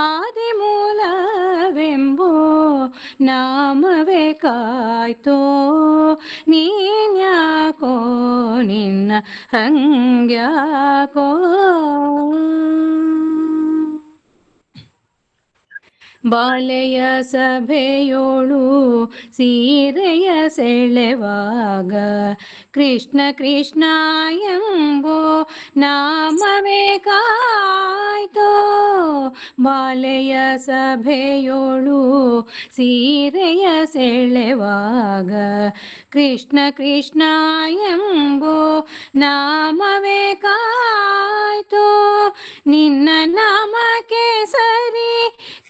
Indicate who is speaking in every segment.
Speaker 1: ಆದಿಮೂಲವೆಂಬೋ ನಾಮವೇ ಕಾಯ್ತೋ ನೀನ್ಯಾಕೋ ನಿನ್ನ ಹಂಗ್ಯಾಕೋ. ಬಾಲೆಯ ಸಭೆಯೋಳು ಸೀರೆಯ ಸೆಳೆವಾಗ ಕೃಷ್ಣ ಕೃಷ್ಣ ಎಂಬೋ ನಾಮವೇ ಕಾಯ್ತೋ. ಬಾಲೆಯ ಸಭೆಯೋಳು ಸೀರೆಯ ಸೆಳೆವಾಗ ಕೃಷ್ಣ ಕೃಷ್ಣ ಎಂಬೋ ನಾಮವೇ ಕಾಯ್ತೋ. ನಿನ್ನ ನಾಮಕ್ಕೆ ಸರಿ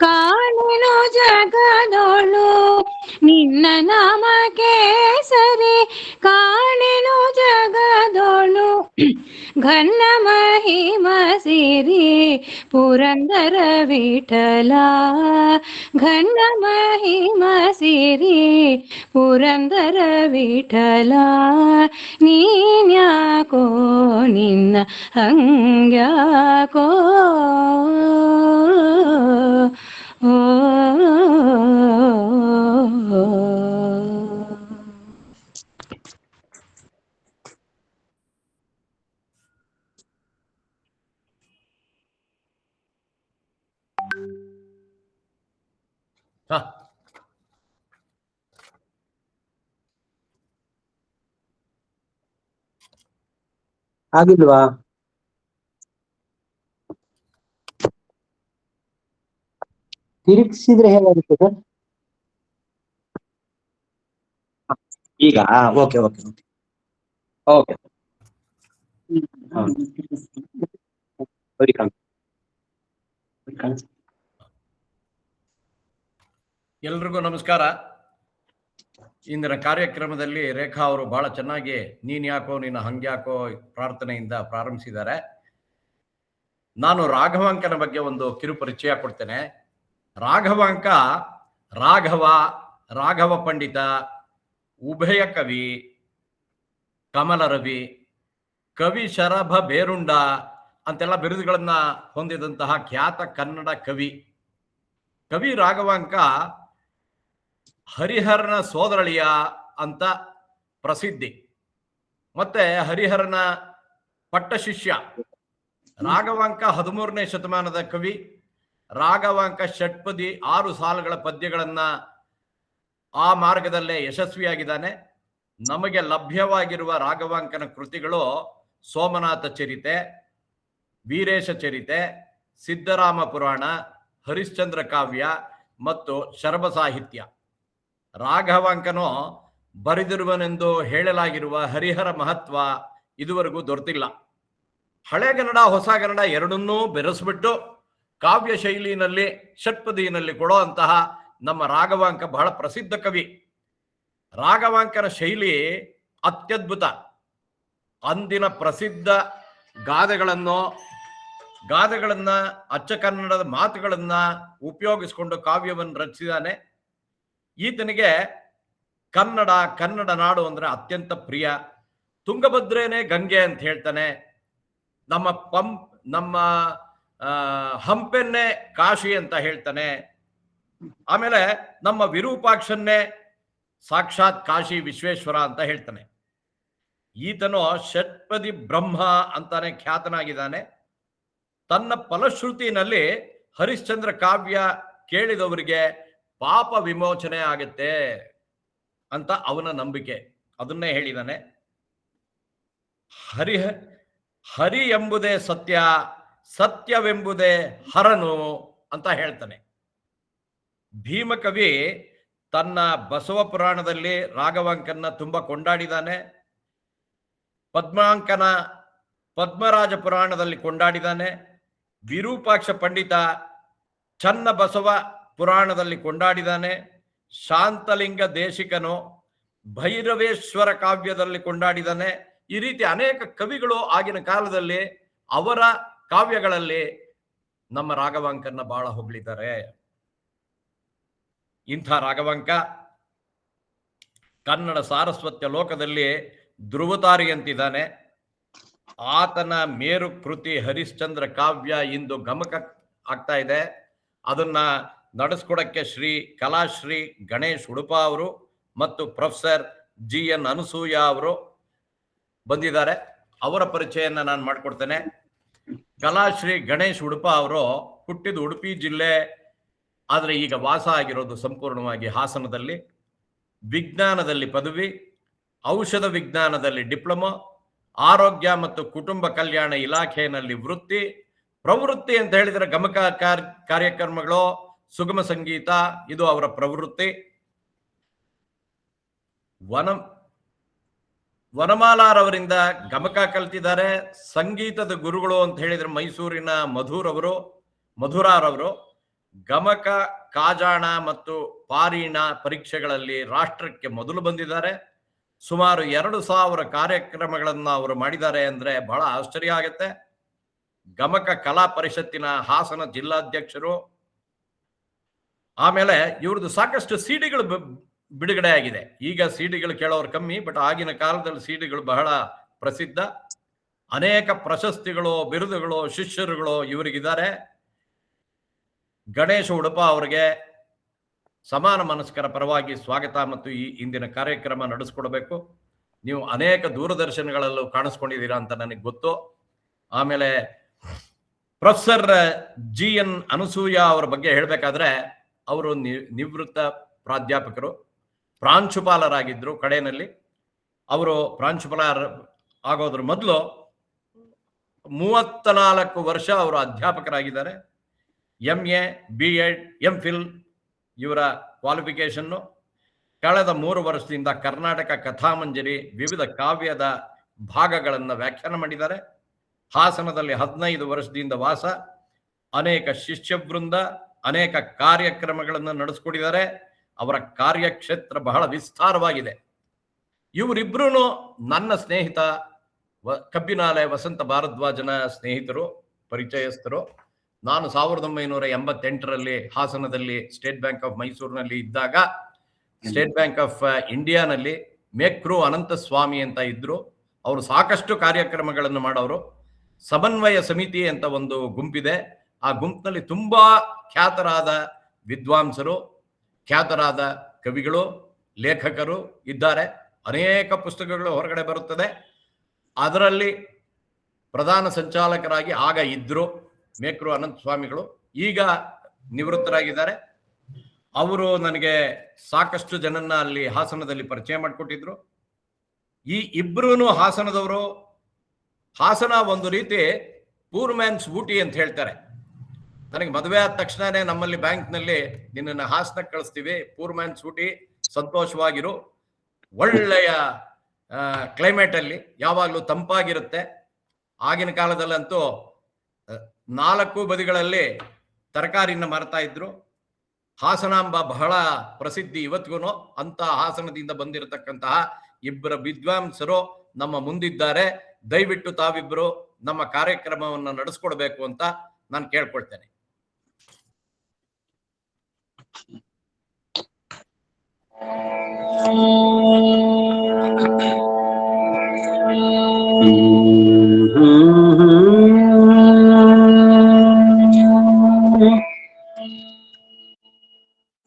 Speaker 1: ಕಾಣೆನು ಜಗದೊಳು, ನಿನ್ನ ನಾಮಕ್ಕೆ ಸರಿ ಕಾಣೆನು ಜಗದೊಳು. ಘನ್ನ ಮಹಿಮ ಸಿರಿ ಪುರಂದರ ವಿಠಲ, ಘನ್ನ ಮಹಿಮ ಸಿರಿ ಪುರಂದರ ವಿಠಲ. ನೀನ್ಯಾಕೋ ನಿನ್ನ ಹಂಗ್ಯಾಕೋ. ಓ
Speaker 2: ಆಗಿಲ್ವಾ? ತಿರುಗಿಸಿದ್ರೆ ಹೇಗಾಗುತ್ತೆ ಸರ್? ಈಗ ಓಕೆ ಓಕೆ ಓಕೆ.
Speaker 3: ಎಲ್ರಿಗೂ ನಮಸ್ಕಾರ. ಇಂದಿನ ಕಾರ್ಯಕ್ರಮದಲ್ಲಿ ರೇಖಾ ಅವರು ಬಹಳ ಚೆನ್ನಾಗಿ ನೀನ್ ಯಾಕೋ ನಿನ್ನ ಹಂಗ್ಯಾಕೋ ಪ್ರಾರ್ಥನೆಯಿಂದ ಪ್ರಾರಂಭಿಸಿದ್ದಾರೆ. ನಾನು ರಾಘವಾಂಕನ ಬಗ್ಗೆ ಒಂದು ಕಿರು ಪರಿಚಯ ಕೊಡ್ತೇನೆ. ರಾಘವಾಂಕ ರಾಘವ ಪಂಡಿತ, ಉಭಯ ಕವಿ, ಕಮಲ ರವಿ, ಕವಿ ಶರಭ ಬೇರುಂಡ ಅಂತೆಲ್ಲ ಬಿರುದುಗಳನ್ನ ಹೊಂದಿದಂತಹ ಖ್ಯಾತ ಕನ್ನಡ ಕವಿ. ಕವಿ ರಾಘವಾಂಕ ಹರಿಹರನ ಸೋದರಳಿಯ ಅಂತ ಪ್ರಸಿದ್ಧಿ. ಮತ್ತೆ ಹರಿಹರನ ಪಟ್ಟ ಶಿಷ್ಯ. ರಾಘವಾಂಕ 13ನೇ ಶತಮಾನದ ಕವಿ. ರಾಘವಾಂಕ ಷಟ್ಪದಿ 6 ಸಾಲುಗಳ ಪದ್ಯಗಳನ್ನ ಆ ಮಾರ್ಗದಲ್ಲೇ ಯಶಸ್ವಿಯಾಗಿದ್ದಾನೆ. ನಮಗೆ ಲಭ್ಯವಾಗಿರುವ ರಾಘವಾಂಕನ ಕೃತಿಗಳು ಸೋಮನಾಥ ಚರಿತೆ, ವೀರೇಶ ಚರಿತೆ, ಸಿದ್ಧರಾಮ ಪುರಾಣ, ಹರಿಶ್ಚಂದ್ರ ಕಾವ್ಯ ಮತ್ತು ಶರಭ ಸಾಹಿತ್ಯ. ರಾಘವಾಂಕನು ಬರೆದಿರುವನೆಂದು ಹೇಳಲಾಗಿರುವ ಹರಿಹರ ಮಹತ್ವ ಇದುವರೆಗೂ ದೊರೆತಿಲ್ಲ. ಹಳೆಗನ್ನಡ ಹೊಸ ಕನ್ನಡ ಎರಡನ್ನೂ ಬೆರೆಸ್ಬಿಟ್ಟು ಕಾವ್ಯ ಶೈಲಿನಲ್ಲಿ ಷಟ್ಪದಿಯಲ್ಲಿ ಕೊಡೋ ಅಂತಹ ನಮ್ಮ ರಾಘವಾಂಕ ಬಹಳ ಪ್ರಸಿದ್ಧ ಕವಿ. ರಾಘವಾಂಕನ ಶೈಲಿ ಅತ್ಯದ್ಭುತ. ಅಂದಿನ ಪ್ರಸಿದ್ಧ ಗಾದೆಗಳನ್ನ ಅಚ್ಚ ಕನ್ನಡದ ಮಾತುಗಳನ್ನ ಉಪಯೋಗಿಸಿಕೊಂಡು ಕಾವ್ಯವನ್ನು ರಚಿಸಿದ್ದಾನೆ. ಈತನಿಗೆ ಕನ್ನಡ ನಾಡು ಅಂದ್ರೆ ಅತ್ಯಂತ ಪ್ರಿಯ. ತುಂಗಭದ್ರೇನೆ ಗಂಗೆ ಅಂತ ಹೇಳ್ತಾನೆ. ನಮ್ಮ ಹಂಪೆನ್ನೇ ಕಾಶಿ ಅಂತ ಹೇಳ್ತಾನೆ. ಆಮೇಲೆ ನಮ್ಮ ವಿರೂಪಾಕ್ಷನ್ನೇ ಸಾಕ್ಷಾತ್ ಕಾಶಿ ವಿಶ್ವೇಶ್ವರ ಅಂತ ಹೇಳ್ತಾನೆ. ಈತನು ಷಟ್ಪದಿ ಬ್ರಹ್ಮ ಅಂತಾನೆ ಖ್ಯಾತನಾಗಿದ್ದಾನೆ. ತನ್ನ ಫಲಶ್ರುತಿನಲ್ಲಿ ಹರಿಶ್ಚಂದ್ರ ಕಾವ್ಯ ಕೇಳಿದವರಿಗೆ ಪಾಪ ವಿಮೋಚನೆ ಆಗುತ್ತೆ ಅಂತ ಅವನ ನಂಬಿಕೆ. ಅದನ್ನೇ ಹೇಳಿದಾನೆ. ಹರಿ ಎಂಬುದೇ ಸತ್ಯ, ಸತ್ಯವೆಂಬುದೇ ಹರನು ಅಂತ ಹೇಳ್ತಾನೆ. ಭೀಮಕವಿ ತನ್ನ ಬಸವ ಪುರಾಣದಲ್ಲಿ ರಾಘವಾಂಕನ ತುಂಬಾ ಕೊಂಡಾಡಿದಾನೆ. ಪದ್ಮರಾಜ ಪುರಾಣದಲ್ಲಿ ಕೊಂಡಾಡಿದಾನೆ. ವಿರೂಪಾಕ್ಷ ಪಂಡಿತ ಚನ್ನ ಬಸವ ಪುರಾಣದಲ್ಲಿ ಕೊಂಡಾಡಿದಾನೆ. ಶಾಂತಲಿಂಗ ದೇಶಿಕನು ಭೈರವೇಶ್ವರ ಕಾವ್ಯದಲ್ಲಿ ಕೊಂಡಾಡಿದಾನೆ. ಈ ರೀತಿ ಅನೇಕ ಕವಿಗಳು ಆಗಿನ ಕಾಲದಲ್ಲಿ ಅವರ ಕಾವ್ಯಗಳಲ್ಲಿ ನಮ್ಮ ರಾಘವಾಂಕನ ಬಹಳ ಹೊಗಳಿದ್ದಾರೆ. ಇಂಥ ರಾಘವಾಂಕ ಕನ್ನಡ ಸಾರಸ್ವತ್ಯ ಲೋಕದಲ್ಲಿ ಧ್ರುವತಾರಿಯಂತಿದ್ದಾನೆ. ಆತನ ಮೇರು ಕೃತಿ ಹರಿಶ್ಚಂದ್ರ ಕಾವ್ಯ ಇಂದು ಗಮಕ ಆಗ್ತಾ ಇದೆ. ಅದನ್ನ ನಡೆಸ್ಕೊಡಕ್ಕೆ ಶ್ರೀ ಕಲಾಶ್ರೀ ಗಣೇಶ್ ಉಡುಪ ಅವರು ಮತ್ತು ಪ್ರೊಫೆಸರ್ GN ಅನಸೂಯ ಅವರು ಬಂದಿದ್ದಾರೆ. ಅವರ ಪರಿಚಯನ ನಾನು ಮಾಡಿಕೊಡ್ತೇನೆ. ಕಲಾಶ್ರೀ ಗಣೇಶ್ ಉಡುಪ ಅವರು ಹುಟ್ಟಿದ ಉಡುಪಿ ಜಿಲ್ಲೆ, ಆದರೆ ಈಗ ವಾಸ ಆಗಿರೋದು ಸಂಪೂರ್ಣವಾಗಿ ಹಾಸನದಲ್ಲಿ. ವಿಜ್ಞಾನದಲ್ಲಿ ಪದವಿ, ಔಷಧ ವಿಜ್ಞಾನದಲ್ಲಿ ಡಿಪ್ಲೊಮಾ, ಆರೋಗ್ಯ ಮತ್ತು ಕುಟುಂಬ ಕಲ್ಯಾಣ ಇಲಾಖೆಯಲ್ಲಿ ವೃತ್ತಿ. ಪ್ರವೃತ್ತಿ ಅಂತ ಹೇಳಿದ್ರೆ ಗಮಕ ಕಾರ್ಯಕ್ರಮಗಳು, ಸುಗಮ ಸಂಗೀತ, ಇದು ಅವರ ಪ್ರವೃತ್ತಿ. ವನಮಾಲಾರವರಿಂದ ಗಮಕ ಕಲ್ತಿದ್ದಾರೆ. ಸಂಗೀತದ ಗುರುಗಳು ಅಂತ ಹೇಳಿದ್ರೆ ಮೈಸೂರಿನ ಮಧುರಾರವರು ಗಮಕ, ಕಾಜಾಣ ಮತ್ತು ಪಾರೀಣ ಪರೀಕ್ಷೆಗಳಲ್ಲಿ ರಾಷ್ಟ್ರಕ್ಕೆ ಮೊದಲು ಬಂದಿದ್ದಾರೆ. ಸುಮಾರು 2000 ಕಾರ್ಯಕ್ರಮಗಳನ್ನ ಅವರು ಮಾಡಿದ್ದಾರೆ ಅಂದ್ರೆ ಬಹಳ ಆಶ್ಚರ್ಯ ಆಗುತ್ತೆ. ಗಮಕ ಕಲಾ ಪರಿಷತ್ತಿನ ಹಾಸನ ಜಿಲ್ಲಾಧ್ಯಕ್ಷರು. ಆಮೇಲೆ ಇವ್ರದ್ದು ಸಾಕಷ್ಟು ಸಿಡಿಗಳು ಬಿಡುಗಡೆ ಆಗಿದೆ. ಈಗ ಸಿಡಿಗಳು ಕೇಳೋರು ಕಮ್ಮಿ, ಬಟ್ ಆಗಿನ ಕಾಲದಲ್ಲಿ ಸಿಡಿಗಳು ಬಹಳ ಪ್ರಸಿದ್ಧ. ಅನೇಕ ಪ್ರಶಸ್ತಿಗಳು, ಬಿರುದುಗಳು, ಶಿಷ್ಯರುಗಳು ಇವರಿಗಿದ್ದಾರೆ. ಗಣೇಶ ಉಡುಪ ಅವರಿಗೆ ಸಮಾನ ಮನಸ್ಕರ ಪರವಾಗಿ ಸ್ವಾಗತ ಮತ್ತು ಈ ಇಂದಿನ ಕಾರ್ಯಕ್ರಮ ನಡೆಸ್ಕೊಡ್ಬೇಕು. ನೀವು ಅನೇಕ ದೂರದರ್ಶನಗಳಲ್ಲೂ ಕಾಣಿಸ್ಕೊಂಡಿದ್ದೀರಾ ಅಂತ ನನಗೆ ಗೊತ್ತು. ಆಮೇಲೆ ಪ್ರೊಫೆಸರ್ GN ಅನಸೂಯ ಅವರ ಬಗ್ಗೆ ಹೇಳಬೇಕಾದ್ರೆ, ಅವರು ನಿವೃತ್ತ ಪ್ರಾಧ್ಯಾಪಕರು, ಪ್ರಾಂಶುಪಾಲರಾಗಿದ್ದರು. ಕಡೆಯಲ್ಲಿ ಅವರು ಪ್ರಾಂಶುಪಾಲರ ಆಗೋದ್ರ ಮೊದಲು 34 ವರ್ಷ ಅವರು ಅಧ್ಯಾಪಕರಾಗಿದ್ದಾರೆ. MA, B.Ed, MPhil ಇವರ ಕ್ವಾಲಿಫಿಕೇಶನ್ನು. ಕಳೆದ 3 ವರ್ಷದಿಂದ ಕರ್ನಾಟಕ ಕಥಾಮಂಜರಿ ವಿವಿಧ ಕಾವ್ಯದ ಭಾಗಗಳನ್ನು ವ್ಯಾಖ್ಯಾನ ಮಾಡಿದ್ದಾರೆ. ಹಾಸನದಲ್ಲಿ 15 ವರ್ಷದಿಂದ ವಾಸ, ಅನೇಕ ಶಿಷ್ಯವೃಂದ, ಅನೇಕ ಕಾರ್ಯಕ್ರಮಗಳನ್ನು ನಡೆಸ್ಕೊಟ್ಟಿದ್ದಾರೆ. ಅವರ ಕಾರ್ಯಕ್ಷೇತ್ರ ಬಹಳ ವಿಸ್ತಾರವಾಗಿದೆ. ಇವರಿಬ್ರು ನನ್ನ ಸ್ನೇಹಿತ ಕಬ್ಬಿನಾಲೆ ವಸಂತ ಭಾರದ್ವಾಜನ ಸ್ನೇಹಿತರು, ಪರಿಚಯಸ್ಥರು. ನಾನು 1988ರಲ್ಲಿ ಹಾಸನದಲ್ಲಿ ಸ್ಟೇಟ್ ಬ್ಯಾಂಕ್ ಆಫ್ ಮೈಸೂರಿನಲ್ಲಿ ಇದ್ದಾಗ, ಸ್ಟೇಟ್ ಬ್ಯಾಂಕ್ ಆಫ್ ಇಂಡಿಯಾನಲ್ಲಿ ಮೇಕ್ರು ಅನಂತಸ್ವಾಮಿ ಅಂತ ಇದ್ರು. ಅವರು ಸಾಕಷ್ಟು ಕಾರ್ಯಕ್ರಮಗಳನ್ನು ಮಾಡೋರು. ಸಮನ್ವಯ ಸಮಿತಿ ಅಂತ ಒಂದು ಗುಂಪಿದೆ. ಆ ಗುಂಪಿನಲ್ಲಿ ತುಂಬಾ ಖ್ಯಾತರಾದ ವಿದ್ವಾಂಸರು, ಖ್ಯಾತರಾದ ಕವಿಗಳು, ಲೇಖಕರು ಇದ್ದಾರೆ. ಅನೇಕ ಪುಸ್ತಕಗಳು ಹೊರಗಡೆ ಬರುತ್ತದೆ. ಅದರಲ್ಲಿ ಪ್ರಧಾನ ಸಂಚಾಲಕರಾಗಿ ಆಗ ಇದ್ರು ಮೇಕ್ರು ಅನಂತ ಸ್ವಾಮಿಗಳು. ಈಗ ನಿವೃತ್ತರಾಗಿದ್ದಾರೆ. ಅವರು ನನಗೆ ಸಾಕಷ್ಟು ಜನನ್ನ ಅಲ್ಲಿ ಹಾಸನದಲ್ಲಿ ಪರಿಚಯ ಮಾಡಿಕೊಟ್ಟಿದ್ರು. ಈ ಇಬ್ರು ಹಾಸನದವರು. ಹಾಸನ ಒಂದು ರೀತಿ ಪೂರ್ ಮ್ಯಾನ್ಸ್ ಊಟಿ ಅಂತ ಹೇಳ್ತಾರೆ. ನನಗೆ ಮದುವೆ ಆದ ತಕ್ಷಣನೇ ನಮ್ಮಲ್ಲಿ ಬ್ಯಾಂಕ್ನಲ್ಲಿ ನಿನ್ನನ್ನು ಹಾಸನಕ್ಕೆ ಕಳಿಸ್ತೀವಿ, ಪೂರ್ ಮ್ಯಾನ್ಸ್ ಊಟಿ, ಸಂತೋಷವಾಗಿರು, ಒಳ್ಳೆಯ ಕ್ಲೈಮೇಟ್ ಅಲ್ಲಿ ಯಾವಾಗಲೂ ತಂಪಾಗಿರುತ್ತೆ. ಆಗಿನ ಕಾಲದಲ್ಲಂತೂ 4 ಬದಿಗಳಲ್ಲಿ ತರಕಾರಿನ ಮಾರ್ತಾ ಇದ್ರು. ಹಾಸನಾಂಬ ಬಹಳ ಪ್ರಸಿದ್ಧಿ ಇವತ್ತಿಗೂ. ಅಂತ ಹಾಸನದಿಂದ ಬಂದಿರತಕ್ಕಂತಹ ಇಬ್ಬರ ವಿದ್ವಾಂಸರು ನಮ್ಮ ಮುಂದಿದ್ದಾರೆ. ದಯವಿಟ್ಟು ತಾವಿಬ್ರು ನಮ್ಮ ಕಾರ್ಯಕ್ರಮವನ್ನು ನಡೆಸ್ಕೊಡ್ಬೇಕು ಅಂತ ನಾನು ಕೇಳ್ಕೊಳ್ತೇನೆ.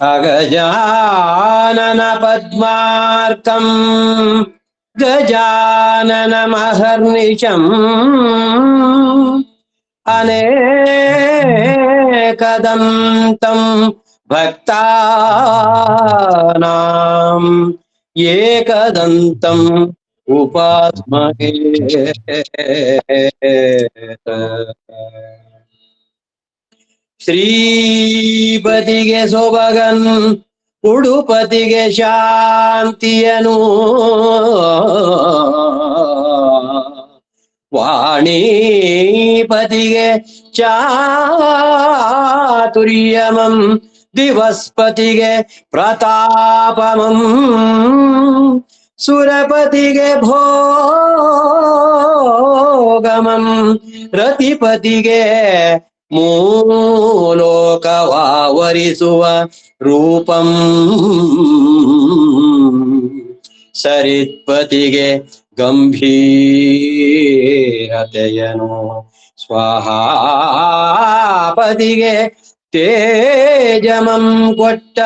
Speaker 4: ಅಗಜಾನನ ಪದ್ಮಾರ್ಕಂ ಗಜಾನನಮಹರ್ನಿಶಂ ಅನೇಕದಂತಂ ಭಕ್ತಾನಾಂ ಏಕದಂತಂ ಉಪಾಸ್ಮಹೇ. ಶ್ರೀಪತಿಗೆ ಸೊಬಗನ್ ಉಡುಪತಿಗೆ ಶಾಂತಿಯನು, ವಾಣೀಪತಿಗೆ ಚಾತುರ್ಯಮಂ, ದಿವಸ್ಪತಿಗೆ ಪ್ರತಾಪಮಂ, ಸುರಪತಿಗೆ ಭೋಗಮಂ, ರತಿಪತಿಗೆ ಮೂಲೋಕವಾವರಿಸುವ ರೂಪಂ, ಸರಿತ್ಪತಿಗೆ ಗಂಭೀರತೆಯನು, ಸ್ವಾಹಾಪದಿಗೆ ತೇಜಮಂ ಕೊಟ್ಟ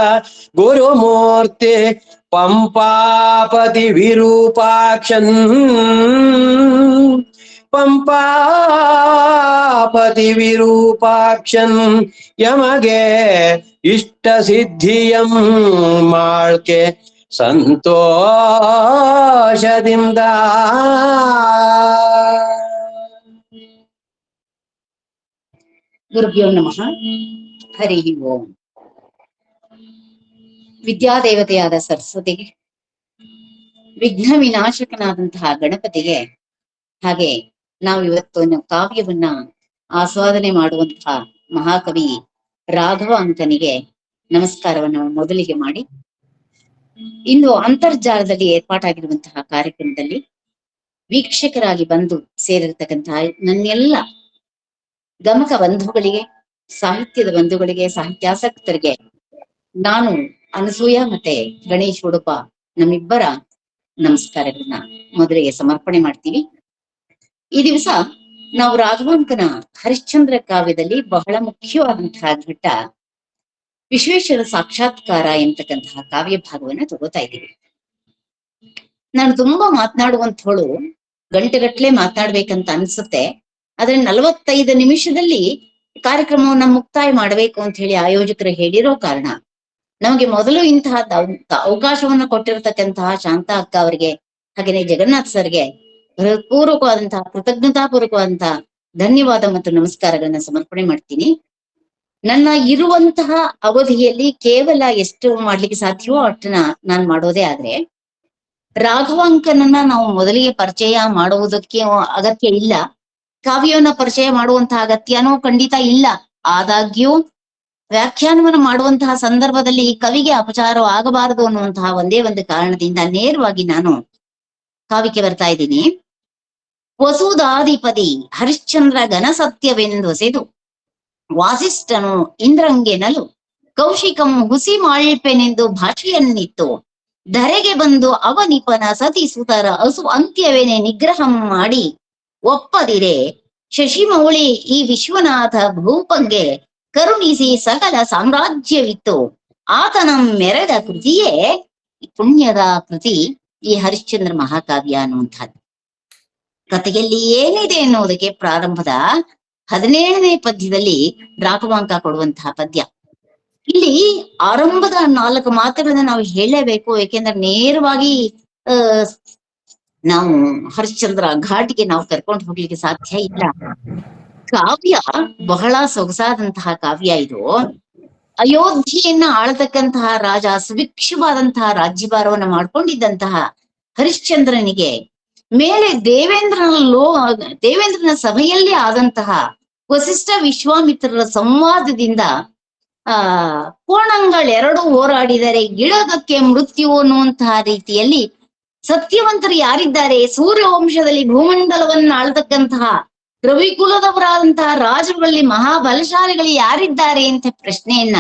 Speaker 4: ಗುರುಮೂರ್ತಿ ಪಂಪಾಪತಿ ವಿರೂಪಾಕ್ಷನ್ ಪಂಪಾಪತಿ ವಿರೂಪಾಕ್ಷನ್ ಯಮಗೆ ಇಷ್ಟ ಸಿದ್ಧಿಯಂ ಮಾಳ್ಕೆ ಸಂತೋಷದಿಂದ.
Speaker 5: ಗುರುಭ್ಯೋ ನಮಃ. ಹರಿ ಓಂ. ವಿದ್ಯಾದೇವತೆಯಾದ ಸರಸ್ವತಿಗೆ, ವಿಘ್ನ ವಿನಾಶಕನಾದಂತಹ ಗಣಪತಿಗೆ, ಹಾಗೆ ನಾವು ಇವತ್ತು ಕಾವ್ಯವನ್ನ ಆಸ್ವಾದನೆ ಮಾಡುವಂತಹ ಮಹಾಕವಿ ರಾಘವ ಅಂಕನಿಗೆ ನಮಸ್ಕಾರವನ್ನು ಮೊದಲಿಗೆ ಮಾಡಿ, ಇಂದು ಅಂತರ್ಜಾಲದಲ್ಲಿ ಏರ್ಪಾಟಾಗಿರುವಂತಹ ಕಾರ್ಯಕ್ರಮದಲ್ಲಿ ವೀಕ್ಷಕರಾಗಿ ಬಂದು ಸೇರಿರ್ತಕ್ಕಂತಹ ನನ್ನೆಲ್ಲ ಗಮಕ ಬಂಧುಗಳಿಗೆ, ಸಾಹಿತ್ಯದ ಬಂಧುಗಳಿಗೆ, ಸಾಹಿತ್ಯಾಸಕ್ತರಿಗೆ ನಾನು ಅನಸೂಯ ಮತ್ತೆ ಗಣೇಶ್ ಉಡುಪ ನಮ್ಮಿಬ್ಬರ ನಮಸ್ಕಾರಗಳನ್ನ ಮೊದಲಿಗೆ ಸಮರ್ಪಣೆ ಮಾಡ್ತೀವಿ. ಈ ದಿವಸ ನಾವು ರಾಘವಾಂಕನ ಹರಿಶ್ಚಂದ್ರ ಕಾವ್ಯದಲ್ಲಿ ಬಹಳ ಮುಖ್ಯವಾದಂತಹ ಘಟ್ಟ ವಿಶ್ವೇಶ್ವರ ಸಾಕ್ಷಾತ್ಕಾರ ಎಂತಕ್ಕಂತಹ ಕಾವ್ಯ ಭಾಗವನ್ನ ತಗೋತಾ ಇದ್ದೀವಿ. ನಾನು ತುಂಬಾ ಮಾತನಾಡುವಂಥವಳು, ಗಂಟೆಗಟ್ಲೆ ಮಾತನಾಡ್ಬೇಕಂತ ಅನ್ಸುತ್ತೆ. ಆದ್ರೆ 45 ನಿಮಿಷದಲ್ಲಿ ಕಾರ್ಯಕ್ರಮವನ್ನ ಮುಕ್ತಾಯ ಮಾಡಬೇಕು ಅಂತ ಹೇಳಿ ಆಯೋಜಕರು ಹೇಳಿರೋ ಕಾರಣ ನಮಗೆ ಮೊದಲು ಇಂತಹ ಅವಕಾಶವನ್ನ ಕೊಟ್ಟಿರತಕ್ಕಂತಹ ಶಾಂತ ಅಕ್ಕ ಅವರಿಗೆ, ಹಾಗೇನೆ ಜಗನ್ನಾಥ್ ಸರ್ಗೆ ಪೂರ್ವಕವಾದಂತಹ ಕೃತಜ್ಞತಾಪೂರ್ವಕವಾದಂತಹ ಧನ್ಯವಾದ ಮತ್ತು ನಮಸ್ಕಾರಗಳನ್ನ ಸಮರ್ಪಣೆ ಮಾಡ್ತೀನಿ. ನನ್ನ ಇರುವಂತಹ ಅವಧಿಯಲ್ಲಿ ಕೇವಲ ಎಷ್ಟು ಮಾಡ್ಲಿಕ್ಕೆ ಸಾಧ್ಯವೋ ಅಷ್ಟನ್ನ ನಾನು ಮಾಡೋದೇ. ಆದ್ರೆ ರಾಘವಾಂಕನನ್ನ ನಾವು ಮೊದಲಿಗೆ ಪರಿಚಯ ಮಾಡುವುದಕ್ಕೆ ಅಗತ್ಯ ಇಲ್ಲ, ಕಾವ್ಯವನ್ನ ಪರಿಚಯ ಮಾಡುವಂತಹ ಅಗತ್ಯನೂ ಖಂಡಿತ ಇಲ್ಲ. ಆದಾಗ್ಯೂ ವ್ಯಾಖ್ಯಾನವನ್ನು ಮಾಡುವಂತಹ ಸಂದರ್ಭದಲ್ಲಿ ಕವಿಗೆ ಅಪಚಾರವಾಗಬಾರದು ಅನ್ನುವಂತಹ ಒಂದೇ ಒಂದು ಕಾರಣದಿಂದ ನೇರವಾಗಿ ನಾನು ಕಾವ್ಯಕ್ಕೆ ಬರ್ತಾ ಇದ್ದೀನಿ. ವಸುದಾಧಿಪತಿ ಹರಿಶ್ಚಂದ್ರ ಘನಸತ್ಯವೆಂದೊಸೆದು ವಾಸಿಷ್ಠನು ಇಂದ್ರಂಗೆನಲು ಕೌಶಿಕಂ ಹುಸಿ ಮಾಳ್ಪೆನೆಂದು ಭಾಷೆಯನ್ನಿತ್ತು ಧರೆಗೆ ಬಂದು ಅವನಿಪನ ಸತಿ ಸುತರ ಅಸು ಅಂತ್ಯವೇನೆ ನಿಗ್ರಹಂ ಮಾಡಿ ಒಪ್ಪದಿರೆ ಶಶಿಮೌಳಿ ಈ ವಿಶ್ವನಾಥ ಭೂಪಂಗೆ ಕರುಣಿಸಿ ಸಕಲ ಸಾಮ್ರಾಜ್ಯವಿತ್ತು ಆತನ ಮೆರೆದ ಕೃತಿಯೇ ಪುಣ್ಯದ ಕೃತಿ ಈ ಹರಿಶ್ಚಂದ್ರ ಮಹಾಕಾವ್ಯ ಅನ್ನುವಂಥದ್ದು. ಕಥೆಯಲ್ಲಿ ಏನಿದೆ ಎನ್ನುವುದಕ್ಕೆ ಪ್ರಾರಂಭದ 17ನೇ ಪದ್ಯದಲ್ಲಿ ರಾಘವಾಂಕ ಕೊಡುವಂತಹ ಪದ್ಯ. ಇಲ್ಲಿ ಆರಂಭದ 4 ಮಾತುಗಳನ್ನ ನಾವು ಹೇಳಲೇಬೇಕು, ಏಕೆಂದ್ರೆ ನೇರವಾಗಿ ನಾವು ಹರಿಶ್ಚಂದ್ರ ಘಾಟಿಗೆ ನಾವು ಕರ್ಕೊಂಡು ಹೋಗ್ಲಿಕ್ಕೆ ಸಾಧ್ಯ ಇಲ್ಲ. ಕಾವ್ಯ ಬಹಳ ಸೊಗಸಾದಂತಹ ಕಾವ್ಯ ಇದು. ಅಯೋಧ್ಯೆಯನ್ನ ಆಳತಕ್ಕಂತಹ ರಾಜ, ಸುಭಿಕ್ಷವಾದಂತಹ ರಾಜ್ಯಭಾರವನ್ನ ಮಾಡ್ಕೊಂಡಿದ್ದಂತಹ ಹರಿಶ್ಚಂದ್ರನಿಗೆ ಮೇಲೆ ದೇವೇಂದ್ರನ ಸಭೆಯಲ್ಲಿ ಆದಂತಹ ವಸಿಷ್ಠ ವಿಶ್ವಾಮಿತ್ರರ ಸಂವಾದದಿಂದ ಕೋಣಗಳೆರಡು ಹೋರಾಡಿದರೆ ಗಿಡಗಕ್ಕೆ ಮೃತ್ಯು ಅನ್ನುವಂತಹ ರೀತಿಯಲ್ಲಿ ಸತ್ಯವಂತರು ಯಾರಿದ್ದಾರೆ, ಸೂರ್ಯವಂಶದಲ್ಲಿ ಭೂಮಂಡಲವನ್ನ ಆಳ್ತಕ್ಕಂತಹ ರವಿಕುಲದವರಾದಂತಹ ರಾಜರುಗಳಲ್ಲಿ ಮಹಾಬಲಶಾಲಿಗಳು ಯಾರಿದ್ದಾರೆ ಅಂತ ಪ್ರಶ್ನೆಯನ್ನ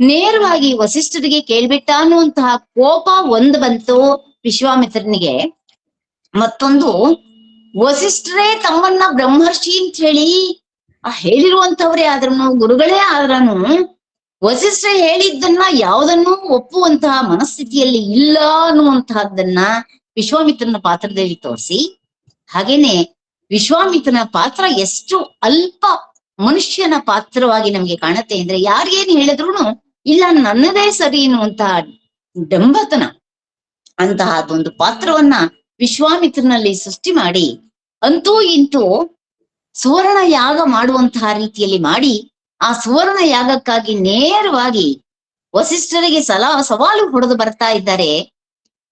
Speaker 5: ನೇರವಾಗಿ ವಸಿಷ್ಠರಿಗೆ ಕೇಳ್ಬಿಟ್ಟ ಅನ್ನುವಂತಹ ಕೋಪ ಒಂದು ಬಂತು ವಿಶ್ವಾಮಿತ್ರನಿಗೆ. ಮತ್ತೊಂದು, ವಸಿಷ್ಠರೇ ತಮ್ಮನ್ನ ಬ್ರಹ್ಮರ್ಷಿ ಅಂತ ಹೇಳಿ ಹೇಳಿರುವಂತವ್ರೇ ಆದ್ರೂ, ಗುರುಗಳೇ ಆದ್ರೂ ವಸಿಷ್ಠ ಹೇಳಿದ್ದನ್ನ ಯಾವುದನ್ನೂ ಒಪ್ಪುವಂತಹ ಮನಸ್ಥಿತಿಯಲ್ಲಿ ಇಲ್ಲ ಅನ್ನುವಂತಹದ್ದನ್ನ ವಿಶ್ವಾಮಿತ್ರನ ಪಾತ್ರದಲ್ಲಿ ತೋರಿಸಿ, ಹಾಗೇನೆ ವಿಶ್ವಾಮಿತ್ರನ ಪಾತ್ರ ಎಷ್ಟು ಅಲ್ಪ ಮನುಷ್ಯನ ಪಾತ್ರವಾಗಿ ನಮ್ಗೆ ಕಾಣುತ್ತೆ ಅಂದ್ರೆ, ಯಾರಿಗೇನು ಹೇಳಿದ್ರು ಇಲ್ಲ ನನ್ನದೇ ಸರಿ ಎನ್ನುವಂತಹ ಡಂಬತನ ಅಂತಹದೊಂದು ಪಾತ್ರವನ್ನ ವಿಶ್ವಾಮಿತ್ರನಲ್ಲಿ ಸೃಷ್ಟಿ ಮಾಡಿ ಅಂತೂ ಇಂತೂ ಸುವರ್ಣ ಯಾಗ ಮಾಡುವಂತಹ ರೀತಿಯಲ್ಲಿ ಮಾಡಿ, ಆ ಸುವರ್ಣ ಯಾಗಕ್ಕಾಗಿ ನೇರವಾಗಿ ವಸಿಷ್ಠರಿಗೆ ಸವಾಲು ಹೊಡೆದು ಬರ್ತಾ ಇದ್ದಾರೆ.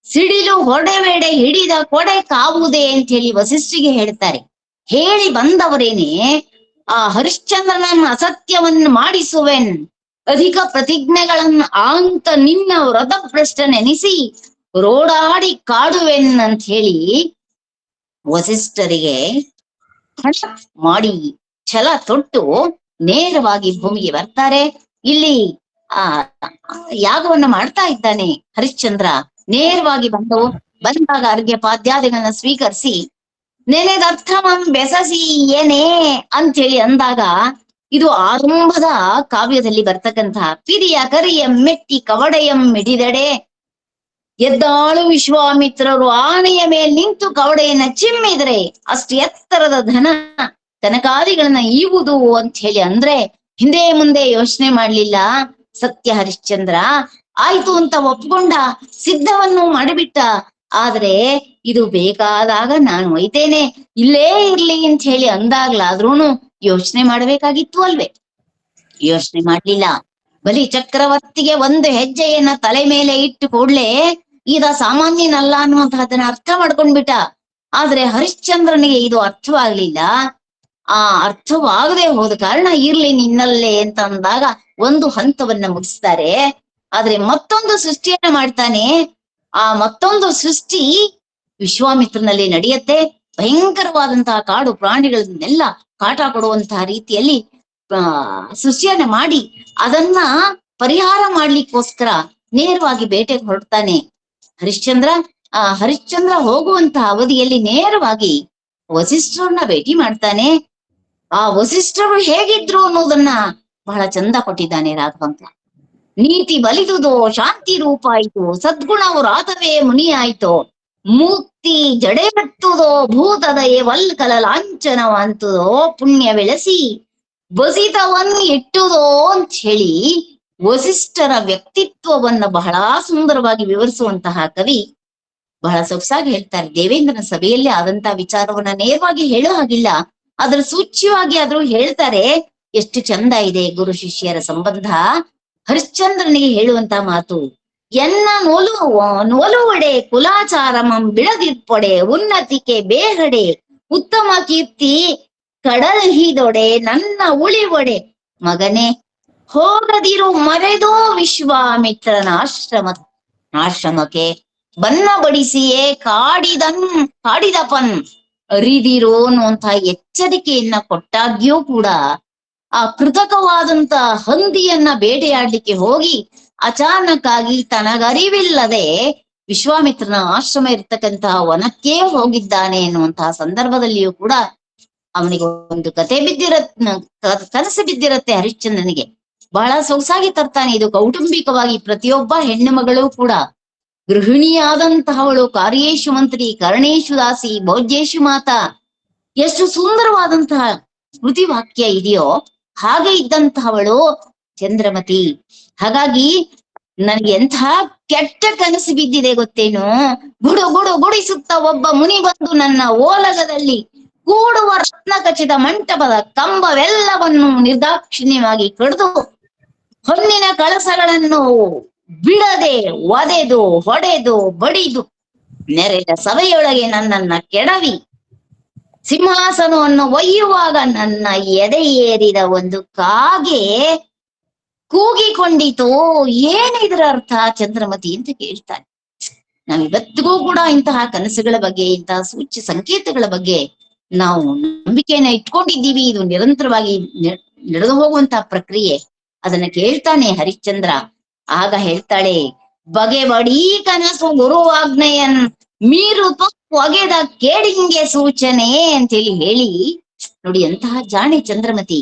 Speaker 5: ಸಿಡಿಲು ಹೊಡೆಬೇಡೆ ಹಿಡಿದ ಕೊಡೆ ಕಾವುದೇ ಅಂತ ಹೇಳಿ ವಸಿಷ್ಠರಿಗೆ ಹೇಳ್ತಾರೆ. ಹೇಳಿ ಬಂದವರೇನೆ ಆ ಹರಿಶ್ಚಂದ್ರನನ್ನ ಅಸತ್ಯವನ್ನ ಮಾಡಿಸುವೆನ್, ಅಧಿಕ ಪ್ರತಿಜ್ಞೆಗಳನ್ನ ಅಂತ ನಿನ್ನ ವ್ರತಭ್ರಷ್ಟ ನೆನೆಸಿ ರೋಡಾಡಿ ಕಾಡುವೆನ್ ಅಂತ ಹೇಳಿ ವಸಿಷ್ಠರಿಗೆ ಹಣ ಮಾಡಿ ಛಲ ತೊಟ್ಟು ನೇರವಾಗಿ ಭೂಮಿಗೆ ಬರ್ತಾರೆ. ಇಲ್ಲಿ ಆ ಯಾಗವನ್ನ ಮಾಡ್ತಾ ಇದ್ದಾನೆ ಹರಿಶ್ಚಂದ್ರ. ನೇರವಾಗಿ ಬಂದಾಗ ಅರ್ಘ್ಯ ಪಾದ್ಯಾದಿಗಳನ್ನ ಸ್ವೀಕರಿಸಿ ನೆನೆದರ್ಥಮಂ ಬೆಸಸಿ ಏನೇ ಅಂತೇಳಿ ಅಂದಾಗ ಇದು ಆರಂಭದ ಕಾವ್ಯದಲ್ಲಿ ಬರ್ತಕ್ಕಂತಹ ಪಿರಿಯ ಕರಿಯ ಮೆಟ್ಟಿ ಕವಡೆಯಂ ಮಿಡಿದಡೆ ಎದ್ದಾಳು ವಿಶ್ವಾಮಿತ್ರರು ಆನೆಯ ಮೇಲೆ ನಿಂತು ಕವಡೆಯನ್ನ ಚಿಮ್ಮಿದ್ರೆ ಅಷ್ಟು ಎತ್ತರದ ತನಕಾದಿಗಳನ್ನ ಈವುದು ಅಂತ ಹೇಳಿ ಅಂದ್ರೆ ಹಿಂದೆ ಮುಂದೆ ಯೋಚನೆ ಮಾಡ್ಲಿಲ್ಲ ಸತ್ಯ ಹರಿಶ್ಚಂದ್ರ. ಆಯ್ತು ಅಂತ ಒಪ್ಕೊಂಡ, ಸಿದ್ಧವನ್ನು ಮಾಡಿಬಿಟ್ಟ. ಆದ್ರೆ ಇದು ಬೇಕಾದಾಗ ನಾನು ಒಯ್ತೇನೆ, ಇಲ್ಲೇ ಇರ್ಲಿ ಅಂತ ಹೇಳಿ ಅಂದಾಗ್ಲಾದ್ರೂನು ಯೋಚನೆ ಮಾಡ್ಬೇಕಾಗಿತ್ತು ಅಲ್ವೇ? ಯೋಚನೆ ಮಾಡ್ಲಿಲ್ಲ. ಬಲಿ ಚಕ್ರವರ್ತಿಗೆ ಒಂದು ಹೆಜ್ಜೆಯನ್ನ ತಲೆ ಮೇಲೆ ಇಟ್ಟು ಕೂಡ್ಲೆ ಈತ ಸಾಮಾನ್ಯನಲ್ಲ ಅನ್ನುವಂತಹದನ್ನ ಅರ್ಥ ಮಾಡ್ಕೊಂಡ್ಬಿಟ್ಟ. ಆದ್ರೆ ಹರಿಶ್ಚಂದ್ರನಿಗೆ ಇದು ಅರ್ಥವಾಗ್ಲಿಲ್ಲ. ಆ ಅರ್ಥವಾಗದೆ ಹೋದ ಕಾರಣ ಇರ್ಲಿ ನಿನ್ನಲ್ಲೇ ಅಂತ ಅಂದಾಗ ಒಂದು ಹಂತವನ್ನ ಮುಗಿಸ್ತಾರೆ. ಆದ್ರೆ ಮತ್ತೊಂದು ಸೃಷ್ಟಿಯನ್ನ ಮಾಡ್ತಾನೆ. ಆ ಮತ್ತೊಂದು ಸೃಷ್ಟಿ ವಿಶ್ವಾಮಿತ್ರನಲ್ಲಿ ನಡೆಯುತ್ತೆ. ಭಯಂಕರವಾದಂತಹ ಕಾಡು ಪ್ರಾಣಿಗಳನ್ನೆಲ್ಲ ಕಾಟ ಕೊಡುವಂತಹ ರೀತಿಯಲ್ಲಿ ಸೃಷ್ಟಿಯನ್ನ ಮಾಡಿ ಅದನ್ನ ಪರಿಹಾರ ಮಾಡ್ಲಿಕ್ಕೋಸ್ಕರ ನೇರವಾಗಿ ಬೇಟೆಗೆ ಹೊರಡ್ತಾನೆ ಹರಿಶ್ಚಂದ್ರ. ಆ ಹರಿಶ್ಚಂದ್ರ ಹೋಗುವಂತಹ ಅವಧಿಯಲ್ಲಿ ನೇರವಾಗಿ ವಸಿಷ್ಠರನ್ನ ಭೇಟಿ ಮಾಡ್ತಾನೆ. ಆ ವಸಿಷ್ಠರು ಹೇಗಿದ್ರು ಅನ್ನೋದನ್ನ ಬಹಳ ಚಂದ ಕೊಟ್ಟಿದ್ದಾನೆ ರಾಘವಂತ. ನೀತಿ ಬಲಿದುದೋ ಶಾಂತಿ ರೂಪ ಆಯ್ತು, ಸದ್ಗುಣವು ರಾತವೇ ಮುನಿ ಆಯ್ತು, ಮುಕ್ತಿ ಜಡೆ ಹತ್ತುದೋ ಭೂತದಯೇ ವಲ್ಕಲ ಲಾಂಛನವಂತುದೋ ಪುಣ್ಯ ಬೆಳೆಸಿ ಬಸಿತವನ್ ಇಟ್ಟುದೋ ಅಂತ ಹೇಳಿ ವಸಿಷ್ಠರ ವ್ಯಕ್ತಿತ್ವವನ್ನ ಬಹಳ ಸುಂದರವಾಗಿ ವಿವರಿಸುವಂತಹ ಕವಿ ಬಹಳ ಸೊಗಸಾಗಿ ಹೇಳ್ತಾರೆ. ದೇವೇಂದ್ರನ ಸಭೆಯಲ್ಲಿ ಆದಂತಹ ವಿಚಾರವನ್ನ ನೇರವಾಗಿ ಹೇಳೋ ಹಾಗಿಲ್ಲ, ಅದ್ರ ಸೂಚ್ಯವಾಗಿ ಆದ್ರೂ ಹೇಳ್ತಾರೆ. ಎಷ್ಟು ಚಂದ ಇದೆ ಗುರು ಶಿಷ್ಯರ ಸಂಬಂಧ. ಹರಿಶ್ಚಂದ್ರನಿಗೆ ಹೇಳುವಂತ ಮಾತು, ಎನ್ನ ನೋಲುವಡೆ ಕುಲಾಚಾರಮಂ ಬಿಡದಿರ್ಪಡೆ ಉನ್ನತಿಕೆ ಬೇಹಡೆ ಉತ್ತಮ ಕೀರ್ತಿ ಕಡಹಿದೊಡೆ ನನ್ನ ಉಳಿವಡೆ ಮಗನೇ ಹೋಗದಿರು ಮರೆದೋ ವಿಶ್ವಾಮಿತ್ರನ ಆಶ್ರಮಕ್ಕೆ ಬನ್ನ ಬಡಿಸಿಯೇ ಕಾಡಿದಪನ್ ಅರಿದಿರೋ ಅನ್ನುವಂತ ಎಚ್ಚರಿಕೆಯನ್ನ ಕೊಟ್ಟಾಗ್ಯೂ ಕೂಡ ಆ ಕೃತಕವಾದಂತ ಹಂದಿಯನ್ನ ಬೇಟೆಯಾಡ್ಲಿಕ್ಕೆ ಹೋಗಿ ಅಚಾನಕ್ ಆಗಿ ತನಗರಿವಿಲ್ಲದೆ ವಿಶ್ವಾಮಿತ್ರನ ಆಶ್ರಮ ಇರ್ತಕ್ಕಂತಹ ವನಕ್ಕೆ ಹೋಗಿದ್ದಾನೆ ಎನ್ನುವಂತಹ ಸಂದರ್ಭದಲ್ಲಿಯೂ ಕೂಡ ಅವನಿಗೆ ಒಂದು ಕನಸು ಬಿದ್ದಿರತ್ತೆ ಹರಿಶ್ಚಂದ್ರನಿಗೆ. ಬಹಳ ಸೊಗಸಾಗಿ ತರ್ತಾನೆ. ಇದು ಕೌಟುಂಬಿಕವಾಗಿ ಪ್ರತಿಯೊಬ್ಬ ಹೆಣ್ಣು ಮಗಳು ಕೂಡ ಗೃಹಿಣಿಯಾದಂತಹವಳು ಕಾರ್ಯೇಶು ಮಂತ್ರಿ ಕರ್ಣೇಶು ದಾಸಿ ಭೋಜ್ಯೇಶು ಮಾತಾ, ಎಷ್ಟು ಸುಂದರವಾದಂತಹ ಸ್ಮೃತಿ ವಾಕ್ಯ ಇದೆಯೋ ಹಾಗೆ ಇದ್ದಂತಹವಳು ಚಂದ್ರಮತಿ. ಹಾಗಾಗಿ ನನಗೆ ಎಂಥ ಕೆಟ್ಟ ಕನಸು ಬಿದ್ದಿದೆ ಗೊತ್ತೇನು? ಗುಡಿಸುತ್ತ ಒಬ್ಬ ಮುನಿ ಬಂದು ನನ್ನ ಓಲಗದಲ್ಲಿ ಕೂಡುವ ರತ್ನ ಖಚಿತ ಮಂಟಪದ ಕಂಬವೆಲ್ಲವನ್ನು ನಿರ್ದಾಕ್ಷಿಣ್ಯವಾಗಿ ಕಡಿದು ಹೊನ್ನಿನ ಕಳಸಗಳನ್ನು ಬಿಡದೆ ಒದೆದು ಹೊಡೆದು ಬಡಿದು ನೆರೆದ ಸಭೆಯೊಳಗೆ ನನ್ನನ್ನ ಕೆಡವಿ ಸಿಂಹಾಸನವನ್ನು ಒಯ್ಯುವಾಗ ನನ್ನ ಎದೆ ಏರಿದ ಒಂದು ಕಾಗೆ ಕೂಗಿಕೊಂಡಿತು. ಏನಿದ್ರ ಅರ್ಥ ಚಂದ್ರಮತಿ ಅಂತ ಕೇಳ್ತಾನೆ. ನಾವಿವತ್ತಿಗೂ ಕೂಡ ಇಂತಹ ಕನಸುಗಳ ಬಗ್ಗೆ, ಇಂತಹ ಸೂಚ್ಯ ಸಂಕೇತಗಳ ಬಗ್ಗೆ ನಾವು ನಂಬಿಕೆಯನ್ನ ಇಟ್ಕೊಂಡಿದ್ದೀವಿ. ಇದು ನಿರಂತರವಾಗಿ ನಡೆದು ಹೋಗುವಂತಹ ಪ್ರಕ್ರಿಯೆ. ಅದನ್ನ ಕೇಳ್ತಾನೆ ಹರಿಶ್ಚಂದ್ರ. ಆಗ ಹೇಳ್ತಾಳೆ, ಬಗೆ ಬಡೀ ಕನಸು ಗುರುವಾಗ್ನೆಯನ್ ಮೀರು ಒಗೆದ ಕೇಡಿಂಗೆ ಸೂಚನೆ ಅಂತೇಳಿ ಹೇಳಿ ನೋಡಿ ಎಂತಹ ಜಾಣೆ ಚಂದ್ರಮತಿ.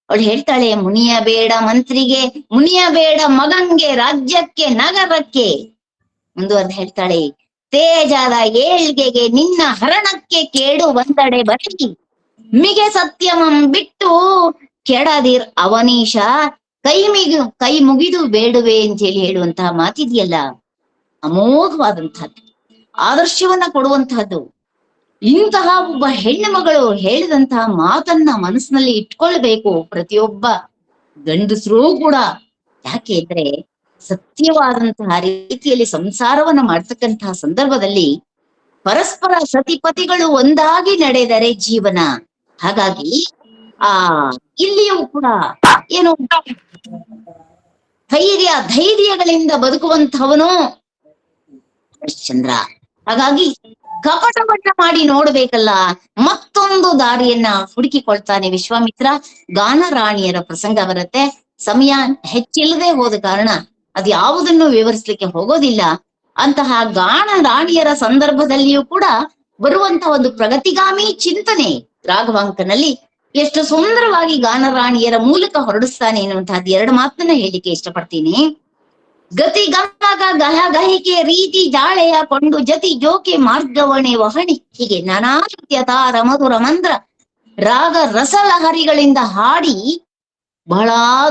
Speaker 5: ಅವಳು ಹೇಳ್ತಾಳೆ, ಮುನಿಯ ಬೇಡ ಮಂತ್ರಿಗೆ, ಮುನಿಯ ಬೇಡ ಮಗಂಗೆ, ರಾಜ್ಯಕ್ಕೆ ನಗರಕ್ಕೆ. ಮುಂದುವರೆದು ಹೇಳ್ತಾಳೆ, ತೇಜದ ಏಳ್ಗೆಗೆ ನಿನ್ನ ಹರಣಕ್ಕೆ ಕೇಡು ಬಂದಡೆ ಬರಲಿ, ಮಿಗೆ ಸತ್ಯಮಂ ಬಿಟ್ಟು ಕೆಡದಿರ್ ಅವನೀಶ, ಕೈ ಮುಗಿದು ಬೇಡುವೆ ಅಂತ ಹೇಳಿ ಹೇಳುವಂತಹ ಮಾತಿದೆಯಲ್ಲ, ಅಮೋಘವಾದಂತಹದ್ದು, ಆದರ್ಶವನ್ನ ಕೊಡುವಂತಹದ್ದು. ಇಂತಹ ಒಬ್ಬ ಹೆಣ್ಣು ಮಗಳು ಹೇಳಿದಂತಹ ಮಾತನ್ನ ಮನಸ್ಸಿನಲ್ಲಿ ಇಟ್ಕೊಳ್ಬೇಕು ಪ್ರತಿಯೊಬ್ಬ ಗಂಡಸರೂ ಕೂಡ. ಯಾಕೆ ಇದ್ರೆ ಸತ್ಯವಾದಂತಹ ರೀತಿಯಲ್ಲಿ ಸಂಸಾರವನ್ನ ಮಾಡ್ತಕ್ಕಂತಹ ಸಂದರ್ಭದಲ್ಲಿ ಪರಸ್ಪರ ಸತಿಪತಿಗಳು ಒಂದಾಗಿ ನಡೆದರೆ ಜೀವನ. ಹಾಗಾಗಿ ಇಲ್ಲಿಯೂ ಕೂಡ ಏನು ಧೈರ್ಯಗಳಿಂದ ಬದುಕುವಂತವನು ಹರಿಶ್ಚಂದ್ರ. ಹಾಗಾಗಿ ಕಪಟವನ್ನ ಮಾಡಿ ನೋಡ್ಬೇಕಲ್ಲ, ಮತ್ತೊಂದು ದಾರಿಯನ್ನ ಹುಡುಕಿಕೊಳ್ತಾನೆ ವಿಶ್ವಾಮಿತ್ರ. ಗಾನರಾಣಿಯರ ಪ್ರಸಂಗ ಬರುತ್ತೆ. ಸಮಯ ಹೆಚ್ಚಿಲ್ಲದೆ ಹೋದ ಕಾರಣ ಅದು ಯಾವುದನ್ನು ವಿವರಿಸ್ಲಿಕ್ಕೆ ಹೋಗೋದಿಲ್ಲ. ಅಂತಹ ಗಾನ ರಾಣಿಯರ ಸಂದರ್ಭದಲ್ಲಿಯೂ ಕೂಡ ಬರುವಂತಹ ಒಂದು ಪ್ರಗತಿಗಾಮಿ ಚಿಂತನೆ ರಾಘವಾಂಕನಲ್ಲಿ ಎಷ್ಟು ಸುಂದರವಾಗಿ ಗಾನರಾಣಿಯರ ಮೂಲಕ ಹೊರಡಿಸ್ತಾನೆ ಎನ್ನುವಂತಹದ್ದು ಎರಡು ಮಾತನ್ನ ಹೇಳಿಕೆ ಇಷ್ಟಪಡ್ತೀನಿ. ಗತಿ ಗಮಗ ಗಹ ಗಹಿಕೆ ರೀತಿ ಜಾಳೆಯ ಕೊಂಡು ಜತಿ ಜೋಕೆ ಮಾರ್ಗವಣೆ ವಹಣಿ, ಹೀಗೆ ನಾನಾ ರೀತಿಯ ತಾರ ಮಧುರ ಮಂದ್ರ ರಾಗ ರಸಲಹರಿಗಳಿಂದ ಹಾಡಿ ಬಹಳ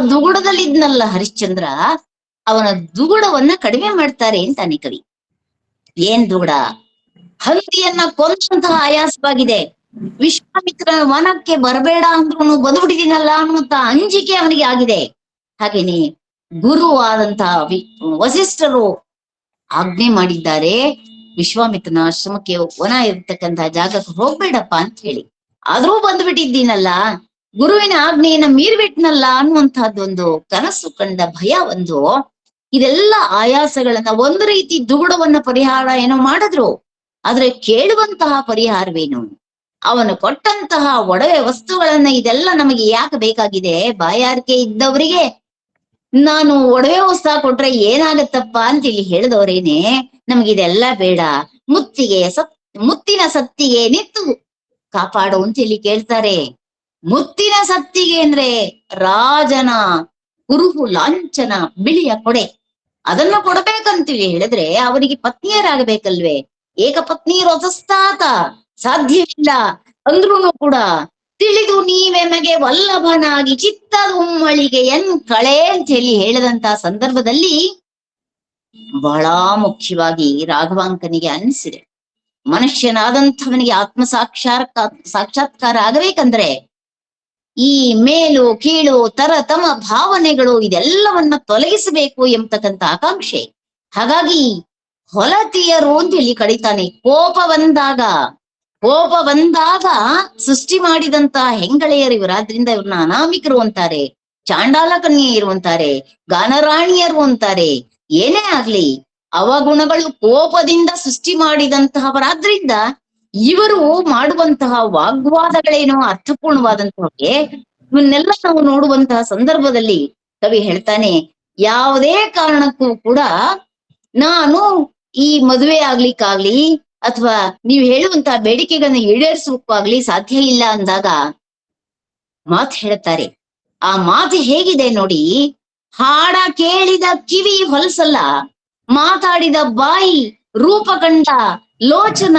Speaker 5: ದುಗುಡದಲ್ಲಿದ್ನಲ್ಲ ಹರಿಶ್ಚಂದ್ರ, ಅವನ ದುಗುಡವನ್ನ ಕಡಿಮೆ ಮಾಡ್ತಾರೆ ಅಂತಾನೆ ಕವಿ. ಏನ್ ದುಗುಡ? ಹಂದಿಯನ್ನ ಕೊಂದಂತಹ ಆಯಾಸವಾಗಿದೆ. ವಿಶ್ವಾಮಿತ್ರನ ವನಕ್ಕೆ ಬರಬೇಡ ಅಂದ್ರೂ ಬಂದ್ಬಿಟ್ಟಿದ್ದೀನಲ್ಲ ಅನ್ನುವಂತ ಅಂಜಿಕೆ ಅವನಿಗೆ ಆಗಿದೆ. ಹಾಗೇನೆ ಗುರುವಾದಂತಹ ವಸಿಷ್ಠರು ಆಜ್ಞೆ ಮಾಡಿದ್ದಾರೆ, ವಿಶ್ವಾಮಿತ್ರನ ಆಶ್ರಮಕ್ಕೆ ವನ ಇರ್ತಕ್ಕಂತಹ ಜಾಗಕ್ಕೆ ಹೋಗ್ಬೇಡಪ್ಪ ಅಂತ ಹೇಳಿ. ಆದ್ರೂ ಬಂದ್ಬಿಟ್ಟಿದ್ದೀನಲ್ಲ, ಗುರುವಿನ ಆಜ್ಞೆಯನ್ನ ಮೀರ್ಬಿಟ್ನಲ್ಲ ಅನ್ನುವಂತಹದ್ದೊಂದು ಕನಸು ಕಂಡ ಭಯ ಒಂದು, ಇದೆಲ್ಲ ಆಯಾಸಗಳನ್ನ ಒಂದು ರೀತಿ ದುಗುಡವನ್ನ ಪರಿಹಾರ ಏನೋ ಮಾಡಿದ್ರು, ಆದ್ರೆ ಕೇಳುವಂತಹ ಪರಿಹಾರವೇನು? ಅವನು ಕೊಟ್ಟಂತಹ ಒಡವೆ ವಸ್ತುಗಳನ್ನ ಇದೆಲ್ಲ ನಮಗೆ ಯಾಕೆ ಬೇಕಾಗಿದೆ? ಬಾಯಾರಿಕೆ ಇದ್ದವರಿಗೆ ನಾನು ಒಡವೆ ವಸ್ತು ಕೊಟ್ರೆ ಏನಾಗತ್ತಪ್ಪ ಅಂತ ಇಲ್ಲಿ ಹೇಳಿದವರೇನೆ, ನಮಗಿದೆಲ್ಲ ಬೇಡ, ಮುತ್ತಿನ ಸತ್ತಿಗೆ ನಿತ್ತು ಕಾಪಾಡು ಅಂತ ಇಲ್ಲಿ ಕೇಳ್ತಾರೆ. ಮುತ್ತಿನ ಸತ್ತಿಗೆ ಅಂದ್ರೆ ರಾಜನ ಕುರುಹು ಲಾಂಛನ ಬಿಳಿಯ ಕೊಡೆ, ಅದನ್ನ ಕೊಡ್ಬೇಕಂತೀವಿ ಹೇಳಿದ್ರೆ ಅವರಿಗೆ ಪತ್ನಿಯರಾಗಬೇಕಲ್ವೇ? ಏಕಪತ್ನಿ ರಥಸ್ಥಾತ ಸಾಧ್ಯವಿಲ್ಲ ಅಂದ್ರೂ ಕೂಡ ತಿಳಿದು ನೀವೆಮಗೆ ವಲ್ಲಭನಾಗಿ ಚಿತ್ತದ ಉಮ್ಮಳಿಗೆ ಎನ್ ಕಳೆ ಅಂತ ಹೇಳಿ ಹೇಳಿದಂತ ಸಂದರ್ಭದಲ್ಲಿ ಬಹಳ ಮುಖ್ಯವಾಗಿ ರಾಘವಾಂಕನಿಗೆ ಅನಿಸಿದೆ, ಮನುಷ್ಯನಾದಂಥವನಿಗೆ ಸಾಕ್ಷಾತ್ಕಾರ ಆಗಬೇಕಂದ್ರೆ ಈ ಮೇಲು ಕೀಳು ತರತಮ ಭಾವನೆಗಳು ಇದೆಲ್ಲವನ್ನ ತೊಲಗಿಸಬೇಕು ಎಂಬತಕ್ಕಂಥ ಆಕಾಂಕ್ಷೆ. ಹಾಗಾಗಿ ಹೊಲತಿಯರು ಅಂತ ಹೇಳಿ ಕಡಿತಾನೆ. ಕೋಪ ಬಂದಾಗ ಸೃಷ್ಟಿ ಮಾಡಿದಂತಹ ಹೆಂಗಳೆಯರು ಇವರಾದ್ರಿಂದ ಇವ್ರನ್ನ ಅನಾಮಿಕರು ಅಂತಾರೆ, ಚಾಂಡಾಲ ಕನ್ಯೆಯರು ಅಂತಾರೆ, ಗಾನರಾಣಿಯರು ಅಂತಾರೆ. ಏನೇ ಆಗ್ಲಿ ಅವಗುಣಗಳು ಕೋಪದಿಂದ ಸೃಷ್ಟಿ ಮಾಡಿದಂತಹವರಾದ್ರಿಂದ ಇವರು ಮಾಡುವಂತಹ ವಾಗ್ವಾದಗಳೇನೋ ಅರ್ಥಪೂರ್ಣವಾದಂತಹಕ್ಕೆ ಇವನ್ನೆಲ್ಲ ನಾವು ನೋಡುವಂತಹ ಸಂದರ್ಭದಲ್ಲಿ ಕವಿ ಹೇಳ್ತಾನೆ, ಯಾವುದೇ ಕಾರಣಕ್ಕೂ ಕೂಡ ನಾನು ಈ ಮದುವೆ ಆಗ್ಲಿಕ್ಕಾಗ್ಲಿ ಅಥವಾ ನೀವು ಹೇಳುವಂತಹ ಬೇಡಿಕೆಗಳನ್ನ ಈಡೇರಿಸೋಕ್ಕಾಗ್ಲಿ ಸಾಧ್ಯ ಇಲ್ಲ ಅಂದಾಗ ಮಾತು ಹೇಳ್ತಾರೆ. ಆ ಮಾತು ಹೇಗಿದೆ ನೋಡಿ, ಹಾಡ ಕೇಳಿದ ಕಿವಿ ಹೊಲಸಲ್ಲ, ಮಾತಾಡಿದ ಬಾಯಿ, ರೂಪ ಕಂಡ ಲೋಚನ,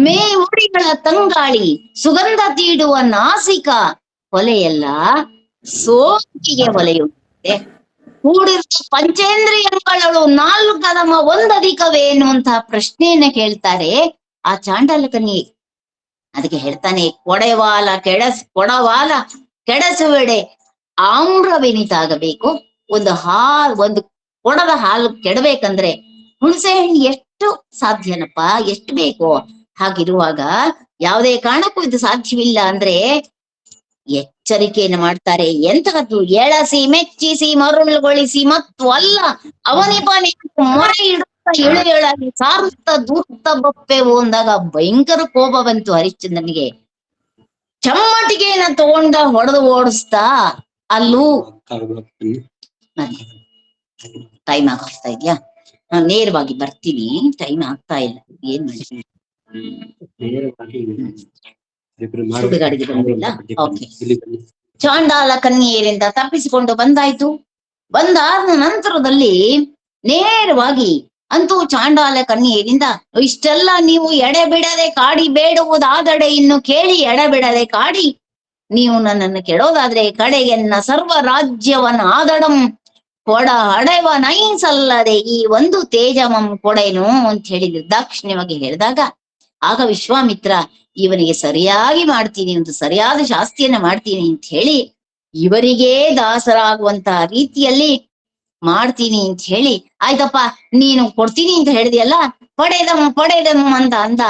Speaker 5: ಮೇ ಉಡಿಗಳ ತಂಗಾಳಿ, ಸುಗಂಧ ತೀಡುವ ನಾಸಿಕ ಹೊಲೆಯಲ್ಲ ಸೋಕಿಗೆ ಹೊಲೆಯುತ್ತೆ. ಕೂಡಿರುವ ಪಂಚೇಂದ್ರಿಯಗಳು ನಾಲ್ಕದಮ ಒಂದಧಿಕವೇ ಎನ್ನುವಂತಹ ಪ್ರಶ್ನೆಯನ್ನ ಕೇಳ್ತಾರೆ ಆ ಚಾಂಡಾಲ ಕನ್ಯೆ. ಅದಕ್ಕೆ ಹೇಳ್ತಾನೆ, ಕೊಡವಾಲ ಕೆಡಸುವೆಡೆ ಆಮ್ರವೆನಿತಾಗಬೇಕು. ಒಂದು ಕೊಡದ ಹಾಲು ಕೆಡಬೇಕಂದ್ರೆ ಹುಣಸೆ ಹಣ್ಣು ಎಷ್ಟು ಸಾಧ್ಯನಪ್ಪ, ಎಷ್ಟು ಬೇಕು? ಹಾಗಿರುವಾಗ ಯಾವುದೇ ಕಾರಣಕ್ಕೂ ಇದು ಸಾಧ್ಯವಿಲ್ಲ ಅಂದ್ರೆ ಎಚ್ಚರಿಕೆಯನ್ನು ಮಾಡ್ತಾರೆ. ಎಂತಹದ್ದು? ಎಳಸಿ ಮೆಚ್ಚಿಸಿ ಮರುಳುಗೊಳಿಸಿ ಮತ್ತು ಅಲ್ಲ ಅವನಿಪನಿ ಮೊರೆ ಇಡುತ್ತ ಇಳುಗಳಾಗಿ ಸಾರ್ಥ ದೂರ್ತ ಬಪ್ಪೆವು ಅಂದಾಗ ಭಯಂಕರ ಕೋಪ ಬಂತು ಹರಿಶ್ಚಂದ್ರನಿಗೆ. ಚಮ್ಮಟಿಗೆಯನ್ನ ತಗೊಂಡ ಹೊಡೆದು ಓಡಿಸ್ತಾ ಅಲ್ಲೂ ಟೈಮ್ ಆಗ್ತಾ ಇದ್ಯಾ? ನಾನು ನೇರವಾಗಿ ಬರ್ತೀನಿ, ಟೈಮ್ ಆಗ್ತಾ ಇಲ್ಲ, ಏನ್ ಮಾಡ್ತೀನಿ? ಸುಡುಗಾಡಿಗೆ ಬಂದಿಲ್ಲ. ಓಕೆ. ಚಾಂಡಾಲ ಕನ್ಯೆಯರಿಂದ ತಪ್ಪಿಸಿಕೊಂಡು ಬಂದಾಯ್ತು. ಬಂದಾದ ನಂತರದಲ್ಲಿ ನೇರವಾಗಿ ಅಂತೂ ಚಾಂಡಾಲ ಕನ್ಯೆಯರಿಂದ ಇಷ್ಟೆಲ್ಲ ನೀವು ಎಡೆಬಿಡದೆ ಕಾಡಿ ಬೇಡುವುದಾದಡೆ ಇನ್ನು ಕೇಳಿ ಎಡೆಬಿಡದೆ ಕಾಡಿ ನೀವು ನನ್ನನ್ನು ಕೆಡೋದಾದ್ರೆ ಕಡೆಗೆನ್ನ ಸರ್ವ ರಾಜ್ಯವನ್ನ ಆದಡಂ ಕೊಡ ಹಡೆವ ನೈಸಲ್ಲದೆ ಈ ಒಂದು ತೇಜಮಂ ಕೊಡೆನು ಅಂತ ಹೇಳಿದ್ರು ದಾಕ್ಷಿಣ್ಯವಾಗಿ ಹೇಳಿದಾಗ, ಆಗ ವಿಶ್ವಾಮಿತ್ರ ಇವನಿಗೆ ಸರಿಯಾಗಿ ಮಾಡ್ತೀನಿ, ಒಂದು ಸರಿಯಾದ ಶಾಸ್ತಿಯನ್ನ ಮಾಡ್ತೀನಿ ಅಂತ ಹೇಳಿ ಇವರಿಗೇ ದಾಸರಾಗುವಂತಹ ರೀತಿಯಲ್ಲಿ ಮಾಡ್ತೀನಿ ಅಂತ ಹೇಳಿ, ಆಯ್ತಪ್ಪ ನೀನು ಕೊಡ್ತೀನಿ ಅಂತ ಹೇಳಿದೆಯಲ್ಲ, ಪಡೆದಮ್ಮ ಅಂತ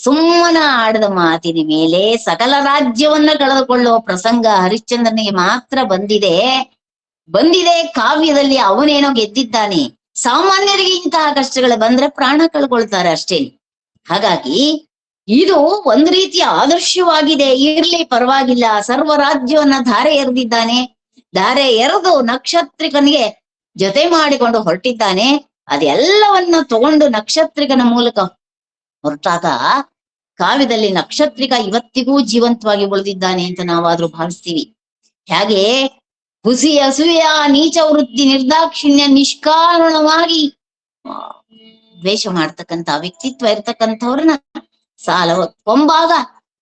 Speaker 5: ಸುಮ್ಮನ ಆಡದ ಮಾತಿನ ಮೇಲೆ ಸಕಲ ರಾಜ್ಯವನ್ನ ಕಳೆದುಕೊಳ್ಳುವ ಪ್ರಸಂಗ ಹರಿಶ್ಚಂದ್ರನಿಗೆ ಮಾತ್ರ ಬಂದಿದೆ ಕಾವ್ಯದಲ್ಲಿ. ಅವನೇನೋ ಗೆದ್ದಿದ್ದಾನೆ. ಸಾಮಾನ್ಯರಿಗೆ ಇಂತಹ ಕಷ್ಟಗಳು ಬಂದ್ರೆ ಪ್ರಾಣ ಕಳ್ಕೊಳ್ತಾರೆ ಅಷ್ಟೇ. ಹಾಗಾಗಿ ಇದು ಒಂದು ರೀತಿಯ ಆದರ್ಶವಾಗಿದೆ. ಇರ್ಲಿ ಪರವಾಗಿಲ್ಲ, ಸರ್ವ ರಾಜ್ಯವನ್ನ ಧಾರೆ ಎರೆದಿದ್ದಾನೆ. ಧಾರೆ ಎರೆದು ನಕ್ಷತ್ರಿಕನಿಗೆ ಜೊತೆ ಮಾಡಿಕೊಂಡು ಹೊರಟಿದ್ದಾನೆ. ಅದೆಲ್ಲವನ್ನ ತಗೊಂಡು ನಕ್ಷತ್ರಿಕನ ಮೂಲಕ ಹೊರಟಾಗ ಕಾವ್ಯದಲ್ಲಿ ನಕ್ಷತ್ರಿಕ ಇವತ್ತಿಗೂ ಜೀವಂತವಾಗಿ ಉಳಿದಿದ್ದಾನೆ ಅಂತ ನಾವಾದ್ರೂ ಭಾವಿಸ್ತೀವಿ. ಹಾಗೆ ಹುಸಿ ಅಸೂಯ ನೀಚ ವೃತ್ತಿ ನಿರ್ದಾಕ್ಷಿಣ್ಯ ನಿಷ್ಕಾರಣವಾಗಿ ದ್ವೇಷ ಮಾಡ್ತಕ್ಕಂಥ ವ್ಯಕ್ತಿತ್ವ ಇರ್ತಕ್ಕಂಥವ್ರನ್ನ ಸಾಲ ಕೊಂಬಾಗ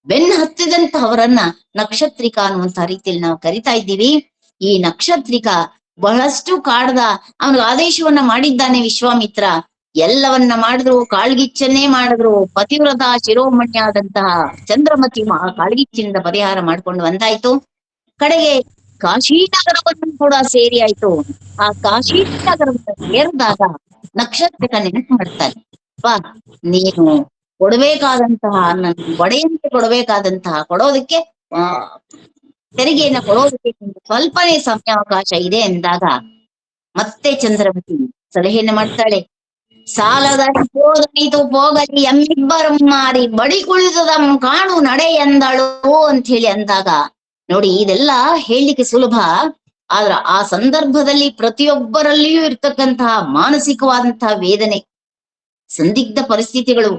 Speaker 5: ಬೆನ್ನ ಹತ್ತಿದಂತಹವರನ್ನ ನಕ್ಷತ್ರಿಕ ಅನ್ನುವಂತ ರೀತಿಯಲ್ಲಿ ನಾವು ಕರಿತಾ ಇದ್ದೀವಿ. ಈ ನಕ್ಷತ್ರಿಕ ಬಹಳಷ್ಟು ಕಾಡ್ದ ಅವನಿಗೆ ಆದೇಶವನ್ನ ಮಾಡಿದ್ದಾನೆ ವಿಶ್ವಾಮಿತ್ರ. ಎಲ್ಲವನ್ನ ಮಾಡಿದ್ರು, ಕಾಳ್ಗಿಚ್ಚನ್ನೇ ಮಾಡಿದ್ರು. ಪತಿವ್ರತ ಶಿರೋಮಣಿ ಆದಂತಹ ಚಂದ್ರಮತಿ ಕಾಳ್ಗಿಚ್ಚಿನಿಂದ ಪರಿಹಾರ ಮಾಡ್ಕೊಂಡು ಬಂದಾಯ್ತು. ಕಡೆಗೆ ಕಾಶೀನಗರವನ್ನು ಕೂಡ ಸೇರಿ ಆಯ್ತು. ಆ ಕಾಶೀನಗರವನ್ನು ಸೇರಿದಾಗ ನಕ್ಷತ್ರಿಕ ನೆನಪು ಮಾಡ್ತಾನೆ, ಬಾ ನೀನು ಕೊಡಬೇಕಾದಂತಹ ನನ್ನ ಒಡೆಯಂತೆ ಕೊಡೋದಕ್ಕೆ ತೆರಿಗೆಯನ್ನ ಕೊಡೋದಕ್ಕೆ ಸ್ವಲ್ಪನೇ ಸಮಯಾವಕಾಶ ಇದೆ ಎಂದಾಗ ಮತ್ತೆ ಚಂದ್ರಮತಿ ಸಲಹೆಯನ್ನು ಮಾಡ್ತಾಳೆ. ಸಾಲದ ಹೋಗಲಿ ಎಮ್ಮಿಬ್ಬರಂ ಮಾರಿ ಬಡಿ ಕುಳಿತದಂ ಕಾಣು ನಡೆ ಎಂದಳು ಅಂತ ಹೇಳಿ ಅಂದಾಗ ನೋಡಿ, ಇದೆಲ್ಲ ಹೇಳಲಿಕ್ಕೆ ಸುಲಭ. ಆದ್ರ ಆ ಸಂದರ್ಭದಲ್ಲಿ ಪ್ರತಿಯೊಬ್ಬರಲ್ಲಿಯೂ ಇರ್ತಕ್ಕಂತಹ ಮಾನಸಿಕವಾದಂತಹ ವೇದನೆ, ಸಂದಿಗ್ಧ ಪರಿಸ್ಥಿತಿಗಳು,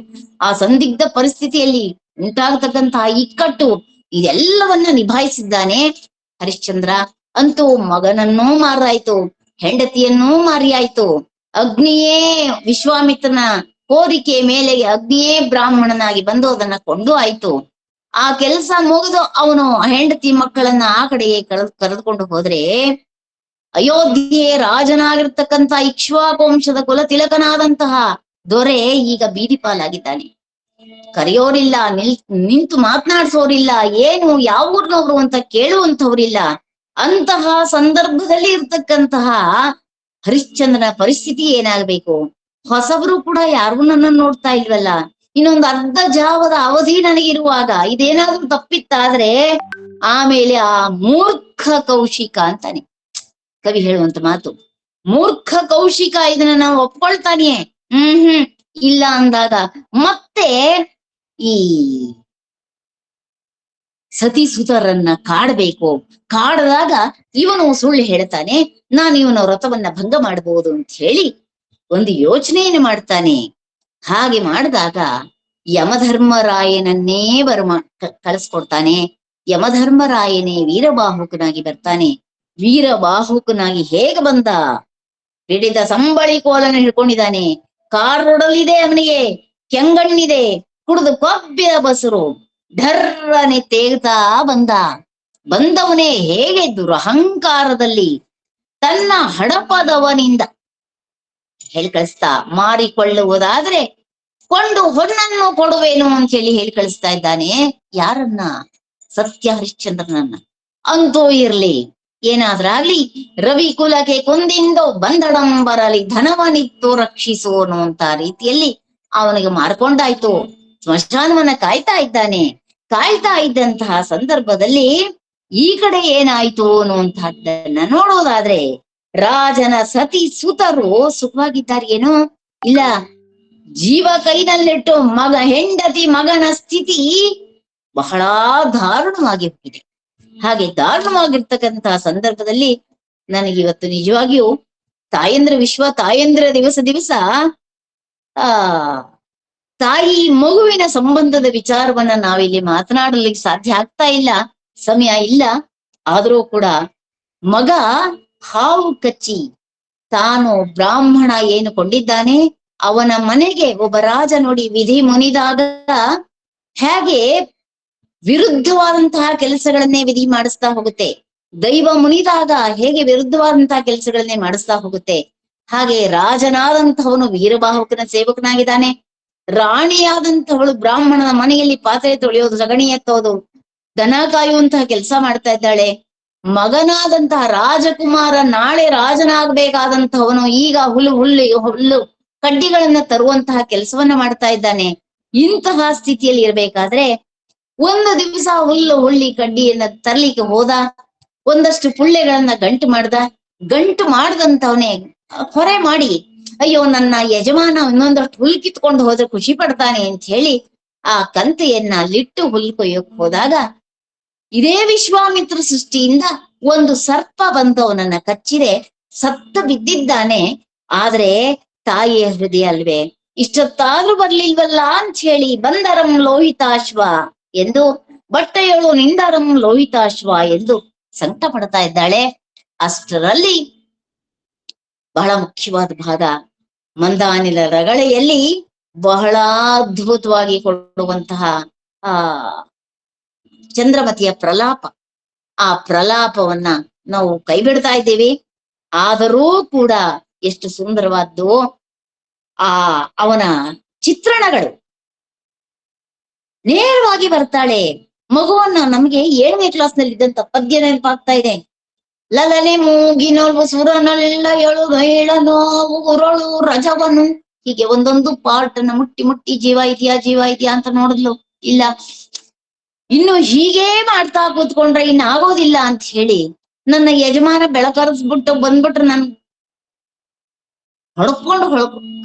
Speaker 5: ಆ ಸಂದಿಗ್ಧ ಪರಿಸ್ಥಿತಿಯಲ್ಲಿ ಉಂಟಾಗತಕ್ಕಂತಹ ಇಕ್ಕಟ್ಟು, ಇದೆಲ್ಲವನ್ನ ನಿಭಾಯಿಸಿದ್ದಾನೆ ಹರಿಶ್ಚಂದ್ರ. ಅಂತೂ ಮಗನನ್ನೂ ಮಾರಾಯ್ತು, ಹೆಂಡತಿಯನ್ನೂ ಮಾರಿಯಾಯ್ತು. ಅಗ್ನಿಯೇ ವಿಶ್ವಾಮಿತ್ರನ ಕೋರಿಕೆ ಮೇಲೆ ಅಗ್ನಿಯೇ ಬ್ರಾಹ್ಮಣನಾಗಿ ಬಂದು ಅದನ್ನ ಕೊಂಡು ಆಯ್ತು. ಆ ಕೆಲಸ ಮುಗಿದು ಅವನು ಹೆಂಡತಿ ಮಕ್ಕಳನ್ನ ಆ ಕಡೆಗೆ ಕರೆದುಕೊಂಡು ಹೋದ್ರೆ ಅಯೋಧ್ಯೆ ರಾಜನಾಗಿರ್ತಕ್ಕಂಥ ಇಕ್ಷ್ವಾಕುವಂಶದ ಕುಲ ತಿಲಕನಾದಂತಹ ದೊರೆ ಈಗ ಬೀದಿ ಪಾಲಾಗಿದ್ದಾನೆ. ಕರೆಯೋರಿಲ್ಲ, ನಿಂತು ಮಾತನಾಡ್ಸೋರಿಲ್ಲ, ಏನು ಯಾವ ಊರ್ನವ್ರು ಅಂತ ಕೇಳುವಂಥವ್ರಿಲ್ಲ. ಅಂತಹ ಸಂದರ್ಭದಲ್ಲಿ ಇರ್ತಕ್ಕಂತಹ ಹರಿಶ್ಚಂದ್ರನ ಪರಿಸ್ಥಿತಿ ಏನಾಗಬೇಕು? ಹೊಸಬರು ಕೂಡ ಯಾರು ನನ್ನ ನೋಡ್ತಾ ಇಲ್ವಲ್ಲ, ಇನ್ನೊಂದು ಅರ್ಧ ಜಾವದ ಅವಧಿ ನನಗಿರುವಾಗ ಇದೇನಾದ್ರೂ ತಪ್ಪಿತ್ತಾದ್ರೆ ಆಮೇಲೆ ಆ ಮೂರ್ಖ ಕೌಶಿಕ ಅಂತಾನೆ ಕವಿ ಹೇಳುವಂತ ಮಾತು. ಮೂರ್ಖ ಕೌಶಿಕ ಇದನ್ನ ನಾವು ಒಪ್ಕೊಳ್ತಾನೆ. ಇಲ್ಲ ಅಂದಾಗ ಮತ್ತೆ ಈ ಸತಿಸುತರನ್ನ ಕಾಡ್ಬೇಕು. ಕಾಡದಾಗ ಇವನು ಸುಳ್ಳು ಹೇಳ್ತಾನೆ, ನಾನು ಇವನ ವ್ರತವನ್ನ ಭಂಗ ಮಾಡಬಹುದು ಅಂತ ಹೇಳಿ ಒಂದು ಯೋಚನೆಯನ್ನು ಮಾಡ್ತಾನೆ. ಹಾಗೆ ಮಾಡಿದಾಗ ಯಮಧರ್ಮರಾಯನನ್ನೇ ಕಳಿಸ್ಕೊಡ್ತಾನೆ. ಯಮಧರ್ಮರಾಯನೇ ವೀರಬಾಹುಕನಾಗಿ ಬರ್ತಾನೆ. ವೀರಬಾಹುಕನಾಗಿ ಹೇಗೆ ಬಂದ? ಹಿಡಿದ ಸಂಬಳಿ ಕೋಲನ್ನು ಹಿಡ್ಕೊಂಡಿದ್ದಾನೆ. ಕಾರೊಡಲಿದೆ ಅವನಿಗೆ, ಕೆಂಗಣ್ಣಿದೆ, ಕುಡಿದು ಕೊಬ್ಬಿದ ಬಸರು, ಢರ್ರನೆ ತೇಗ್ತಾ ಬಂದವನೇ ಹೇಗೆ ದುರಹಂಕಾರದಲ್ಲಿ ತನ್ನ ಹಡಪದವನಿಂದ ಹೇಳಿ ಕಳಿಸ್ತಾ, ಮಾರಿಕೊಳ್ಳುವುದಾದ್ರೆ ಕೊಂಡು ಹೊನ್ನನ್ನು ಕೊಡುವೇನು ಅಂತ ಹೇಳಿ ಕಳಿಸ್ತಾ ಇದ್ದಾನೆ. ಯಾರನ್ನ? ಸತ್ಯ ಹರಿಶ್ಚಂದ್ರನನ್ನ. ಅಂತೂ ಇರ್ಲಿ, ಏನಾದ್ರಾಗ್ಲಿ ರವಿ ಕುಲಕ್ಕೆ ಕೊಂದಿಂದು ಬಂದಡಂ ಬರಲಿ ಧನವನಿತ್ತು ರಕ್ಷಿಸು ಅನ್ನುವಂತ ರೀತಿಯಲ್ಲಿ ಅವನಿಗೆ ಮಾರ್ಕೊಂಡಾಯ್ತು. ಸ್ಮಶಾನವನ್ನ ಕಾಯ್ತಾ ಇದ್ದಾನೆ. ಕಾಯ್ತಾ ಇದ್ದಂತಹ ಸಂದರ್ಭದಲ್ಲಿ ಈ ಕಡೆ ಏನಾಯ್ತು ಅನ್ನುವಂತಹದ್ದನ್ನ ನೋಡೋದಾದ್ರೆ ರಾಜನ ಸತಿ ಸುತರು ಸುಖವಾಗಿದ್ದಾರೇನೋ ಇಲ್ಲ, ಜೀವ ಕೈನಲ್ಲಿಟ್ಟು ಹೆಂಡತಿ ಮಗನ ಸ್ಥಿತಿ ಬಹಳ ದಾರುಣವಾಗಿ ಹೋಗಿದೆ. ಹಾಗೆ ದಾರುಣವಾಗಿರ್ತಕ್ಕಂತಹ ಸಂದರ್ಭದಲ್ಲಿ ನನಗಿವತ್ತು ನಿಜವಾಗಿಯೂ ತಾಯಂದ್ರ ದಿವಸ ತಾಯಿ ಮಗುವಿನ ಸಂಬಂಧದ ವಿಚಾರವನ್ನ ನಾವಿಲ್ಲಿ ಮಾತನಾಡಲಿಕ್ಕೆ ಸಾಧ್ಯ ಆಗ್ತಾ ಇಲ್ಲ, ಸಮಯ ಇಲ್ಲ. ಆದರೂ ಕೂಡ ಮಗ ಹಾವು ಕಚ್ಚಿ ತಾನು ಬ್ರಾಹ್ಮಣ ಏನು ಕೊಂಡಿದ್ದಾನೆ ಅವನ ಮನೆಗೆ ಒಬ್ಬ ರಾಜ ನೋಡಿ ವಿಧಿ ಮುನಿದಾಗ ಹೇಗೆ ವಿರುದ್ಧವಾದಂತಹ ಕೆಲಸಗಳನ್ನೇ ವಿಧಿ ಮಾಡಿಸ್ತಾ ಹೋಗುತ್ತೆ, ದೈವ ಮುನಿದಾಗ ಹೇಗೆ ವಿರುದ್ಧವಾದಂತಹ ಕೆಲಸಗಳನ್ನೇ ಮಾಡಿಸ್ತಾ ಹೋಗುತ್ತೆ. ಹಾಗೆ ರಾಜನಾದಂತಹವನು ವೀರಬಾಹುಕನ ಸೇವಕನಾಗಿದ್ದಾನೆ. ರಾಣಿಯಾದಂತಹವಳು ಬ್ರಾಹ್ಮಣನ ಮನೆಯಲ್ಲಿ ಪಾತ್ರೆ ತೊಳೆಯೋದು, ಸಗಣಿ ಎತ್ತೋದು, ದನ ಕಾಯುವಂತಹ ಕೆಲಸ ಮಾಡ್ತಾ ಇದ್ದಾಳೆ. ಮಗನಾದಂತಹ ರಾಜಕುಮಾರ ನಾಳೆ ರಾಜನಾಗಬೇಕಾದಂತಹವನು ಈಗ ಹುಲ್ಲು ಕಡ್ಡಿಗಳನ್ನ ತರುವಂತಹ ಕೆಲಸವನ್ನ ಮಾಡ್ತಾ ಇದ್ದಾನೆ. ಇಂತಹ ಸ್ಥಿತಿಯಲ್ಲಿ ಇರ್ಬೇಕಾದ್ರೆ ಒಂದು ದಿವಸ ಹುಳ್ಳಿ ಕಡ್ಡಿಯನ್ನ ತರ್ಲಿಕ್ಕೆ ಹೋದ, ಒಂದಷ್ಟು ಪುಳ್ಳೆಗಳನ್ನ ಗಂಟು ಮಾಡ್ದಂತವನೇ ಹೊರೆ ಮಾಡಿ, ಅಯ್ಯೋ ನನ್ನ ಯಜಮಾನ ಇನ್ನೊಂದಷ್ಟು ಹುಲ್ ಕಿತ್ಕೊಂಡು ಹೋದ್ರೆ ಖುಷಿ ಪಡ್ತಾನೆ ಅಂತ ಹೇಳಿ ಆ ಕಂತೆಯನ್ನ ಅಲ್ಲಿಟ್ಟು ಹುಲ್ ಕೊಯ್ಯಕ್ ಹೋದಾಗ ಇದೇ ವಿಶ್ವಾಮಿತ್ರ ಸೃಷ್ಟಿಯಿಂದ ಒಂದು ಸರ್ಪ ಬಂದು ಅವನನ್ನ ಕಚ್ಚಿದೆ, ಸತ್ತ ಬಿದ್ದಿದ್ದಾನೆ. ಆದ್ರೆ ತಾಯಿಯ ಹೃದಯ ಅಲ್ವೇ, ಇಷ್ಟೊತ್ತಾದ್ರೂ ಬರ್ಲಿಲ್ವಲ್ಲ ಅಂತ ಹೇಳಿ ಬಂದರಂ ಲೋಹಿತಾಶ್ವ ಎಂದು ಬಟ್ಟೆಯಳು ನಿಂದರಂ ಲೋಹಿತಾಶ್ವ ಎಂದು ಸಂಕಟ ಪಡ್ತಾ ಇದ್ದಾಳೆ. ಅಷ್ಟರಲ್ಲಿ ಬಹಳ ಮುಖ್ಯವಾದ ಭಾಗ ಮಂದಾನಿಲ ರಗಳೆಯಲ್ಲಿ ಬಹಳ ಅದ್ಭುತವಾಗಿ ಕೊಡುವಂತಹ ಆ ಚಂದ್ರಮತಿಯ ಪ್ರಲಾಪ. ಆ ಪ್ರಲಾಪವನ್ನ ನಾವು ಕೈ ಬಿಡ್ತಾ ಇದ್ದೇವೆ. ಆದರೂ ಕೂಡ ಎಷ್ಟು ಸುಂದರವಾದ್ದು ಅವನ ಚಿತ್ರಣಗಳು. ನೇರವಾಗಿ ಬರ್ತಾಳೆ. ಮಗುವನ್ನ ನಮ್ಗೆ 7ನೇ ಕ್ಲಾಸ್ನಲ್ಲಿ ಇದ್ದಂತ ಪದ್ಯ ನೆನಪಾಗ್ತಾ ಇದೆ. ಲಲನೆ ಮೂಗಿನೊಳು ಸುರನಲ್ಲ ಎಳುಗೈಳ ನೋವು ಉರಳು ರಜವನು. ಹೀಗೆ ಒಂದೊಂದು ಪಾರ್ಟ್ ಅನ್ನ ಮುಟ್ಟಿ ಮುಟ್ಟಿ ಜೀವ ಇದೆಯಾ ಅಂತ ನೋಡಿದ್ಲು. ಇಲ್ಲ, ಇನ್ನು ಹೀಗೇ ಮಾಡ್ತಾ ಕೂತ್ಕೊಂಡ್ರೆ ಇನ್ನು ಆಗೋದಿಲ್ಲ ಅಂತ ಹೇಳಿ ನನ್ನ ಯಜಮಾನ ಬೆಳಕರಿಸ್ಬಿಟ್ಟು ಬಂದ್ಬಿಟ್ರೆ ನನ್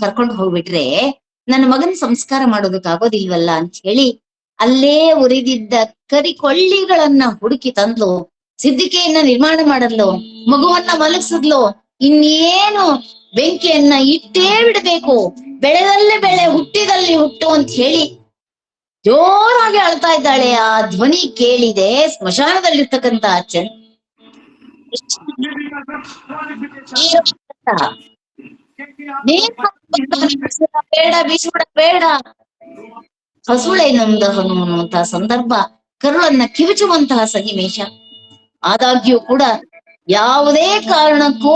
Speaker 5: ಕರ್ಕೊಂಡು ಹೋಗ್ಬಿಟ್ರೆ ನನ್ನ ಮಗನ ಸಂಸ್ಕಾರ ಮಾಡೋದಕ್ಕೆ ಆಗೋದಿಲ್ವಲ್ಲ ಅಂತ ಹೇಳಿ ಅಲ್ಲೇ ಉರಿದಿದ್ದ ಕರಿಕೊಳ್ಳಿಗಳನ್ನ ಹುಡುಕಿ ತಂದ್ಲು. ಸಿದ್ಧಿಕೆಯನ್ನ ನಿರ್ಮಾಣ ಮಾಡಲು, ಮಗುವನ್ನ ಮಲಗಿಸಿದ್ಲು. ಇನ್ನೇನು ಬೆಂಕಿಯನ್ನ ಇಟ್ಟೇ ಬಿಡಬೇಕು, ಬೆಳೆದಲ್ಲೇ ಬೆಳೆ, ಹುಟ್ಟಿದಲ್ಲಿ ಹುಟ್ಟು ಅಂತ ಹೇಳಿ ಜೋರಾಗಿ ಅಳ್ತಾ ಇದ್ದಾಳೆ. ಆ ಧ್ವನಿ ಕೇಳಿದೆ ಸ್ಮಶಾನದಲ್ಲಿರ್ತಕ್ಕಂತ ಬೇಡ ಬಿಸುಡ ಬೇಡ ಹಸುಳೆ ನೊಂದಹನು ಅನ್ನುವಂತಹ ಸಂದರ್ಭ, ಕರುಳನ್ನ ಕಿವುಚುವಂತಹ ಸನ್ನಿವೇಶ. ಆದಾಗ್ಯೂ ಕೂಡ ಯಾವುದೇ ಕಾರಣಕ್ಕೂ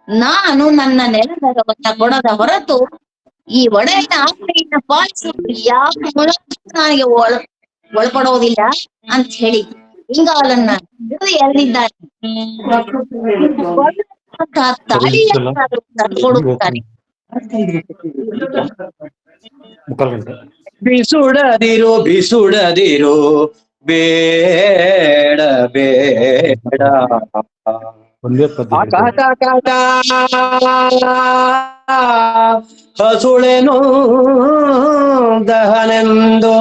Speaker 5: ನಾನು ನನ್ನ ನೆಲದವನ್ನ ಕೊಡದ ಹೊರತು ಈ ಒಡೆಯನ ಆಜ್ಞೆಯನ್ನ ಪಾಲಿಸಿ ಯಾವ ಮೂಲಕ ನನಗೆ ಒಳಪಡೋದಿಲ್ಲ ಅಂತ ಹೇಳಿ ಇಂಗಾಲನ್ನ ಎಳೆದಿದ್ದಾನೆ. ಕೊಡುತ್ತಾನೆ.
Speaker 4: ಬಿಸುಡದಿರು ಬಿಸುಡದಿರು ಬೇಡ ಬೇಡ ಕಾಟ ಹಸುಳೆನು ದಹನೆಂದು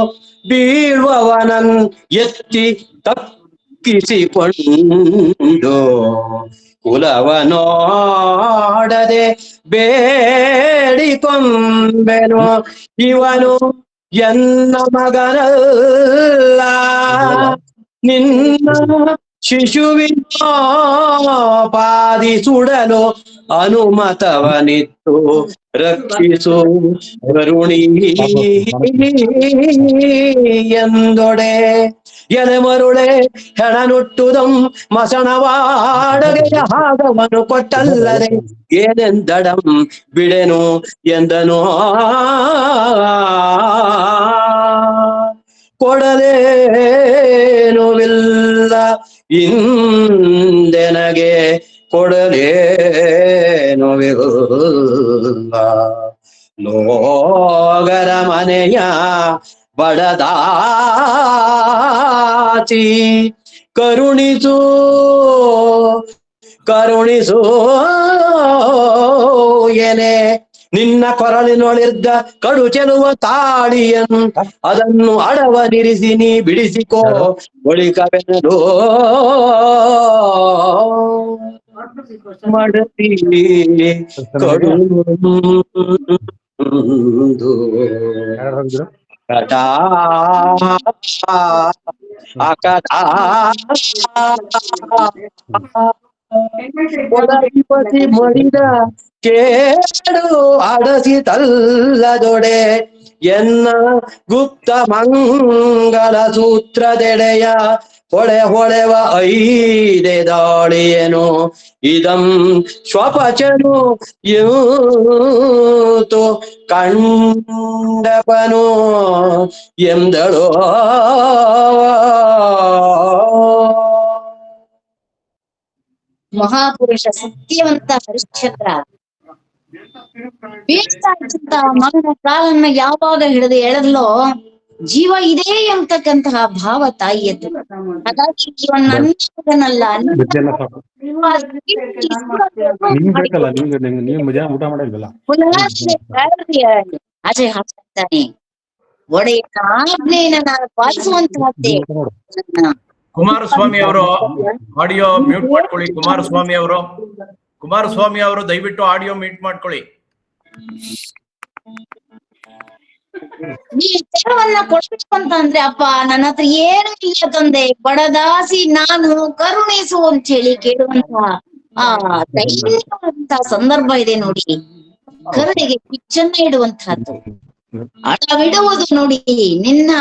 Speaker 4: ಬೀಳುವವನನ್ ಎತ್ತಿ ತಪ್ಪಿಸಿಕೊಂಡು ಕುಲವನೋಡದೆ ಬೇಡಿಕೊಂಬೆನು ಇವನು ಎನ್ನ ಮಗನಲ್ಲ ನಿನ್ನ ಶಿಶುವಿನ ಪಾದಿ ಸುಡಲು ಅನುಮತವನಿತ್ತು ರಕ್ಷಿಸು ಕರುಣಿ ಎಂದೊಡೆ ಎಲೆಮರುಳೆ ಹೆಣನುಟ್ಟುದಂ ಮಸಣವಾಡಗೆಯ ಹಾಗವನು ಕೊಟ್ಟಲ್ಲದೆ ಏನೆಂದಡಂ ಬಿಡೆನು ಎಂದನು ಕೊಡಲೇನುವಿಲ್ಲ ಇಂದೆನಗೆ ಕೊಡಲೇನುವಿಲ್ಲ ಲೋಗರ ಮನೆಯ ಬಡದಾಚಿ ಕರುಣಿಸು ಕರುಣಿಸು ಎನೆ ನಿನ್ನ ಕೊರಳಿನೊಳಿರ್ದ ಕಡು ಚೆಲುವ ತಾಳಿಯನ್ನು ಅದನ್ನು ಅಡವನಿರಿಸಿ ನೀ ಬಿಡಿಸಿಕೋ ಬಳಿಕವೆನದು ಮಡತಿ ಕಡು ಒಳಗಿಪತಿ ಮಡಿದ ಕೇಳು ಅಡಸಿ ತಲ್ಲದೊಡೆ ಎನ್ನ ಗುಪ್ತ ಮಂಗಲ ಸೂತ್ರದೆಡೆಯ ಹೊಳೆವ ಐದೆ ದಾಳಿಯೇನು ಇದಂ ಸ್ವಪಚನು ಯೂತು ಕಂಡಪನು ಎಂದಳೋ
Speaker 5: ಮಹಾಪುರುಷ ಸತ್ಯವಂತ ಹರಿಶ್ಚಂದ್ರ ಬೀಳ್ತಾಂತ ಮಗನ ಕಾಲನ್ನ ಯಾವಾಗ ಹಿಡಿದು ಎಳೆದ್ಲೋ ಜೀವ ಇದೆ ಎಂಬತಕ್ಕಂತಹ ಭಾವ ತಾಯಿಯದ್ದು. ಹಾಗಾಗಿ ಇವನ್ನ ಅನ್ನಲ್ಲ ಆಚೆ ಹಾಕ್ತಾನೆ. ಒಡೆಯನ ಆಜ್ಞೆಯನ್ನ ನಾನು ಪಾಲಿಸುವಂತಹದ್ದೇ.
Speaker 3: ಕುಮಾರಸ್ವಾಮಿ ಅವರು ಆಡಿಯೋ ಮ್ಯೂಟ್ ಮಾಡ್ಕೊಳ್ಳಿ. ಕುಮಾರಸ್ವಾಮಿ ಅವರು ದಯವಿಟ್ಟು ಆಡಿಯೋ ಮ್ಯೂಟ್ ಮಾಡ್ಕೊಳ್ಳಿ.
Speaker 5: ನೀ ಸೇವನ್ನ ಕೊಡ್ಬೇಕು ಅಂತ ಅಂದ್ರೆ, ಅಪ್ಪ ನನ್ನ ಹತ್ರ ಏನು ಇಲ್ಲ ತಂದೆ, ಬಡದಾಸಿ ನಾನು, ಕರುಣಿಸು ಅಂತ ಹೇಳಿ ಕೇಳುವಂತ ಆ ದೈನ್ಯವಂತ ಸಂದರ್ಭ ಇದೆ ನೋಡಿ. ಕರುಣೆಗೆ ಕಿಚ್ಚನ್ನ ಇಡುವಂತಹದ್ದು, ಅಡವಿಡುವುದು ನೋಡಿ. ನಿನ್ನ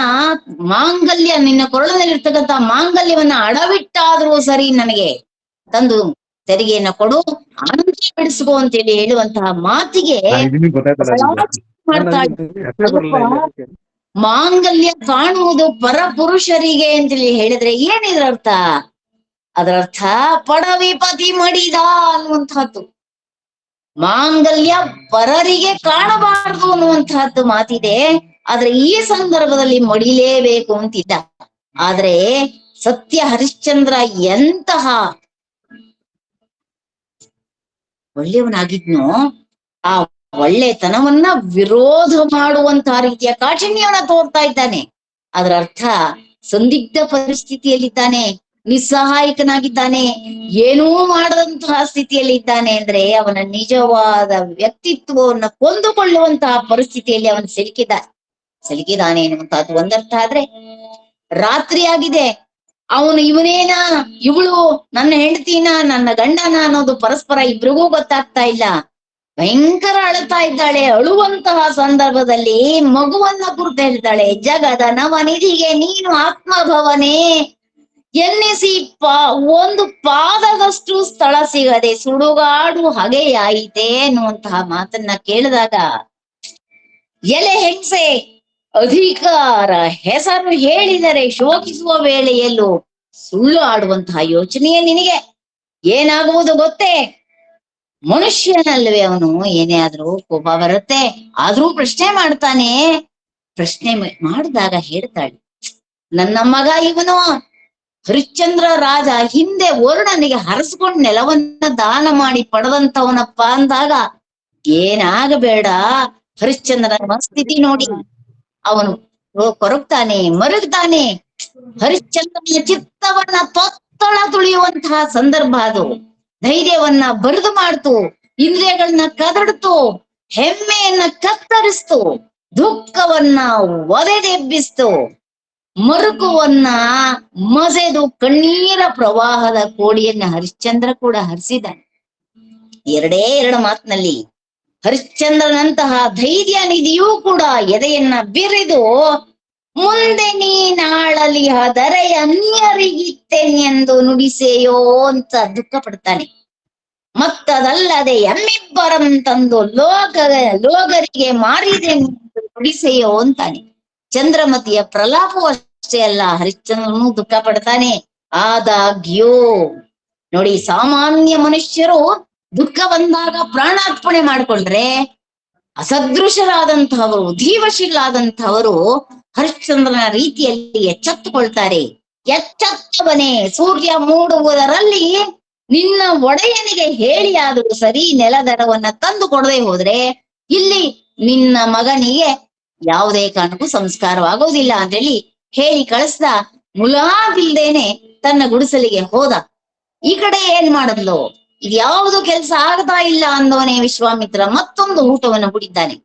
Speaker 5: ಮಾಂಗಲ್ಯ, ನಿನ್ನ ಕೊರಳದಲ್ಲಿರ್ತಕ್ಕಂಥ ಮಾಂಗಲ್ಯವನ್ನ ಅಡವಿಟ್ಟಾದ್ರೂ ಸರಿ ನನಗೆ ತಂದು ತೆರಿಗೆಯನ್ನ ಕೊಡು, ಆನಂದ ಬಿಡಿಸ್ಕೋ ಅಂತೇಳಿ ಹೇಳುವಂತಹ ಮಾತಿಗೆ ಮಾಡ್ತಾಳೆ. ಮಾಂಗಲ್ಯ ಕಾಣುವುದು ಪರಪುರುಷರಿಗೆ ಅಂತೇಳಿ ಹೇಳಿದ್ರೆ ಏನಿದ್ರ ಅರ್ಥ? ಅದರ ಅರ್ಥ ಪಡವಿಪತಿ ಮಡಿದ ಅನ್ನುವಂತಹದ್ದು. ಮಾಂಗಲ್ಯ ಪರರಿಗೆ ಕಾಣಬಾರದು ಅನ್ನುವಂತಹದ್ದು ಮಾತಿದೆ. ಆದ್ರೆ ಈ ಸಂದರ್ಭದಲ್ಲಿ ಮಡಿಲೇಬೇಕು ಅಂತಿದ್ದ. ಆದ್ರೆ ಸತ್ಯ ಹರಿಶ್ಚಂದ್ರ ಎಂತಹ ಒಳ್ಳೆಯವನಾಗಿದ್ನೋ, ಆ ಒಳ್ಳೆತನವನ್ನ ವಿರೋಧ ಮಾಡುವಂತಹ ರೀತಿಯ ಕಾಠಿಣ್ಯವನ್ನ ತೋರ್ತಾ ಇದ್ದಾನೆ. ಅದರ ಅರ್ಥ ಸಂದಿಗ್ಧ ಪರಿಸ್ಥಿತಿಯಲ್ಲಿದ್ದಾನೆ, ನಿಸ್ಸಹಾಯಕನಾಗಿದ್ದಾನೆ, ಏನೂ ಮಾಡದಂತಹ ಸ್ಥಿತಿಯಲ್ಲಿ ಇದ್ದಾನೆ. ಅಂದ್ರೆ ಅವನ ನಿಜವಾದ ವ್ಯಕ್ತಿತ್ವವನ್ನ ಕೊಂದುಕೊಳ್ಳುವಂತಹ ಪರಿಸ್ಥಿತಿಯಲ್ಲಿ ಅವನು ಸಿಲುಕಿದಾನೆ ಎನ್ನುವಂತಹದ್ದು ಒಂದರ್ಥ. ಆದ್ರೆ ರಾತ್ರಿ ಆಗಿದೆ, ಅವನು ಇವನೇನ ಇವಳು ನನ್ನ ಹೆಂಡತಿನ ನನ್ನ ಗಂಡನ ಅನ್ನೋದು ಪರಸ್ಪರ ಇಬ್ರಿಗೂ ಗೊತ್ತಾಗ್ತಾ ಇಲ್ಲ. ಭಯಂಕರ ಅಳುತ್ತಾ ಇದ್ದಾಳೆ. ಅಳುವಂತಹ ಸಂದರ್ಭದಲ್ಲಿ ಮಗುವನ್ನ ಕುರಿತು ಹೇಳ್ತಾಳೆ, ಜಗದ ನವನಿಧಿಗೆ ನೀನು ಆತ್ಮಭವನೇ ಎನ್ನಿಸಿ ಒಂದು ಪಾದದಷ್ಟು ಸ್ಥಳ ಸಿಗದೆ ಸುಡುಗಾಡು ಹಗೆಯಾಯಿತೆ ಎನ್ನುವಂತಹ ಮಾತನ್ನ ಕೇಳಿದಾಗ, ಎಲೆ ಹೆಂಗ್ಸೆ, ಅಧಿಕಾರ ಹೆಸರು ಹೇಳಿದರೆ ಶೋಕಿಸುವ ವೇಳೆಯಲ್ಲೂ ಸುಳ್ಳು ಆಡುವಂತಹ ಯೋಚನೆಯೇ ನಿನಗೆ. ಏನಾಗುವುದು ಗೊತ್ತೇ? ಮನುಷ್ಯನಲ್ವೇ ಅವನು, ಏನೇ ಆದ್ರೂ ಕೋಪ ಬರುತ್ತೆ, ಆದ್ರೂ ಪ್ರಶ್ನೆ ಮಾಡ್ತಾನೆ. ಪ್ರಶ್ನೆ ಮಾಡಿದಾಗ ಹೇಳ್ತಾಳೆ, ನನ್ನ ಮಗ ಇವನು ಹರಿಶ್ಚಂದ್ರ ರಾಜ ಹಿಂದೆ ವರುಣನಿಗೆ ಹರಸ್ಕೊಂಡ್ ನೆಲವನ್ನ ದಾನ ಮಾಡಿ ಪಡೆದಂತವನಪ್ಪ ಅಂದಾಗ ಏನಾಗಬೇಡ. ಹರಿಶ್ಚಂದ್ರನ ಸ್ಥಿತಿ ನೋಡಿ, ಅವನು ಕೊರಗ್ತಾನೆ, ಮರುಗ್ತಾನೆ. ಹರಿಶ್ಚಂದ್ರನ ಚಿತ್ತವನ್ನ ತೊತ್ತಳ ತುಳಿಯುವಂತಹ ಸಂದರ್ಭ ಅದು. ಧೈರ್ಯವನ್ನ ಬರಿದು ಮಾಡ್ತು, ಇಂದ್ರಿಯಗಳನ್ನ ಕದಡ್ತು, ಹೆಮ್ಮೆಯನ್ನ ಕತ್ತರಿಸ್ತು, ದುಃಖವನ್ನ ಒದೆದೆಬ್ಬಿಸ್ತು, ಮರುಕುವನ್ನ ಮಸೆದು ಕಣ್ಣೀರ ಪ್ರವಾಹದ ಕೋಡಿಯನ್ನ ಹರಿಶ್ಚಂದ್ರ ಕೂಡ ಹರಿಸಿದ್ದಾನೆ. ಎರಡೇ ಎರಡು ಮಾತಿನಲ್ಲಿ ಹರಿಶ್ಚಂದ್ರನಂತಹ ಧೈರ್ಯ ನಿಧಿಯೂ ಕೂಡ ಎದೆಯನ್ನ ಬಿರಿದು, ಮುಂದೆ ನೀನಾಳಲಿ ಹದರೆಯ ಅನ್ಯರಿಗಿತ್ತೇನೆಂದು ನುಡಿಸೆಯೋ ಅಂತ ದುಃಖ ಪಡ್ತಾನೆ. ಮತ್ತದಲ್ಲದೆ ಎಮ್ಮಿಬ್ಬರಂ ತಂದು ಲೋಗರಿಗೆ ಮಾರಿದೆ ನುಡಿಸೆಯೋ ಅಂತಾನೆ. ಚಂದ್ರಮತಿಯ ಪ್ರಲಾಪವೂ ಅಷ್ಟೇ ಅಲ್ಲ, ಹರಿಶ್ಚಂದ್ರನು ದುಃಖ ಪಡ್ತಾನೆ. ಆದಾಗ್ಯೂ ನೋಡಿ, ಸಾಮಾನ್ಯ ಮನುಷ್ಯರು ದುಃಖ ಬಂದಾಗ ಪ್ರಾಣಾರ್ಪಣೆ ಮಾಡ್ಕೊಂಡ್ರೆ, ಅಸದೃಶರಾದಂತಹವರು, ಧೀವಶೀಲಾದಂತಹವರು ಹರಿಶ್ಚಂದ್ರನ ರೀತಿಯಲ್ಲಿ ಎಚ್ಚೆತ್ತುಕೊಳ್ತಾರೆ. ಎಚ್ಚೆತ್ತವನೇ, ಸೂರ್ಯ ಮೂಡುವುದರಲ್ಲಿ ನಿನ್ನ ಒಡೆಯನಿಗೆ ಹೇಳಿ ಆದರೂ ಸರಿ ನೆಲದಡವನ್ನ ತಂದು ಕೊಡದೆ ಹೋದ್ರೆ ಇಲ್ಲಿ ನಿನ್ನ ಮಗನಿಗೆ ಯಾವುದೇ ಕಾರಣಕ್ಕೂ ಸಂಸ್ಕಾರವಾಗೋದಿಲ್ಲ ಅಂತೇಳಿ ಹೇಳಿ ಕಳಿಸ್ದ. ಮುಲಾದಿಲ್ದೇನೆ ತನ್ನ ಗುಡಿಸಲಿಗೆ ಹೋದ. ಈ ಕಡೆ ಏನ್ ಮಾಡಿದ್ಲು, ಇದ್ಯಾವುದು ಕೆಲಸ ಆಗ್ತಾ ಇಲ್ಲ ಅಂದವನೇ ವಿಶ್ವಾಮಿತ್ರ ಮತ್ತೊಂದು ಊಟವನ್ನು ಹೂಡಿದ್ದಾನೆ.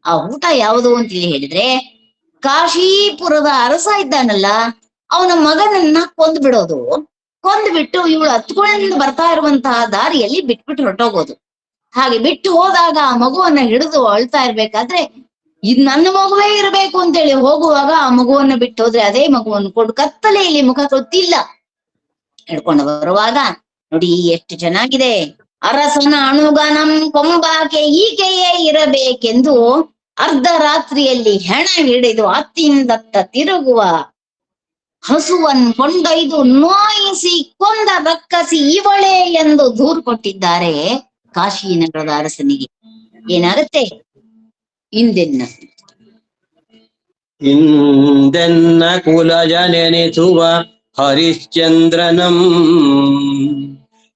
Speaker 5: ಆ ಊಟ ಯಾವುದು ಅಂತೇಳಿ ಹೇಳಿದ್ರೆ, ಕಾಶೀಪುರದ ಅರಸ ಇದ್ದಾನಲ್ಲ, ಅವನ ಮಗನನ್ನ ಕೊಂದು ಬಿಡೋದು, ಕೊಂದ್ಬಿಟ್ಟು ಇವಳು ಹತ್ಕೊಂಡು ಬರ್ತಾ ಇರುವಂತಹ ದಾರಿಯಲ್ಲಿ ಬಿಟ್ಬಿಟ್ಟು ಹೊರಟೋಗೋದು. ಹಾಗೆ ಬಿಟ್ಟು ಹೋದಾಗ ಆ ಮಗುವನ್ನ ಹಿಡಿದು ಅಳ್ತಾ ಇರ್ಬೇಕಾದ್ರೆ, ಇದ್ ನನ್ನ ಮಗುವೇ ಇರಬೇಕು ಅಂತೇಳಿ ಹೋಗುವಾಗ ಆ ಮಗುವನ್ನ ಬಿಟ್ಟು ಹೋದ್ರೆ ಅದೇ ಮಗುವನ್ನು ಕೊಂಡು ಕತ್ತಲೆಯಲ್ಲಿ ಮುಖ ಗೊತ್ತಿಲ್ಲ ಹಿಡ್ಕೊಂಡು ಬರುವಾಗ ನೋಡಿ ಎಷ್ಟು ಚೆನ್ನಾಗಿದೆ. ಅರಸನ ಅಣುಗನಂ ಕೊಂಬಾಕೆ ಈಕೆಯೇ ಇರಬೇಕೆಂದು ಅರ್ಧ ರಾತ್ರಿಯಲ್ಲಿ ಹೆಣ ಹಿಡಿದು ಅತ್ತಿಂದತ್ತ ತಿರುಗುವ ಹಸುವನ್ ಕೊಂಡೊಯ್ದು ನೋಯಿಸಿ ಕೊಂದ ರಕ್ಕಸಿ ಇವಳೇ ಎಂದು ದೂರು ಕೊಟ್ಟಿದ್ದಾರೆ ಕಾಶಿನಗರದ ಅರಸನಿಗೆ. ಏನಾಗುತ್ತೆ
Speaker 4: ಇಂದೆನ್ನ ಕುಲಜ ನೆನೆಸುವ ಹರಿಶ್ಚಂದ್ರನಂ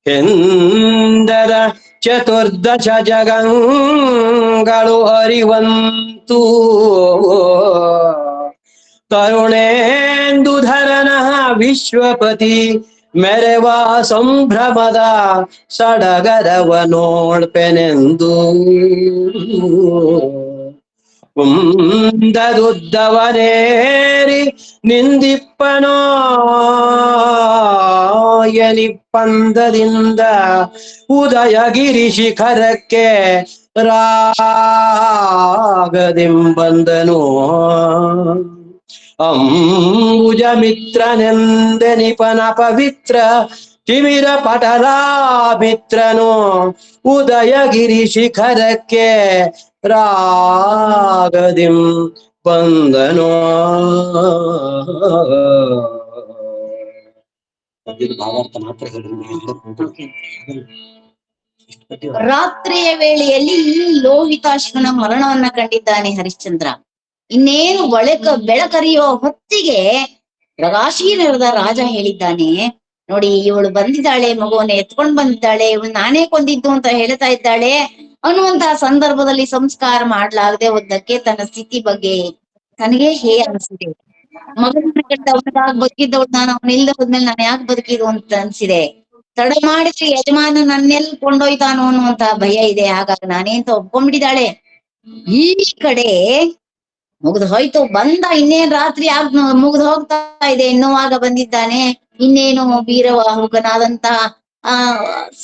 Speaker 4: ಎಂದರ ಚತುರ್ದಶ ಜಗಂಗಳು ಅರಿವಂತೂ ಕರುಣೇಂದುಧರನ ವಿಶ್ವಪತಿ ಮೆರೆವ ಸಂಭ್ರಮದ ಸಡಗರವ ನೋಡ್ಪೆನೆಂದು ಕುಂದದುದ್ದವನೇರಿ ನಿಂದಿಪ್ಪನೋ ಎನಿಪ್ಪಂದದಿಂದ ಉದಯಗಿರಿ ಶಿಖರಕ್ಕೆ ರಾಗದಿಂಬಂದನು ಅಂಬುಜ ಮಿತ್ರನೆಂದೆನಿಪನ ಪವಿತ್ರ ತಿಮಿರ ಪಟಲಾಮಿತ್ರನು ಉದಯಗಿರಿ ಶಿಖರಕ್ಕೆ ರಾಗದಿಂ ಬಂದನೋ. ಭಾವಾರ್ಥ ಮಾತ್ರ
Speaker 5: ರಾತ್ರಿಯ ವೇಳೆಯಲ್ಲಿ ಲೋಹಿತಾಶ್ವನ ಮರಣವನ್ನ ಕಂಡಿದ್ದಾನೆ ಹರಿಶ್ಚಂದ್ರ. ಇನ್ನೇನು ಬೆಳಕರಿಯೋ ಹೊತ್ತಿಗೆ ಕಾಶೀನಗರದ ರಾಜ ಹೇಳಿದ್ದಾನೆ, ನೋಡಿ ಇವಳು ಬಂದಿದ್ದಾಳೆ, ಮಗುವನ್ನ ಎತ್ಕೊಂಡ್ ಬಂದಿದ್ದಾಳೆ, ಇವಳು ನಾನೇ ಕೊಂದಿದ್ದು ಅಂತ ಹೇಳ್ತಾ ಇದ್ದಾಳೆ ಅನ್ನುವಂತಹ ಸಂದರ್ಭದಲ್ಲಿ ಸಂಸ್ಕಾರ ಮಾಡ್ಲಾಗದೆ ಹೋದಕ್ಕೆ ತನ್ನ ಸ್ಥಿತಿ ಬಗ್ಗೆ ತನಗೆ ಅನಿಸಿದೆ. ಮಗನ ಕೆಟ್ಟವನಾಗ ಬದುಕಿದ್ದವಳು ನಾನು, ಅವನ ಇಲ್ದ ಹೋದ್ಮೇಲೆ ನಾನು ಯಾಕೆ ಬದುಕಿದ್ದು ಅಂತ ಅನ್ಸಿದೆ. ತಡ ಮಾಡಿದ್ರೆ ಯಜಮಾನ ನನ್ನೆಲ್ಲ ಕೊಂಡೊಯ್ತಾನೋ ಅನ್ನುವಂತಹ ಭಯ ಇದೆ. ಹಾಗಾಗಿ ನಾನೇ ಅಂತ ಒಪ್ಕೊಂಡ್ಬಿಟ್ಟಿದ್ದಾಳೆ. ಈ ಕಡೆ ಮುಗ್ದು ಹೋಯ್ತು, ಬಂದ ಇನ್ನೇನ್ ರಾತ್ರಿ ಮುಗ್ದು ಹೋಗ್ತಾ ಇದೆ, ಇನ್ನುವಾಗ ಬಂದಿದ್ದಾನೆ. ಇನ್ನೇನು ವೀರವಾಹುಕನಾದಂತಹ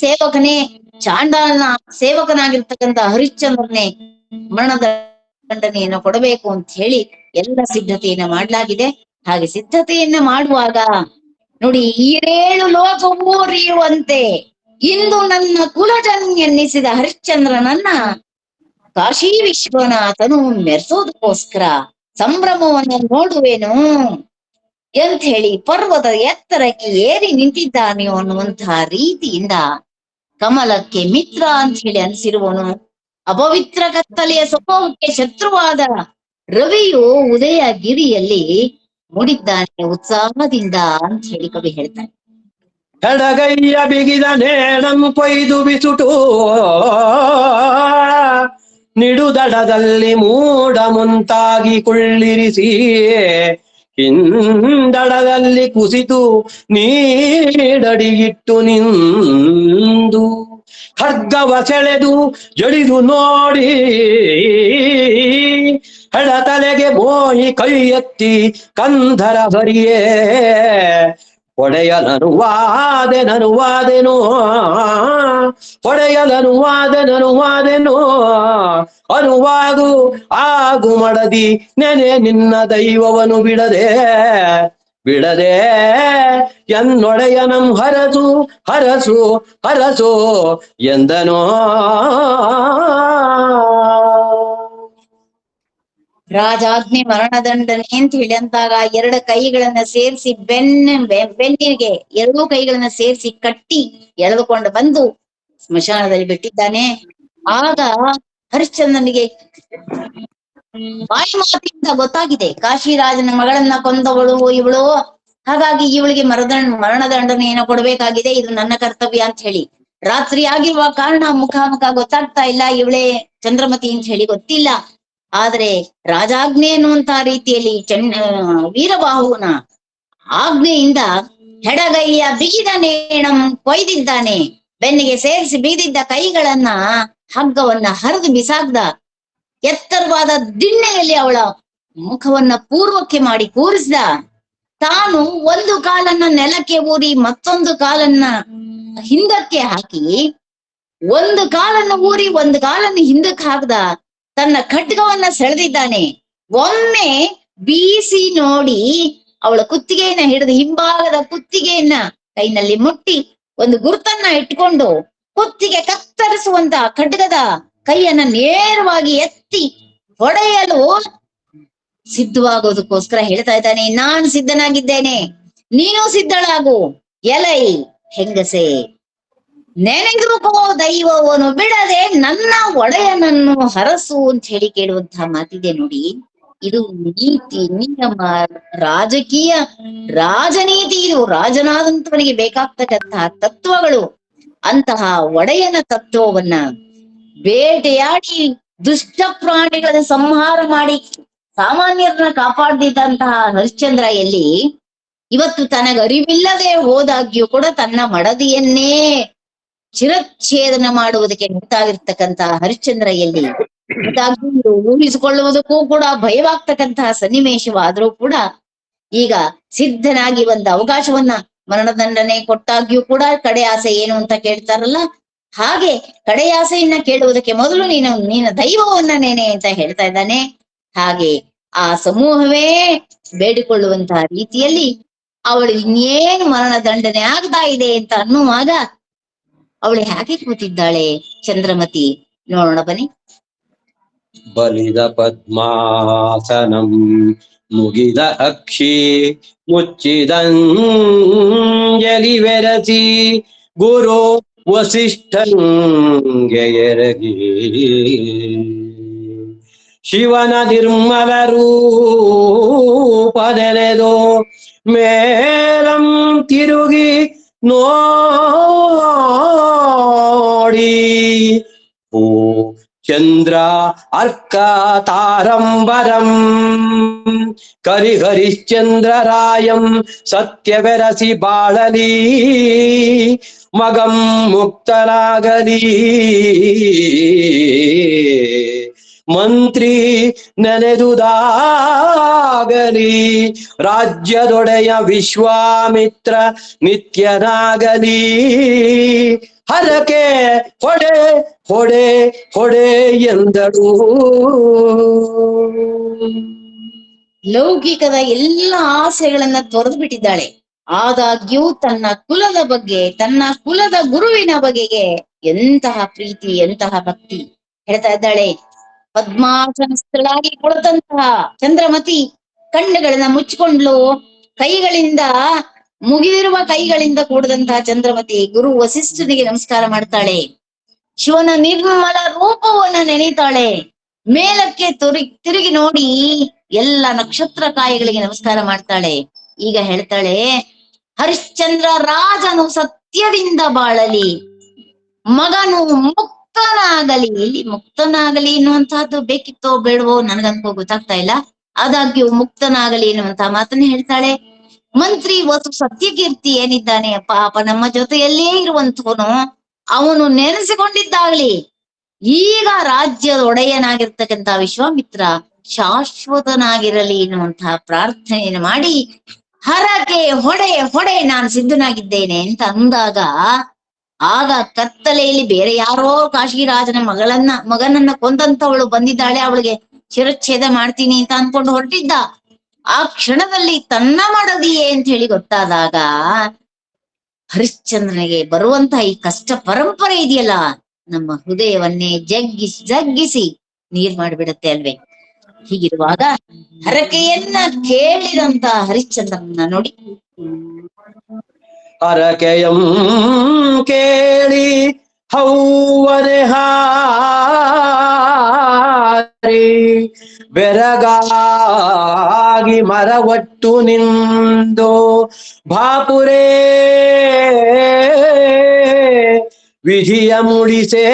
Speaker 5: ಸೇವಕನೇ, ಚಾಂಡಾಲನ ಸೇವಕನಾಗಿರ್ತಕ್ಕಂಥ ಹರಿಶ್ಚಂದ್ರನೇ ಮರಣದಂಡನೆಯನ್ನು ಕೊಡಬೇಕು ಅಂತ ಹೇಳಿ ಎಲ್ಲ ಸಿದ್ಧತೆಯನ್ನ ಮಾಡ್ಲಾಗಿದೆ. ಹಾಗೆ ಸಿದ್ಧತೆಯನ್ನ ಮಾಡುವಾಗ ನೋಡಿ, ಈರೇಳು ಲೋಕವೂ ಅರಿಯುವಂತೆ ಇಂದು ನನ್ನ ಕುಲಜನ್ಯನ್ನಿಸಿದ ಹರಿಶ್ಚಂದ್ರನನ್ನ ಕಾಶಿ ವಿಶ್ವನಾಥನು ಮೆರೆಸೋದಕ್ಕೋಸ್ಕರ ಸಂಭ್ರಮವನ್ನು ನೋಡುವೆನು ಅಂತ ಹೇಳಿ ಪರ್ವತ ಎತ್ತರಕ್ಕೆ ಏರಿ ನಿಂತಿದ್ದಾನೆ ಅನ್ನುವಂತಹ ರೀತಿಯಿಂದ ಕಮಲಕ್ಕೆ ಮಿತ್ರ ಅಂತ ಹೇಳಿ ಅನ್ಸಿರುವನು. ಅಪವಿತ್ರ ಕತ್ತಲೆಯ ಸ್ವಭಾವಕ್ಕೆ ಶತ್ರುವಾದ ರವಿಯು ಉದಯಗಿರಿಯಲ್ಲಿ ಮೂಡಿದ್ದಾನೆ ಉತ್ಸಾಹದಿಂದ ಅಂತ ಹೇಳಿ ಕವಿ ಹೇಳ್ತಾನೆ.
Speaker 4: ಎಡಗೈಯ ಬಿಗಿದ ನೇಣಂ ಕೊಯ್ದು ಬಿಸುಟು ನಿಡುದಡದಲ್ಲಿ ಮೂಡ ಮುಂತಾಗಿ ಕುಳ್ಳಿರಿಸಿ ಹಿಂದಡದಲ್ಲಿ ಕುಸಿತು ನೀಡಡಿಗಿಟ್ಟು ನಿಂದು ಖಡ್ಗವ ಸೆಳೆದು ಜಡಿದು ನೋಡಿ ಎಡತಲೆಗೆ ಮೋಹಿ ಕೈ ಎತ್ತಿ ಕಂಧರ ಬರಿಯೇ ಒಡೆಯಲನುವಾದೆನೋ ಒಡೆಯಲನುವಾದೆನೋ ಅನುವಾಗು ಆಗು ಮಡದಿ ನೆನೆ ನಿನ್ನ ದೈವವನು ಬಿಡದೆ ಎನ್ನೊಡೆಯನಂ ಹರಸು ಎಂದನೋ.
Speaker 5: ರಾಜಾಜ್ಞೆ ಮರಣದಂಡನೆ ಅಂತ ಹೇಳಿ ಅಂತಾಗ ಎರಡು ಕೈಗಳನ್ನ ಸೇರಿಸಿ ಬೆನ್ನಿಗೆ ಎರಡೂ ಕೈಗಳನ್ನ ಸೇರಿಸಿ ಕಟ್ಟಿ ಎಳೆದುಕೊಂಡು ಬಂದು ಸ್ಮಶಾನದಲ್ಲಿ ಬಿಟ್ಟಿದ್ದಾನೆ. ಆಗ ಹರಿಶ್ಚಂದ್ರನಿಗೆ ಬಾಯಿ ಮಾತಿನಿಂದ ಗೊತ್ತಾಗಿದೆ, ಕಾಶಿರಾಜನ ಮಗಳನ್ನ ಕೊಂದವಳು ಇವಳು, ಹಾಗಾಗಿ ಇವಳಿಗೆ ಮರಣದಂಡನೆಯನ್ನು ಕೊಡ್ಬೇಕಾಗಿದೆ, ಇದು ನನ್ನ ಕರ್ತವ್ಯ ಅಂತ ಹೇಳಿ. ರಾತ್ರಿ ಆಗಿರುವ ಕಾರಣ ಮುಖಾಮುಖ ಗೊತ್ತಾಗ್ತಾ ಇಲ್ಲ, ಇವಳೇ ಚಂದ್ರಮತಿ ಅಂತ ಹೇಳಿ ಗೊತ್ತಿಲ್ಲ. ಆದ್ರೆ ರಾಜಾಜ್ಞೆ ಅನ್ನುವಂತ ರೀತಿಯಲ್ಲಿ ವೀರಬಾಹುನ ಆಜ್ಞೆಯಿಂದ ಎಡಗೈಯ ಬಿಗಿದ ನೇಣಂ ಕೊಯ್ದಿದ್ದಾನೆ. ಬೆನ್ನಿಗೆ ಸೇರಿಸಿ ಬಿಗಿದಿದ್ದ ಕೈಗಳನ್ನ ಹಗ್ಗವನ್ನ ಹರಿದು ಬಿಸಾಕ್ದ. ಎತ್ತರವಾದ ದಿಣ್ಣೆಯಲ್ಲಿ ಅವಳ ಮುಖವನ್ನ ಪೂರ್ವಕ್ಕೆ ಮಾಡಿ ಕೂರಿಸಿದ. ತಾನು ಒಂದು ಕಾಲನ್ನ ನೆಲಕ್ಕೆ ಊರಿ ಮತ್ತೊಂದು ಕಾಲನ್ನ ಹಿಂದಕ್ಕೆ ಹಾಕಿ, ಒಂದು ಕಾಲನ್ನ ಊರಿ ಒಂದು ಕಾಲನ್ನ ಹಿಂದಕ್ಕೆ ಹಾಕ್ದ. ತನ್ನ ಖಡ್ಗವನ್ನ ಸೆಳೆದಿದ್ದಾನೆ. ಒಮ್ಮೆ ಬೀಸಿ ನೋಡಿ ಅವಳ ಕುತ್ತಿಗೆಯನ್ನ ಹಿಡಿದು ಹಿಂಭಾಗದ ಕುತ್ತಿಗೆಯನ್ನ ಕೈನಲ್ಲಿ ಮುಟ್ಟಿ ಒಂದು ಗುರುತನ್ನ ಇಟ್ಕೊಂಡು ಕುತ್ತಿಗೆ ಕತ್ತರಿಸುವಂತ ಖಡ್ಗದ ಕೈಯನ್ನ ನೇರವಾಗಿ ಎತ್ತಿ ಹೊಡೆಯಲು ಸಿದ್ಧವಾಗೋದಕ್ಕೋಸ್ಕರ ಹೇಳ್ತಾ ಇದ್ದಾನೆ, ನಾನ್ ಸಿದ್ಧನಾಗಿದ್ದೇನೆ, ನೀನು ಸಿದ್ಧಳಾಗು. ಎಲೈ ಹೆಂಗಸೆ, ನೆನೆದುಕೋ ದೈವವನ್ನು ಬಿಡದೆ ನನ್ನ ಒಡೆಯನನ್ನು ಹರಸು ಅಂತ ಹೇಳಿ ಕೇಳುವಂತಹ ಮಾತಿದೆ ನೋಡಿ. ಇದು ನೀತಿ, ನಿಯಮ, ರಾಜನೀತಿ. ಇದು ರಾಜನಾದಂತವನಿಗೆ ಬೇಕಾಗ್ತಕ್ಕಂತಹ ತತ್ವಗಳು. ಅಂತಹ ಒಡೆಯನ ತತ್ವವನ್ನ ಬೇಟೆಯಾಡಿ ದುಷ್ಟ ಪ್ರಾಣಿಗಳನ್ನ ಸಂಹಾರ ಮಾಡಿ ಸಾಮಾನ್ಯರನ್ನ ಕಾಪಾಡ್ದಿದ್ದಂತಹ ಹರಿಶ್ಚಂದ್ರ ಎಲ್ಲಿ ಇವತ್ತು ತನಗರಿವಿಲ್ಲದೆ ಹೋದಾಗ್ಯೂ ಕೂಡ ತನ್ನ ಮಡದಿಯನ್ನೇ ಶಿರಚ್ಛೇದನ ಮಾಡುವುದಕ್ಕೆ ಮುಂತಾಗಿರ್ತಕ್ಕಂತಹ ಹರಿಶ್ಚಂದ್ರ ಎಲ್ಲಿ ಹಾಗಾಗಿ ಇದು ಊಹಿಸಿಕೊಳ್ಳುವುದಕ್ಕೂ ಕೂಡ ಭಯವಾಗ್ತಕ್ಕಂತಹ ಸನ್ನಿವೇಶವಾದ್ರೂ ಕೂಡ ಈಗ ಸಿದ್ಧನಾಗಿ ಒಂದು ಅವಕಾಶವನ್ನ ಮರಣದಂಡನೆ ಕೊಟ್ಟಾಗ್ಯೂ ಕೂಡ ಕಡೆ ಆಸೆ ಏನು ಅಂತ ಕೇಳ್ತಾರಲ್ಲ, ಹಾಗೆ ಕಡೆ ಆಸೆಯನ್ನ ಕೇಳುವುದಕ್ಕೆ ಮೊದಲು ನೀನು ದೈವವನ್ನ ನೇನೆ ಅಂತ ಹೇಳ್ತಾ ಇದ್ದಾನೆ. ಹಾಗೆ ಆ ಸಮೂಹವೇ ಬೇಡಿಕೊಳ್ಳುವಂತಹ ರೀತಿಯಲ್ಲಿ ಅವಳು ಇನ್ನೇನು ಮರಣದಂಡನೆ ಆಗ್ತಾ ಇದೆ ಅಂತ ಅನ್ನುವಾಗ ಅವಳು ಹೇಗೆ ಕೂತಿದ್ದಾಳೆ ಚಂದ್ರಮತಿ, ನೋಡೋಣ ಬನ್ನಿ.
Speaker 4: ಬಲಿದ ಪದ್ಮಾಸನಂ ಮುಗಿದ ಅಕ್ಷಿ ಮುಚ್ಚಿದಂಜಲಿ ಬೆರಸಿ ಗುರು ವಸಿಷ್ಠಂಗೆ ಎರಗಿ ಶಿವನ ನಿರ್ಮಲ ರೂಪದೆಲೆದು ಮೇಲಂ ತಿರುಗಿ ನೋಡಿ ಓ ಚಂದ್ರ ಅರ್ಕ ತಾರಂಬರಂ ಕರಿಹರಿಶ್ಚಂದ್ರರಾಯಂ ಸತ್ಯ ಬೆರಸಿ ಬಾಳಲಿ ಮಗಂ ಮುಕ್ತನಾಗಲಿ ಮಂತ್ರಿ ನೆನೆದುದಾಗಲಿ ರಾಜ್ಯದೊಡೆಯ ವಿಶ್ವಾಮಿತ್ರ ನಿತ್ಯನಾಗಲಿ ಹರಕೆ ಹೊಡೆ ಹೊಡೆ ಹೊಡೆ ಎಂದಳು.
Speaker 5: ಲೌಕಿಕದ ಎಲ್ಲ ಆಸೆಗಳನ್ನ ತೊರೆದು ಬಿಟ್ಟಿದ್ದಾಳೆ. ಆದಾಗ್ಯೂ ತನ್ನ ಕುಲದ ಬಗ್ಗೆ, ತನ್ನ ಕುಲದ ಗುರುವಿನ ಬಗೆಗೆ ಎಂತಹ ಪ್ರೀತಿ, ಎಂತಹ ಭಕ್ತಿ ಹೇಳ್ತಾ ಇದ್ದಾಳೆ. ಪದ್ಮಾಸನಸ್ಥಳಾಗಿ ಕುಳಿತಂತಹ ಚಂದ್ರಮತಿ ಕಣ್ಣುಗಳನ್ನ ಮುಚ್ಚಿಕೊಂಡ್ಲು. ಕೈಗಳಿಂದ ಮುಗಿದಿರುವ ಕೈಗಳಿಂದ ಕೂಡಿದಂತಹ ಚಂದ್ರಮತಿ ಗುರು ವಸಿಷ್ಠನಿಗೆ ನಮಸ್ಕಾರ ಮಾಡ್ತಾಳೆ. ಶಿವನ ನಿರ್ಮಲ ರೂಪವನ್ನ ನೆನೀತಾಳೆ. ಮೇಲಕ್ಕೆ ತಿರುಗಿ ನೋಡಿ ಎಲ್ಲ ನಕ್ಷತ್ರ ಕಾಯಿಗಳಿಗೆ ನಮಸ್ಕಾರ ಮಾಡ್ತಾಳೆ. ಈಗ ಹೇಳ್ತಾಳೆ, ಹರಿಶ್ಚಂದ್ರ ರಾಜನು ಸತ್ಯದಿಂದ ಬಾಳಲಿ, ಮಗನು ಮುಕ್ತನಾಗಲಿ. ಇಲ್ಲಿ ಮುಕ್ತನಾಗಲಿ ಎನ್ನುವಂತಹದ್ದು ಬೇಕಿತ್ತೋ ಬೇಡವೋ ನನಗನ್ಕೋ ಗೊತ್ತಾಗ್ತಾ ಇಲ್ಲ. ಆದಾಗ್ಯೂ ಮುಕ್ತನಾಗಲಿ ಎನ್ನುವಂತಹ ಮಾತನ್ನ ಹೇಳ್ತಾಳೆ. ಮಂತ್ರಿ ವಸು ಸತ್ಯಕೀರ್ತಿ ಏನಿದ್ದಾನೆ, ಪಾಪ ನಮ್ಮ ಜೊತೆಯಲ್ಲೇ ಇರುವಂತವನು, ಅವನು ನೆನೆಸಿಕೊಂಡಿದ್ದಾಗ್ಲಿ ಈಗ ರಾಜ್ಯದ ಒಡೆಯನಾಗಿರ್ತಕ್ಕಂಥ ವಿಶ್ವಾಮಿತ್ರ ಶಾಶ್ವತನಾಗಿರಲಿ ಎನ್ನುವಂತಹ ಪ್ರಾರ್ಥನೆಯನ್ನು ಮಾಡಿ ಹರಕೆ ಹೊಡೆ ಹೊಡೆ ನಾನು ಸಿದ್ಧನಾಗಿದ್ದೇನೆ ಅಂತ ಅಂದಾಗ, ಆಗ ಕತ್ತಲೆಯಲ್ಲಿ ಬೇರೆ ಯಾರೋ ಕಾಶಿರಾಜನ ಮಗನನ್ನ ಕೊಂದಂತವಳು ಬಂದಿದ್ದಾಳೆ, ಅವಳಿಗೆ ಶಿರಚ್ಛೇದ ಮಾಡ್ತೀನಿ ಅಂತ ಅನ್ಕೊಂಡು ಹೊರಟಿದ್ದ. ಆ ಕ್ಷಣದಲ್ಲಿ ತನ್ನ ಮಾಡದಿಯೇ ಅಂತ ಹೇಳಿ ಗೊತ್ತಾದಾಗ ಹರಿಶ್ಚಂದ್ರನಿಗೆ ಬರುವಂತಹ ಈ ಕಷ್ಟ ಪರಂಪರೆ ಇದೆಯಲ್ಲ, ನಮ್ಮ ಹೃದಯವನ್ನೇ ಜಗ್ಗಿಸಿ ನೀರ್ ಮಾಡಿಬಿಡತ್ತೆ ಅಲ್ವೇ. ಹೀಗಿರುವಾಗ ಹರಕೆಯನ್ನ ಕೇಳಿದಂತ ಹರಿಶ್ಚಂದ್ರನ ನೋಡಿ,
Speaker 4: ಹರಕೆಯಂ ಕೇಳಿ ಹೌವನೆ ಹಾರಿ ಬೆರಗಾಗಿ ಮರವಟ್ಟು ನಿಂದು ಬಾಪುರೇ ವಿಧಿಯ ಮುಡಿಸೇ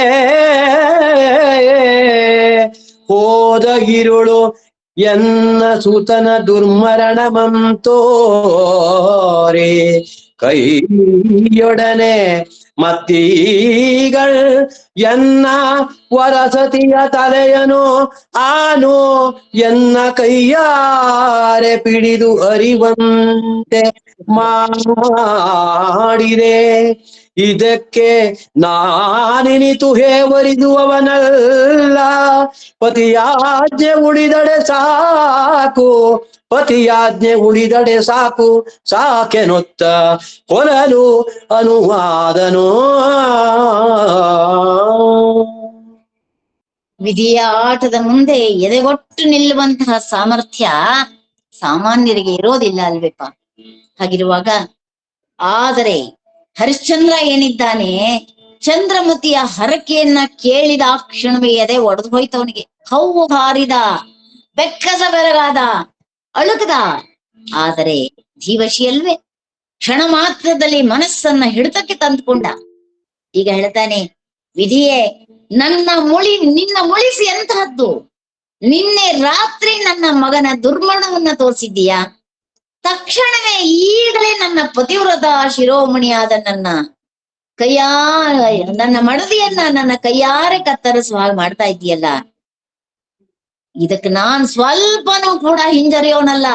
Speaker 4: ಹೋದ ಇರುಳು ಎನ್ನ ಸುತನ ದುರ್ಮರಣಮಂತೋರೆ ಕೈಯೊಡನೆ ಮತ್ತೀಗಳ್ ಎನ್ನ ವರಸತಿಯ ತಲೆಯನು ಆನು ಎನ್ನ ಕೈಯಾರೆ ಪಿಡಿದು ಅರಿವಂತೆ ಮಾಡಿದೆ. ಇದಕ್ಕೆ ನಾನಿನಿತು ಹೇವರಿದುವವನಲ್ಲ, ಪತಿಯಾಜ್ಞೆ ಉಳಿದಡೆ ಸಾಕು, ಪತಿಯಾಜ್ಞೆ ಉಳಿದಡೆ ಸಾಕು ಸಾಕೆನೊತ್ತ ಕೊನಲು ಅನುವಾದನೋ.
Speaker 5: ವಿಧಿಯ ಆಟದ ಮುಂದೆ ಎದೆಗೊಟ್ಟು ನಿಲ್ಲುವಂತಹ ಸಾಮರ್ಥ್ಯ ಸಾಮಾನ್ಯರಿಗೆ ಇರೋದಿಲ್ಲ ಅಲ್ವೇಪ. ಹಾಗಿರುವಾಗ ಆದರೆ ಹರಿಶ್ಚಂದ್ರ ಏನಿದ್ದಾನೆ, ಚಂದ್ರಮತಿಯ ಹರಕೆಯನ್ನ ಕೇಳಿದ ಆ ಕ್ಷಣವೇ ಎದೆ ಒಡೆದು ಹೋಯ್ತವನಿಗೆ. ಹೌವು ಹಾರಿದ, ಬೆಕ್ಕಸ ಬೆರಗಾದ, ಅಳುಕದ. ಆದರೆ ಜೀವಶಿಯಲ್ವೇ ಕ್ಷಣ ಮಾತ್ರದಲ್ಲಿ ಮನಸ್ಸನ್ನ ಹಿಡಿತಕ್ಕೆ ತಂದುಕೊಂಡ. ಈಗ ಹೇಳ್ತಾನೆ, ವಿಧಿಯೇ ನಿನ್ನ ಮುಳಿಸಿ ಎಂತಹದ್ದು, ನಿನ್ನೆ ರಾತ್ರಿ ನನ್ನ ಮಗನ ದುರ್ಮರಣವನ್ನ ತೋರಿಸಿದ್ದೀಯಾ, ತಕ್ಷಣವೇ ಈಗಲೇ ನನ್ನ ಪತಿವ್ರತ ಶಿರೋಮಣಿಯಾದ ನನ್ನ ಮಡದಿಯನ್ನ ನನ್ನ ಕೈಯಾರೆ ಕತ್ತರಿಸುವ ಹಾಗೆ ಮಾಡ್ತಾ ಇದೆಯಲ್ಲ. ಇದಕ್ಕೆ ನಾನ್ ಸ್ವಲ್ಪನೂ ಕೂಡ ಹಿಂಜರಿಯೋನಲ್ಲ.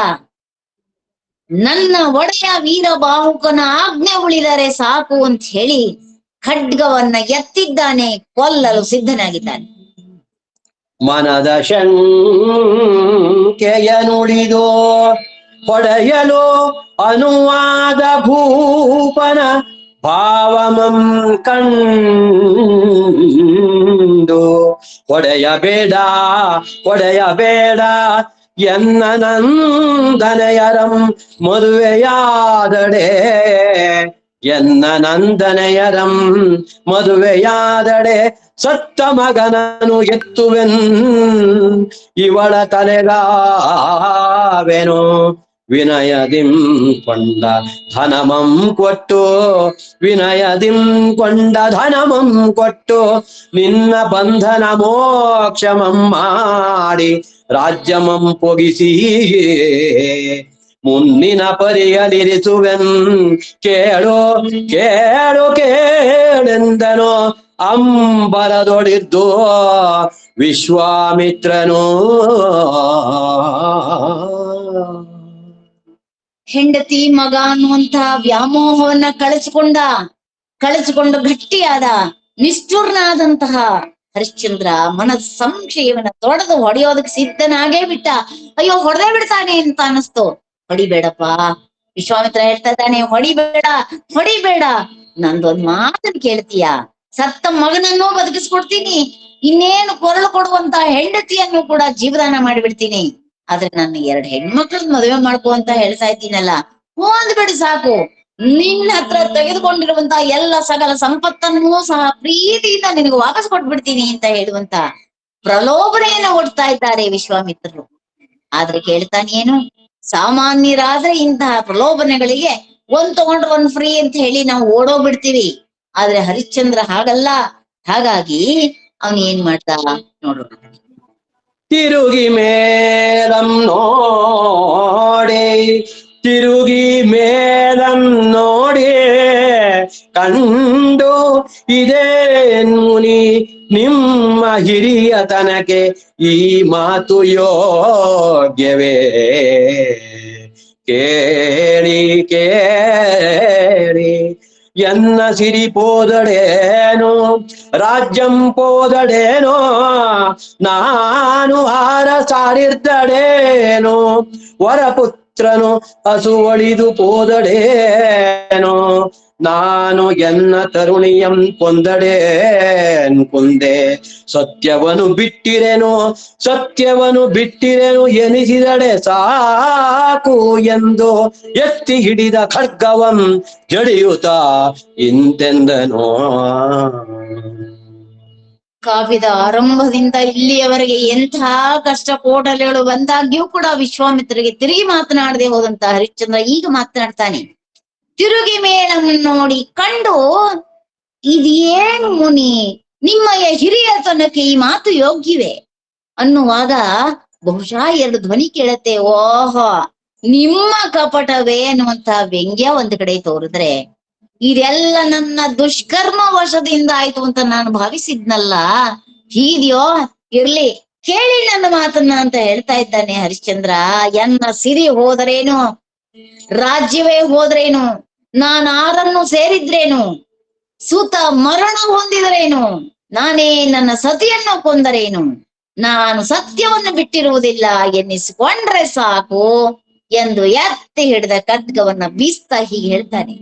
Speaker 5: ನನ್ನ ಒಡೆಯ ವೀರಬಾಹುಕನ ಆಜ್ಞೆ ಉಳಿದರೆ ಸಾಕು ಅಂತ ಹೇಳಿ ಖಡ್ಗವನ್ನ ಎತ್ತಿದ್ದಾನೆ, ಕೊಲ್ಲಲು ಸಿದ್ಧನಾಗಿದ್ದಾನೆ.
Speaker 4: ಮನದ ಶಂಕೆಯ ನುಡಿದು ಹೊಡೆಯಲು ಅನುವಾದ ಭೂಪನ ಭಾವಮಂ ಕಂಡು ಹೊಡೆಯಬೇಡ ಎನ್ನ ನಂದನೆಯರಂ ಮದುವೆಯಾದಡೆ ಸತ್ತ ಮಗನನು ಎತ್ತುವೆನ್ ಇವಳ ತಲೆಗಾವೆನು ವಿನಯದಿಂ ಕೊಂಡ ಧನಮಂ ಕೊಟ್ಟು ನಿನ್ನ ಬಂಧನ ಮೋಕ್ಷಮಂ ಮಾಡಿ ರಾಜ್ಯಮಂ ಪೊಗಿಸಿ ಮುನ್ನಿನ ಪರಿಯಲಿರಿಸುವೆನ್ ಕೇಳೆಂದನು ಅಂಬರದೊಳಿದ್ದು ವಿಶ್ವಾಮಿತ್ರನು.
Speaker 5: ಹೆಂಡತಿ ಮಗ ಅನ್ನುವಂತಹ ವ್ಯಾಮೋಹವನ್ನ ಕಳಿಸಿಕೊಂಡು ಗಟ್ಟಿಯಾದ ನಿಷ್ಠುರ್ನಾದಂತಹ ಹರಿಶ್ಚಂದ್ರ ಸಂಶಯವನ್ನ ತೊಡೆದು ಹೊಡೆಯೋದಕ್ಕೆ ಸಿದ್ಧನಾಗೇ ಬಿಟ್ಟ. ಅಯ್ಯೋ ಹೊಡೆದೇ ಬಿಡ್ತಾನೆ ಅಂತ ಅನಿಸ್ತು. ಹೊಡಿಬೇಡಪ್ಪ, ವಿಶ್ವಾಮಿತ್ರ ಹೇಳ್ತಾ ಇದ್ದಾನೆ, ಹೊಡಿಬೇಡ, ನಂದೊಂದ್ ಮಾತನ್ನ ಕೇಳ್ತೀಯ? ಸತ್ತ ಮಗನನ್ನೂ ಬದುಕಿಸ್ಕೊಡ್ತೀನಿ, ಇನ್ನೇನು ಕೊರಳು ಕೊಡುವಂತ ಹೆಂಡತಿಯನ್ನು ಕೂಡ ಜೀವದಾನ ಮಾಡಿಬಿಡ್ತೀನಿ. ಆದ್ರೆ ನನ್ನ 2 ಹೆಣ್ಮಕ್ಳನ್ನ ಮದುವೆ ಮಾಡ್ಕೋ ಅಂತ ಹೇಳ್ತಾ ಇದ್ದೀನಲ್ಲ, ಅಂದ್ಬಿಡಿ ಸಾಕು, ನಿನ್ನ ಹತ್ರ ತೆಗೆದುಕೊಂಡಿರುವಂತ ಎಲ್ಲ ಸಕಲ ಸಂಪತ್ತನ್ನೂ ಸಹ ಪ್ರೀತಿಯಿಂದ ನಿನಗೆ ವಾಪಸ್ ಕೊಟ್ಬಿಡ್ತೀನಿ ಅಂತ ಹೇಳುವಂತ ಪ್ರಲೋಭನೆಯನ್ನ ಒಡ್ತಾ ಇದ್ದಾರೆ ವಿಶ್ವಾಮಿತ್ರರು. ಆದ್ರೆ ಕೇಳ್ತಾನೇನು, ಸಾಮಾನ್ಯರಾದ್ರೆ ಇಂತಹ ಪ್ರಲೋಭನೆಗಳಿಗೆ ಒಂದ್ ತಗೊಂಡ್ರೆ ಒಂದ್ ಫ್ರೀ ಅಂತ ಹೇಳಿ ನಾವು ಓಡೋಗ್ಬಿಡ್ತೀವಿ. ಆದ್ರೆ ಹರಿಶ್ಚಂದ್ರ ಹಾಗಲ್ಲ. ಹಾಗಾಗಿ ಅವನು ಏನ್ ಮಾಡ್ದ ನೋಡೋಣ.
Speaker 4: ತಿರುಗಿ ಮೇಲಂ ನೋಡಿ ಕಂಡು ಇದೇನ್ ಮುನಿ ನಿಮ್ಮ ಹಿರಿಯ ತನಕೆ ಈ ಮಾತು ಯೋಗ್ಯವೇ? ಕೇಳಿ ಎನ್ನ ಸಿರಿ ಪೋದಡೇನೋ ರಾಜ್ಯಂ ಪೋದಡೇನೋ ನಾನು ಹಾರ ಸಾರಿದ್ದಡೇನೋ ವರಪುತ್ರನು ಹಸುವಳಿದು ಪೋದಡೇನೋ ನಾನು ಎನ್ನ ತರುಣಿಯಂ ಕೊಂದೆ ಸತ್ಯವನು ಬಿಟ್ಟಿರೆನು ಎನಿಸಿದಡೆ ಸಾಕು ಎಂದು ಎತ್ತಿ ಹಿಡಿದ ಖಡ್ಗವಂ ಜಡಿಯುತ್ತ ಇಂತೆಂದನೋ.
Speaker 5: ಕಾವ್ಯದ ಆರಂಭದಿಂದ ಇಲ್ಲಿಯವರೆಗೆ ಎಂಥ ಕಷ್ಟ ಕೋಟಲೆಗಳು ಬಂದಾಗ್ಯೂ ಕೂಡ ವಿಶ್ವಾಮಿತ್ರರಿಗೆ ತಿರುಗಿ ಮಾತನಾಡದೆ ಹೋದಂತ ಹರಿಶ್ಚಂದ್ರ ಈಗ ಮಾತನಾಡ್ತಾನೆ. ತಿರುಗಿ ಮೇಳನ್ನು ನೋಡಿ ಕಂಡು ಇದೇನು ಮುನಿ ನಿಮ್ಮಯ ಹಿರಿಯತನಕ್ಕೆ ಈ ಮಾತು ಯೋಗ್ಯವೇ ಅನ್ನುವಾಗ ಬಹುಶಃ 2 ಧ್ವನಿ ಕೇಳತ್ತೆ. ಓಹೋ, ನಿಮ್ಮ ಕಪಟವೇ ಅನ್ನುವಂತ ವ್ಯಂಗ್ಯ ಒಂದ್ ಕಡೆ ತೋರಿದ್ರೆ, ಇದೆಲ್ಲ ನನ್ನ ದುಷ್ಕರ್ಮ ವಶದಿಂದ ಆಯ್ತು ಅಂತ ನಾನು ಭಾವಿಸಿದ್ನಲ್ಲ, ಹೀದ್ಯೋ ಇರ್ಲಿ ಕೇಳಿ ನನ್ನ ಮಾತನ್ನ ಅಂತ ಹೇಳ್ತಾ ಇದ್ದಾನೆ ಹರಿಶ್ಚಂದ್ರ. ಎನ್ನ ಸಿರಿ ಹೋದರೇನು, ರಾಜ್ಯವೇ ಹೋದ್ರೇನು, ನಾನಾರನ್ನು ಸೇರಿದ್ರೇನು, ಸುತ ಮರಣ ಹೊಂದಿದರೇನು, ನಾನೇ ನನ್ನ ಸತಿಯನ್ನು ಕೊಂದರೇನು, ನಾನು ಸತ್ಯವನ್ನು ಬಿಟ್ಟಿರುವುದಿಲ್ಲ ಎನ್ನಿಸಿಕೊಂಡ್ರೆ ಸಾಕು ಎಂದು ಎತ್ತಿ ಹಿಡಿದ ಖಡ್ಗವನ್ನ ಬೀಸ್ತಾ ಹೀಗೆ ಹೇಳ್ತಾನೆ.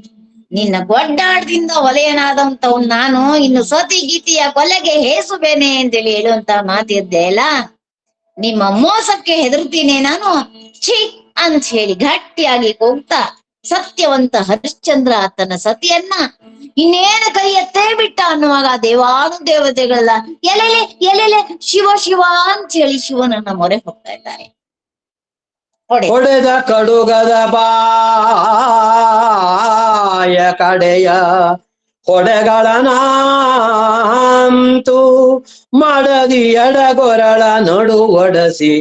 Speaker 5: ನಿನ್ನ ಗೊಡ್ಡಾಟದಿಂದ ವಲಯನಾದಂತವ್ ನಾನು ಇನ್ನು ಸತಿ ಗೀತಿಯ ಕೊಲೆಗೆ ಹೇಸುಬೇನೆ ಅಂತೇಳಿ ಹೇಳುವಂತ ಮಾತಿದ್ದೆ ಅಲ್ಲ, ನಿಮ್ಮ ಮೋಸಕ್ಕೆ ಹೆದರ್ತೀನಿ ನಾನು, ಛೀ ಅಂತ ಹೇಳಿ ಗಟ್ಟಿಯಾಗಿ ಕೂಗ್ತಾ ಸತ್ಯವಂತ ಹರಿಶ್ಚಂದ್ರ ತನ್ನ ಸತಿಯನ್ನ ಇನ್ನೇನು ಕೈ ಎತ್ತೇ ಬಿಟ್ಟ ಅನ್ನುವಾಗ ದೇವಾನುದೇವತೆಗಳೆಲ್ಲ ಎಲೆಲೆ ಶಿವ ಅಂತ ಹೇಳಿ ಶಿವನನ್ನ ಮೊರೆ ಹೋಗ್ತಾ ಇದ್ದಾರೆ.
Speaker 4: ಹೊಡೆದ ಕಡುಗದ ಬಾಯ ಕಡೆಯ ಹೊಡೆಗಳನಂತೂ ಮಡದಿ ಎಡಗೊರಳ ನಡು ಒಡಸಿ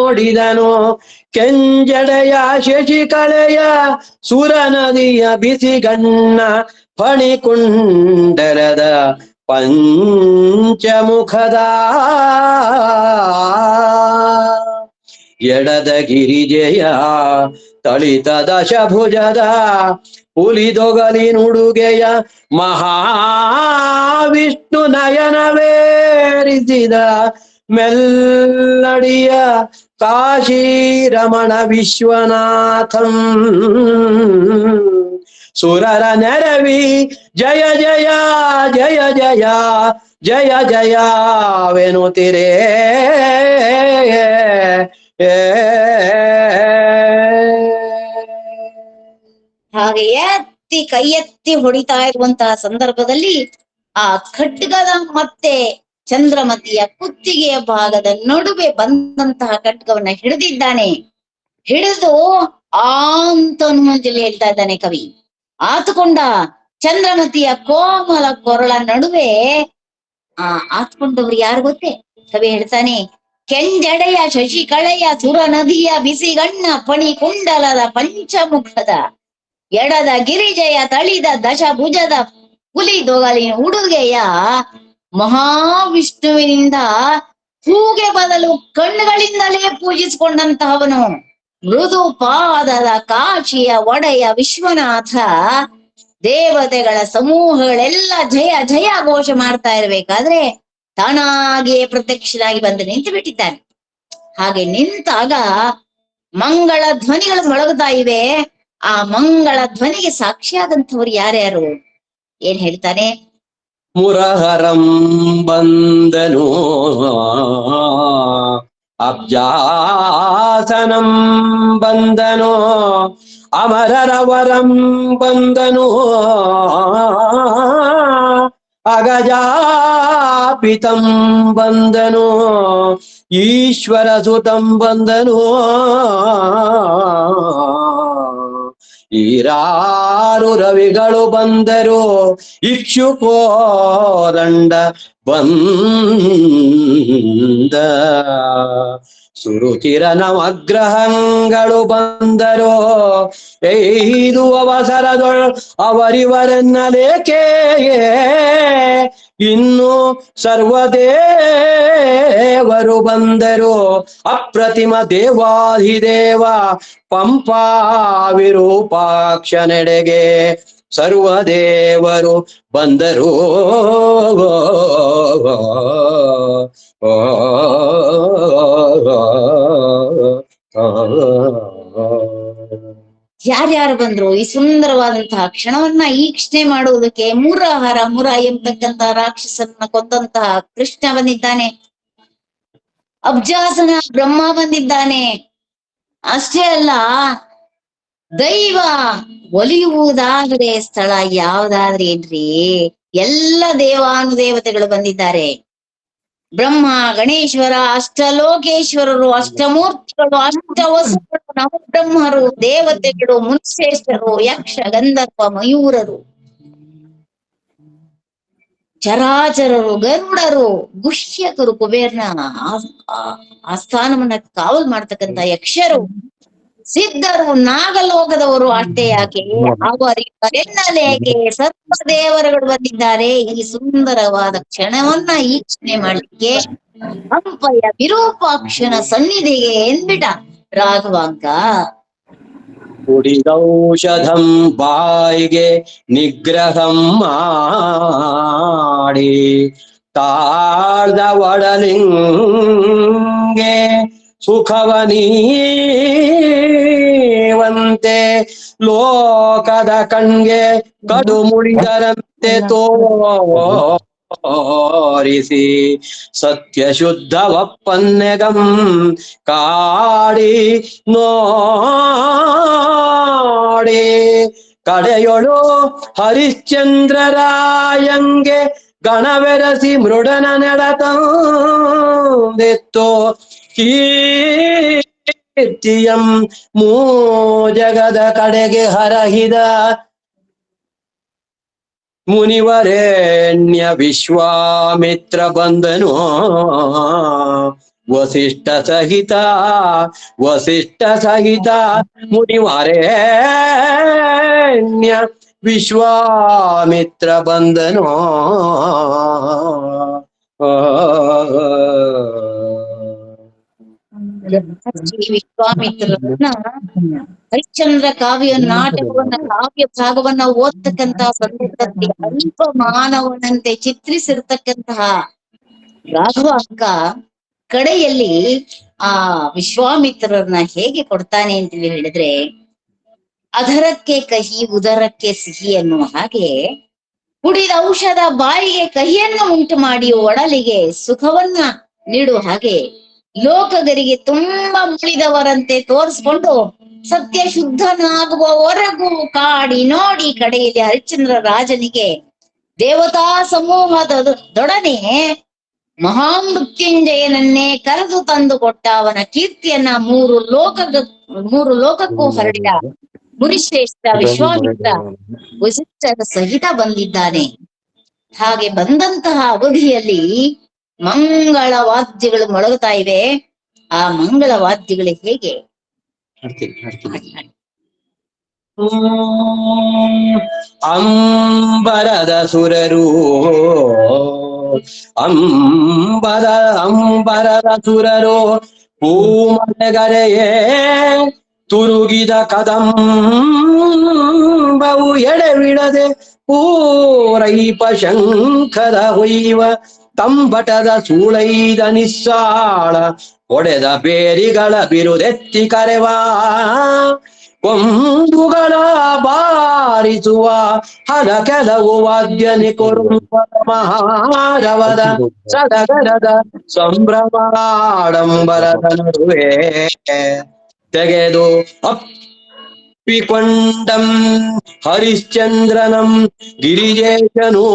Speaker 4: ಮೂಡಿದನು. ಕೆಂಜಡೆಯ ಶಶಿಕಳೆಯ ಸುರ ನದಿಯ ಬಿಸಿಗಣ್ಣ ಫಣಿಕುಂಡರದ ಪಂಚಮುಖದ ಎಡದ ಗಿರಿಜೆಯ ತಳಿತ ದಶಭುಜದ ಹುಲಿದೊಗಲಿನುಡುಗೆಯ ಮಹಾವಿಷ್ಣು ನಯನವೇರಿಸಿದ ಮೆಲ್ಲಡಿಯ ಕಾಶಿ ರಮಣ ವಿಶ್ವನಾಥಂ ಸುರರ ನೆರವಿ ಜಯ ಜಯ ಜಯ ಜಯ ಜಯ ಜಯವೆನುತ್ತಿರೇ
Speaker 5: ಹಾಗೆ ಎತ್ತಿ ಕೈ ಎತ್ತಿ ಹೊಡಿತಾ ಇರುವಂತಹ ಸಂದರ್ಭದಲ್ಲಿ ಆ ಖಡ್ಗದ ಮತ್ತೆ ಚಂದ್ರಮತಿಯ ಕುತ್ತಿಗೆಯ ಭಾಗದ ನಡುವೆ ಬಂದಂತಹ ಖಡ್ಗವನ್ನ ಹಿಡಿದಿದ್ದಾನೆ. ಹಿಡಿದು ಅಂತಂಜಲಿ ಹೇಳ್ತಾ ಇದ್ದಾನೆ ಕವಿ. ಆತುಕೊಂಡ ಚಂದ್ರಮತಿಯ ಕೋಮಲ ಕೊರಳ ನಡುವೆ ಆತ್ಕೊಂಡವ್ರು ಯಾರು ಗೊತ್ತೇ? ಕವಿ ಹೇಳ್ತಾನೆ, ಕೆಂಜಡೆಯ ಶಶಿಕಳೆಯ ಸುರ ನದಿಯ ಬಿಸಿಗಣ್ಣ ಪಣಿ ಕುಂಡಲದ ಪಂಚಮುಖದ ಎಡದ ಗಿರಿಜೆಯ ತಳಿದ ದಶಭುಜದ ಹುಲಿದೊಗಲಿನ ಉಡುಗೆಯ ಮಹಾವಿಷ್ಣುವಿನಿಂದ ಹೂಗೆ ಬದಲು ಕಣ್ಣುಗಳಿಂದಲೇ ಪೂಜಿಸಿಕೊಂಡಂತಹವನು ಮೃದು ಪಾದದ ಕಾಶಿಯ ಒಡೆಯ ವಿಶ್ವನಾಥ. ದೇವತೆಗಳ ಸಮೂಹಗಳೆಲ್ಲ ಜಯ ಜಯ ಘೋಷ ಮಾಡ್ತಾ ಇರ್ಬೇಕಾದ್ರೆ ತಾನಾಗಿಯೇ ಪ್ರತ್ಯಕ್ಷನಾಗಿ ಬಂದು ನಿಂತು ಬಿಟ್ಟಿದ್ದಾನೆ. ಹಾಗೆ ನಿಂತಾಗ ಮಂಗಳ ಧ್ವನಿಗಳು ಮೊಳಗುತ್ತಾ ಇವೆ. ಆ ಮಂಗಳ ಧ್ವನಿಗೆ ಸಾಕ್ಷಿಯಾದಂಥವ್ರು ಯಾರ್ಯಾರು? ಏನ್ ಹೇಳ್ತಾನೆ?
Speaker 4: ಮುರಹರಂ ಬಂದನು ಅಬ್ಜಾಸನಂ ಬಂದನು ಅಮರರವರಂ ಬಂದನು ಅಗಜಾಪಿತಂ ಬಂದನು ಈಶ್ವರ ಸುತಂ ಬಂದನು ಈರಾರು ರವಿಗಳು ಬಂದರು ಇಕ್ಷುಕೋದಂಡ ಬಂದ ಸುರುಚಿರ ನವಗ್ರಹಗಳು ಬಂದರು ಐದು ಅವಸರದೊಳ ಅವರಿವರೆನ್ನಲೇಕೆ ಇನ್ನು ಸರ್ವದೇವರು ಬಂದರು ಅಪ್ರತಿಮ ದೇವಾಧಿದೇವ ಪಂಪಾ ವಿರೂಪಾಕ್ಷ ನೆಡೆಗೆ ಸರ್ವದೇವರು ಬಂದರು
Speaker 5: ಯಾರ್ಯಾರು ಬಂದ್ರು? ಈ ಸುಂದರವಾದಂತಹ ಕ್ಷಣವನ್ನ ಈಕ್ಷಣೆ ಮಾಡುವುದಕ್ಕೆ ಮುರಹರ ಮುರ ಎಂಬತಕ್ಕಂತಹ ರಾಕ್ಷಸರನ್ನ ಕೊಂದಂತಹ ಕೃಷ್ಣ ಬಂದಿದ್ದಾನೆ. ಅಬ್ಜಾಸನ ಬ್ರಹ್ಮ ಬಂದಿದ್ದಾನೆ. ಅಷ್ಟೇ ಅಲ್ಲ, ದೈವ ಒಲಿಯುವುದಾದರೆ ಸ್ಥಳ ಯಾವ್ದಾದ್ರೆ ಏನ್ರಿ? ಎಲ್ಲ ದೇವಾನುದೇವತೆಗಳು ಬಂದಿದ್ದಾರೆ. ಬ್ರಹ್ಮ, ಗಣೇಶ್ವರ, ಅಷ್ಟಲೋಕೇಶ್ವರರು, ಅಷ್ಟಮೂರ್ತಿಗಳು, ಅಷ್ಟವಸುಗಳು, ನವಬ್ರಹ್ಮರು, ದೇವತೆಗಳು, ಮುನ್ಶ್ರೇಷ್ಠರು, ಯಕ್ಷ, ಗಂಧರ್ವ, ಮಯೂರರು, ಚರಾಚರರು, ಗರುಡರು, ಗುಷ್ಯಕರು, ಕುಬೇರ್ನ ಆಸ್ಥಾನವನ್ನ ಕಾವಲ್ ಮಾಡ್ತಕ್ಕಂಥ ಯಕ್ಷರು, ಸಿದ್ಧರು, ನಾಗಲೋಕದವರು, ಅಷ್ಟೇ ಯಾಕೆ ಅವರಿಗೆನ್ನಲೇಕೆ ಸರ್ವ ದೇವರುಗಳು ಬಂದಿದ್ದಾರೆ. ಈ ಸುಂದರವಾದ ಕ್ಷಣವನ್ನ ಈಕ್ಷಣೆ ಮಾಡ್ಲಿಕ್ಕೆ ಹಂಪಯ್ಯ ವಿರೂಪಾಕ್ಷನ ಸನ್ನಿಧಿಗೆ ಎಂದ್ಬಿಟ ರಾಘವಾಂಕ.
Speaker 4: ಕುಡಿದೌಷಧಂ ಬಾಯಿಗೆ ನಿಗ್ರಹಂ ಮಾಡಿ ತಾಳ್ದ ಒಡಲಿಂಗೆ ಸುಖವನೀವಂತೆ ಲೋಕದ ಕಣ್ಗೆ ಕಡು ಮುಳಿದರಂತೆ ತೋರಿಸಿ ಸತ್ಯ ಶುದ್ಧ ಒಪ್ಪನ್ನೆಗಂ ಕಾಡಿ ನೋಡಿ ಕಡೆಯೊಳು ಹರಿಶ್ಚಂದ್ರರಾಯಂಗೆ ಗಣವೆರಸಿ ಮೃಡನ ನೆಡತಂದೆತ್ತೋ ಕೀರ್ತಿಯಂ ಮೂ ಜಗದ ಕಡೆಗೆ ಹರಹಿದ ಮುನಿವರೇಣ್ಯ ವಿಶ್ವಾಮಿತ್ರ ಬಂದನು ವಸಿಷ್ಠ ಸಹಿತ ಮುನಿವರೇಣ್ಯ ವಿಶ್ವಾಮಿತ್ರ ಬಂದನು
Speaker 5: ಶ್ರೀ ವಿಶ್ವಾಮಿತ್ರರನ್ನ ಹರಿಶ್ಚಂದ್ರ ಕಾವ್ಯ ನಾಟಕವನ್ನ ಕಾವ್ಯ ಭಾಗವನ್ನ ಓದ್ತಕ್ಕಂತಹ ಸಂದರ್ಭದಲ್ಲಿ ಅಲ್ಪ ಮಾನವನಂತೆ ಚಿತ್ರಿಸಿರ್ತಕ್ಕಂತಹ ರಾಘವ ಅಕ್ಕ ಕಡೆಯಲ್ಲಿ ಆ ವಿಶ್ವಾಮಿತ್ರರನ್ನ ಹೇಗೆ ಕೊಡ್ತಾನೆ ಅಂತ ಹೇಳಿದ್ರೆ, ಅಧರಕ್ಕೆ ಕಹಿ ಉದರಕ್ಕೆ ಸಿಹಿ ಅನ್ನುವ ಹಾಗೆ ಕುಡಿದ ಔಷಧ ಬಾಯಿಗೆ ಕಹಿಯನ್ನ ಉಂಟು ಮಾಡಿ ಒಡಲಿಗೆ ಸುಖವನ್ನ ನೀಡುವ ಹಾಗೆ ಲೋಕಗರಿಗೆ ತುಂಬಾ ಮುಳಿದವರಂತೆ ತೋರಿಸ್ಕೊಂಡು ಸತ್ಯ ಶುದ್ಧನಾಗುವವರೆಗೂ ಕಾಡಿ ನೋಡಿ ಕಡೆಯಲ್ಲಿ ಹರಿಶ್ಚಂದ್ರ ರಾಜನಿಗೆ ದೇವತಾ ಸಮೂಹದೊಡನೆ ಮಹಾಮೃತ್ಯುಂಜಯನನ್ನೇ ಕರೆದು ತಂದು ಕೊಟ್ಟ ಅವನ ಕೀರ್ತಿಯನ್ನ ಮೂರು ಲೋಕಕ್ಕೂ ಹರಡಿದ ಮುನಿಶ್ರೇಷ್ಠ ವಿಶ್ವಾಮಿತ್ರ ವಸಿಷ್ಠರ ಸಹಿತ ಬಂದಿದ್ದಾನೆ. ಹಾಗೆ ಬಂದಂತಹ ಅವಧಿಯಲ್ಲಿ ಮಂಗಳ ವಾದ್ಯಗಳು ಮೊಳಗುತ್ತಾ ಇವೆ. ಆ ಮಂಗಳ ವಾದ್ಯಗಳು ಹೇಗೆ?
Speaker 4: ಅಂಬರದ ಸುರರು ಅಂಬರದ ಸುರರು ಪೂಮಳೆಗರೆಯೇ ತುರುಗಿದ ಕದಂಬವು ಎಡೆಬಿಡದೆ ಪೂರೈಪ ಶಂಖದ ಹೊಯ್ಯುವ ತಂಬಟದ ಸೂಳೈದ ನಿಸ್ಸಾಳ ಒಡೆದ ಬೇರಿಗಳ ಬಿರುದೆತ್ತಿ ಕರೆವ ಕೊಂಬುಗಳ ಬಾರಿಸುವ ಹಲ ಕೆಲವು ವಾದ್ಯನಿ ಕೊರುವ ಮಹಾರವದ ಸಡಗರದ ಸಂಭ್ರಮಾಡಂಬರದ ನಡುವೆ ತೆಗೆದು ಅಪ್ಪಿಕೊಂಡಂ ಹರಿಶ್ಚಂದ್ರನಂ ಗಿರಿಜೇಶನು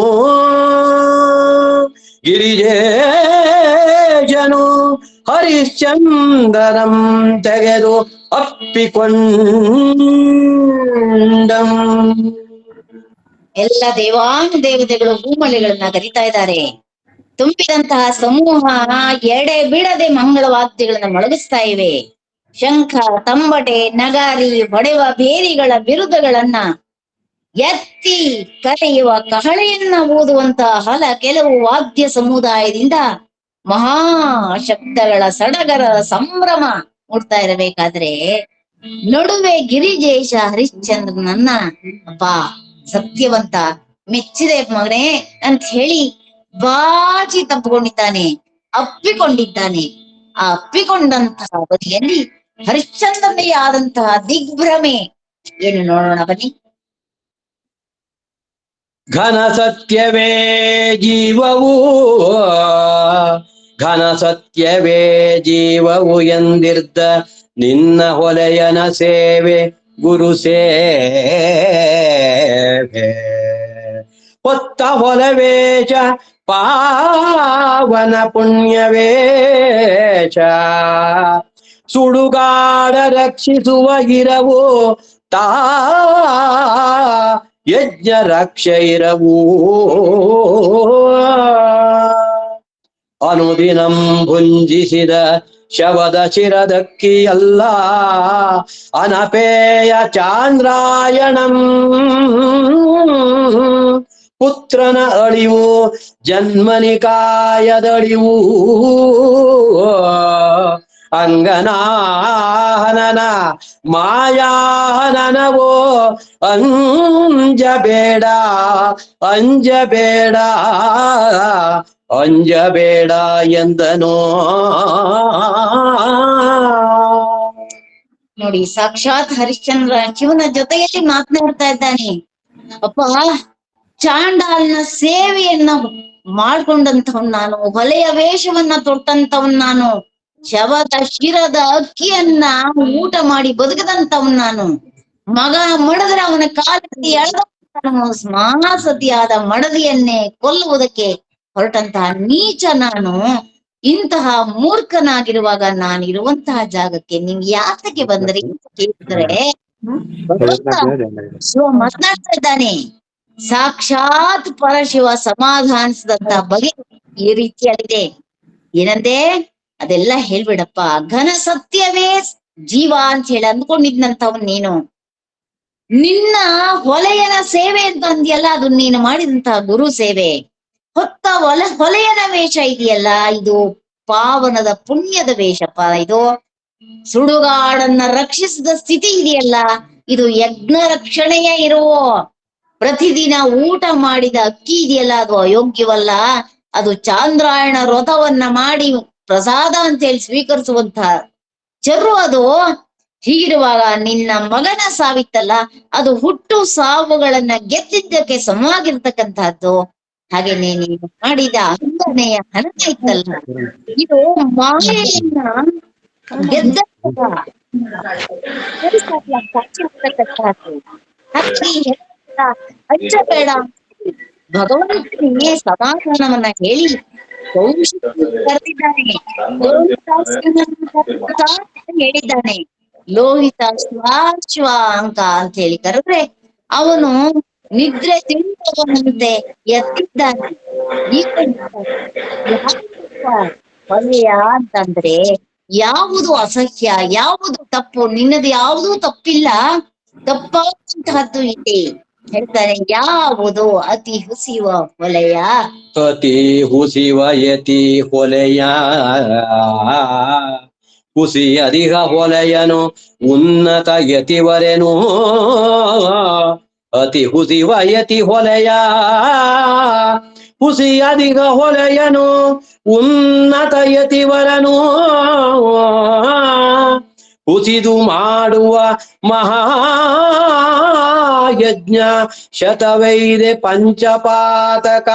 Speaker 4: ಹರಿಶ್ಚಂದ್ರನಂ ತೆಗೆದು ಅಪ್ಪಿಕೊಂಡಂ.
Speaker 5: ಎಲ್ಲ ದೇವಾನುದೇವತೆಗಳು ಹೂಮಳೆಗಳನ್ನ ಕರಿತಾ ಇದ್ದಾರೆ. ತುಂಬಿದಂತಹ ಸಮೂಹ ಎಡೆ ಬಿಡದೆ ಮಂಗಳ ವಾದ್ಯಗಳನ್ನ ಮೊಳಗಿಸ್ತಾ ಇವೆ. ಶಂಖ, ತಂಬಟೆ, ನಗಾರಿ, ಹೊಡೆವ ಬೇರಿಗಳ ಬಿರುದುಗಳನ್ನ ಎತ್ತಿ ಕರೆಯುವ ಕಹಳೆಯನ್ನ ಊದುವಂತಹ ಹಲ ಕೆಲವು ವಾದ್ಯ ಸಮುದಾಯದಿಂದ ಮಹಾಶಬ್ದಗಳ ಸಡಗರ ಸಂಭ್ರಮ ಮೂಡ್ತಾ ಇರಬೇಕಾದ್ರೆ ನಡುವೆ ಗಿರಿಜೇಶ ಹರಿಶ್ಚಂದ್ರನನ್ನ ಅಪ್ಪ ಸತ್ಯವಂತ ಮೆಚ್ಚಿದೆ ಮಗನೇ ಅಂತ ಹೇಳಿ ಬಾಚಿ ತಪ್ಪಿಕೊಂಡಿದ್ದಾನೆ, ಅಪ್ಪಿಕೊಂಡಿದ್ದಾನೆ. ಆ ಅಪ್ಪಿಕೊಂಡಂತಹ ಅವಧಿಯಲ್ಲಿ ಹರಿಶ್ಚಂದ್ರನೇ ಆದಂತಹ ದಿಗ್ಭ್ರಮೆ ಏನು ನೋಡೋಣ ಬನ್ನಿ.
Speaker 4: ಘನ ಸತ್ಯವೇ ಜೀವವು ಘನ ಸತ್ಯವೇ ಜೀವವು ಎಂದಿರ್ದ ನಿನ್ನ ಹೊಲೆಯನ ಸೇವೆ ಗುರು ಸೇವೆ ಹೊತ್ತ ಹೊಲವೇಶ ಪಾವನ ಪುಣ್ಯವೇಶ ಸುಡುಗಾಡ ರಕ್ಷಿಸುವ ಇರವು ತಾ ಯಜ್ಞ ರಕ್ಷ ಇರವು ಅನುದಿನಂ ಭುಂಜಿಸಿದ ಶವದ ಶಿರದಕ್ಕಿಯಲ್ಲ ಅನಪೇಯ ಚಾಂದ್ರಾಯಣಂ ಪುತ್ರನ ಅಳಿವು ಜನ್ಮನಿಕಾಯದಳಿವು ಅಂಗನಾಹನನ ಮಾಯಾಹನನವೋ ಅಂಜಬೇಡ ಅಂಜಬೇಡ ಅಂಜಬೇಡ ಎಂದನೋ.
Speaker 5: ನೋಡಿ, ಸಾಕ್ಷಾತ್ ಹರಿಶ್ಚಂದ್ರ ಶಿವನ ಜೊತೆಯಲ್ಲಿ ಮಾತನಾಡ್ತಾ ಇದ್ದಾನೆ. ಅಪ್ಪ, ಚಾಂಡಾಲನ ಸೇವೆಯನ್ನ ಮಾಡ್ಕೊಂಡಂತವನ್ ನಾನು, ಹೊಲೆಯ ವೇಷವನ್ನ ತೊಟ್ಟಂತವನ್ ನಾನು, ಶವದ ಶಿರದ ಅಕ್ಕಿಯನ್ನ ಊಟ ಮಾಡಿ ಬದುಕದಂತವನ್ ನಾನು, ಮಗ ಮಡದ್ರೆ ಅವನ ಕಾಲದಲ್ಲಿ ಎಳೆದವನು, ಮಹಾಸತಿಯಾದ ಮಡದಿಯನ್ನೇ ಕೊಲ್ಲುವುದಕ್ಕೆ ಹೊರಟಂತಹ ನೀಚ ನಾನು. ಇಂತಹ ಮೂರ್ಖನಾಗಿರುವಾಗ ನಾನಿರುವಂತಹ ಜಾಗಕ್ಕೆ ನೀವು ಯಾತಕ್ಕೆ ಬಂದ್ರಿ ಅಂತ ಕೇಳಿದ್ರೆ ಶಿವ ಮಾತನಾಡ್ತಾ ಇದ್ದಾನೆ. ಸಾಕ್ಷಾತ್ ಪರಶಿವ ಸಮಾಧಾನಿಸಿದಂತ ಬಗೆ ಈ ರೀತಿಯಾಗಿದೆ. ಏನಂದೆ ಅದೆಲ್ಲ ಹೇಳ್ಬಿಡಪ್ಪ. ಘನ ಸತ್ಯವೇ ಜೀವ ಅಂತ ಹೇಳಿ ಅಂದ್ಕೊಂಡಿದ್ನಂತವನ್ ನೀನು. ನಿನ್ನ ಹೊಲೆಯನ ಸೇವೆ ಅಂತ ಅಂದ್ಯಲ್ಲ, ಅದು ನೀನು ಮಾಡಿದಂತಹ ಗುರು ಸೇವೆ. ಹೊತ್ತ ಹೊಲೆಯನ ವೇಷ ಇದೆಯಲ್ಲ, ಇದು ಪಾವನದ ಪುಣ್ಯದ ವೇಷಪ್ಪ. ಇದು ಸುಡುಗಾಡನ್ನ ರಕ್ಷಿಸಿದ ಸ್ಥಿತಿ ಇದೆಯಲ್ಲ, ಇದು ಯಜ್ಞ ರಕ್ಷಣೆಯ ಇರುವ. ಪ್ರತಿದಿನ ಊಟ ಮಾಡಿದ ಅಕ್ಕಿ ಇದೆಯಲ್ಲ, ಅದು ಅಯೋಗ್ಯವಲ್ಲ. ಅದು ಚಾಂದ್ರಾಯಣ ವ್ರತವನ್ನ ಮಾಡಿ ಪ್ರಸಾದ ಅಂತೇಳಿ ಸ್ವೀಕರಿಸುವಂತಹ ಚರು ಅದು. ಹೀಗಿರುವಾಗ ನಿನ್ನ ಮಗನ ಸಾವಿತ್ತಲ್ಲ, ಅದು ಹುಟ್ಟು ಸಾವುಗಳನ್ನ ಗೆದ್ದಿದ್ದಕ್ಕೆ ಸಮವಾಗಿರ್ತಕ್ಕಂಥದ್ದು. ಹಾಗೇನೆ ನೀನು ಮಾಡಿದ ಅಂದನೆಯ ಹಣ ಇತ್ತಲ್ಲ, ಇದು ಮಾಯೆಯನ್ನ ಗೆದ್ದ ಹಚ್ಚಬೇಡ. ಭಗವಂತನಿಗೆ ಸಮಾಧಾನವನ್ನ ಹೇಳಿ ಕರೆದಿದ್ದಾನೆ, ಹೇಳಿದ್ದಾನೆ. ಲೋಹಿತ ಶ್ವಾಶ್ವ ಅಂಕ ಅಂತ ಹೇಳಿ ಕರೆದ್ರೆ ಅವನು ನಿದ್ರೆ ತಿಂದವನಂತೆ ಎತ್ತಿದ್ದಾನೆ. ಕೊಲೆಯ ಅಂತಂದ್ರೆ ಯಾವುದು ಅಸಹ್ಯ, ಯಾವುದು ತಪ್ಪು, ನಿನ್ನದು ಯಾವುದೂ ತಪ್ಪಿಲ್ಲ, ತಪ್ಪಾದಂತಹದ್ದು ಇದೆ ಹೇಳ್ತಾರೆ. ಯಾವುದು ಅತಿ ಹುಸಿಯುವ ಹೊಲೆಯ,
Speaker 4: ಅತಿ ಹುಸಿವ ಯತಿ ಹೊಲೆಯ, ಹುಸಿ ಅಧಿಕ ಹೊಲೆಯನು ಉನ್ನತ ಯತಿವರೆನು. ಅತಿ ಹುಸಿವ ಯತಿ ಹೊಲೆಯ, ಹುಸಿ ಅಧಿಕ ಹೊಲೆಯನು ಉನ್ನತ ಯತಿವರನು. ಹುಸಿದು ಮಾಡುವ ಮಹಾಯಜ್ಞ ಶತವೈದೆ ಪಂಚಪಾತಕ.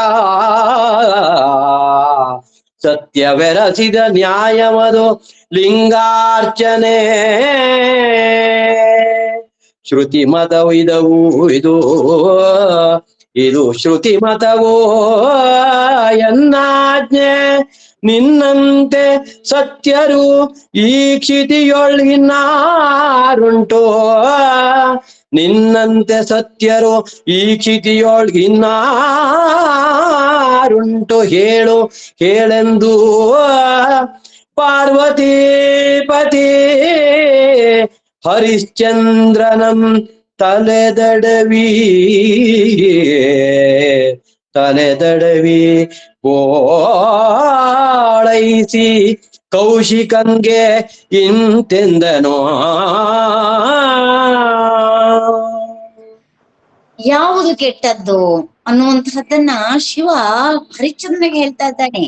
Speaker 4: ಸತ್ಯವೆರಸಿದ ನ್ಯಾಯವದು ಲಿಂಗಾರ್ಚನೆ. ಶ್ರುತಿ ಮತವು ಇದು ಶ್ರುತಿ ಮತವೋ ಎನ್ನಾಜ್ಞೆ. ನಿನ್ನಂತೆ ಸತ್ಯರು ಈ ಕ್ಷಿತಿಯೊಳಗಿನ್ನಾರುಂಟೋ. ನಿನ್ನಂತೆ ಸತ್ಯರು ಈ ಕ್ಷಿತಿಯೊಳಗಿನ್ನಾರುಂಟು. ಹೇಳೆಂದು ಪಾರ್ವತೀಪತಿ ಹರಿಶ್ಚಂದ್ರನಂ ತಲೆದಡವಿ ಓಳೈಸಿ ಕೌಶಿಕಂಗೆ ಇಂತೆಂದನೋ.
Speaker 5: ಯಾವುದು ಕೆಟ್ಟದ್ದು ಅನ್ನುವಂತಹದ್ದನ್ನ ಶಿವ ಹರಿಶ್ಚಂದ್ರನಿಗೆ ಹೇಳ್ತಾ ಇದ್ದಾನೆ.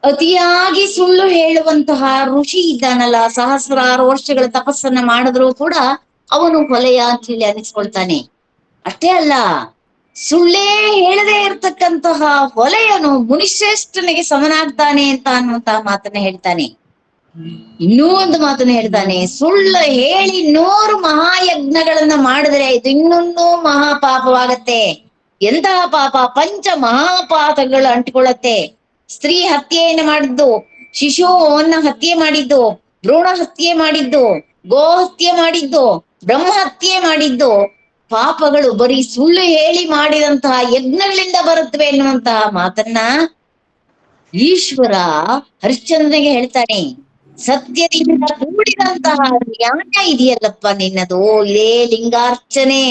Speaker 5: ಅತಿಯಾಗಿ ಸುಳ್ಳು ಹೇಳುವಂತಹ ಋಷಿ ಇದ್ದಾನಲ್ಲ, ಸಹಸ್ರಾರು ವರ್ಷಗಳ ತಪಸ್ಸನ್ನ ಮಾಡಿದ್ರು ಕೂಡ ಅವನು ಹೊಲೆಯ ಅಂತ ಹೇಳಿ ಅನಿಸ್ಕೊಳ್ತಾನೆ. ಅಷ್ಟೇ ಅಲ್ಲ, ಸುಳ್ಳೇ ಹೇಳದೇ ಇರ್ತಕ್ಕಂತಹ ಹೊಲೆಯನು ಮುನಿಶ್ರೇಷ್ಠನಿಗೆ ಸಮನಾಗ್ತಾನೆ ಅಂತ ಅನ್ನುವಂತಹ ಮಾತನ್ನ ಹೇಳ್ತಾನೆ. ಇನ್ನೂ ಒಂದು ಮಾತನ್ನ ಹೇಳ್ತಾನೆ, ಸುಳ್ಳು ಹೇಳಿ 100 ಮಹಾಯಜ್ಞಗಳನ್ನ ಮಾಡಿದ್ರೆ ಇದು ಇನ್ನೊಂದು ಮಹಾಪಾಪವಾಗತ್ತೆ. ಎಂತಹ ಪಾಪ? ಪಂಚ ಮಹಾಪಾತಗಳು ಅಂಟ್ಕೊಳ್ಳತ್ತೆ. ಸ್ತ್ರೀ ಹತ್ಯೆಯನ್ನು ಮಾಡಿದ್ದು, ಶಿಶುವನ್ನ ಹತ್ಯೆ ಮಾಡಿದ್ದು, ಭ್ರೂಣ ಹತ್ಯೆ ಮಾಡಿದ್ದು, ಗೋ ಹತ್ಯೆ ಮಾಡಿದ್ದು, ಬ್ರಹ್ಮ ಹತ್ಯೆ ಮಾಡಿದ್ದು ಪಾಪಗಳು ಬರೀ ಸುಳ್ಳು ಹೇಳಿ ಮಾಡಿದಂತಹ ಯಜ್ಞಗಳಿಂದ ಬರುತ್ತವೆ ಎನ್ನುವಂತಹ ಮಾತನ್ನ ಈಶ್ವರ ಹರಿಶ್ಚಂದ್ರನಿಗೆ ಹೇಳ್ತಾನೆ. ಸತ್ಯದಿಂದ ಕೂಡಿದಂತಹ ಜ್ಞಾನ ಇದೆಯಲ್ಲಪ್ಪ ನಿನ್ನದು, ಇದೇ ಲಿಂಗಾರ್ಚನೆ.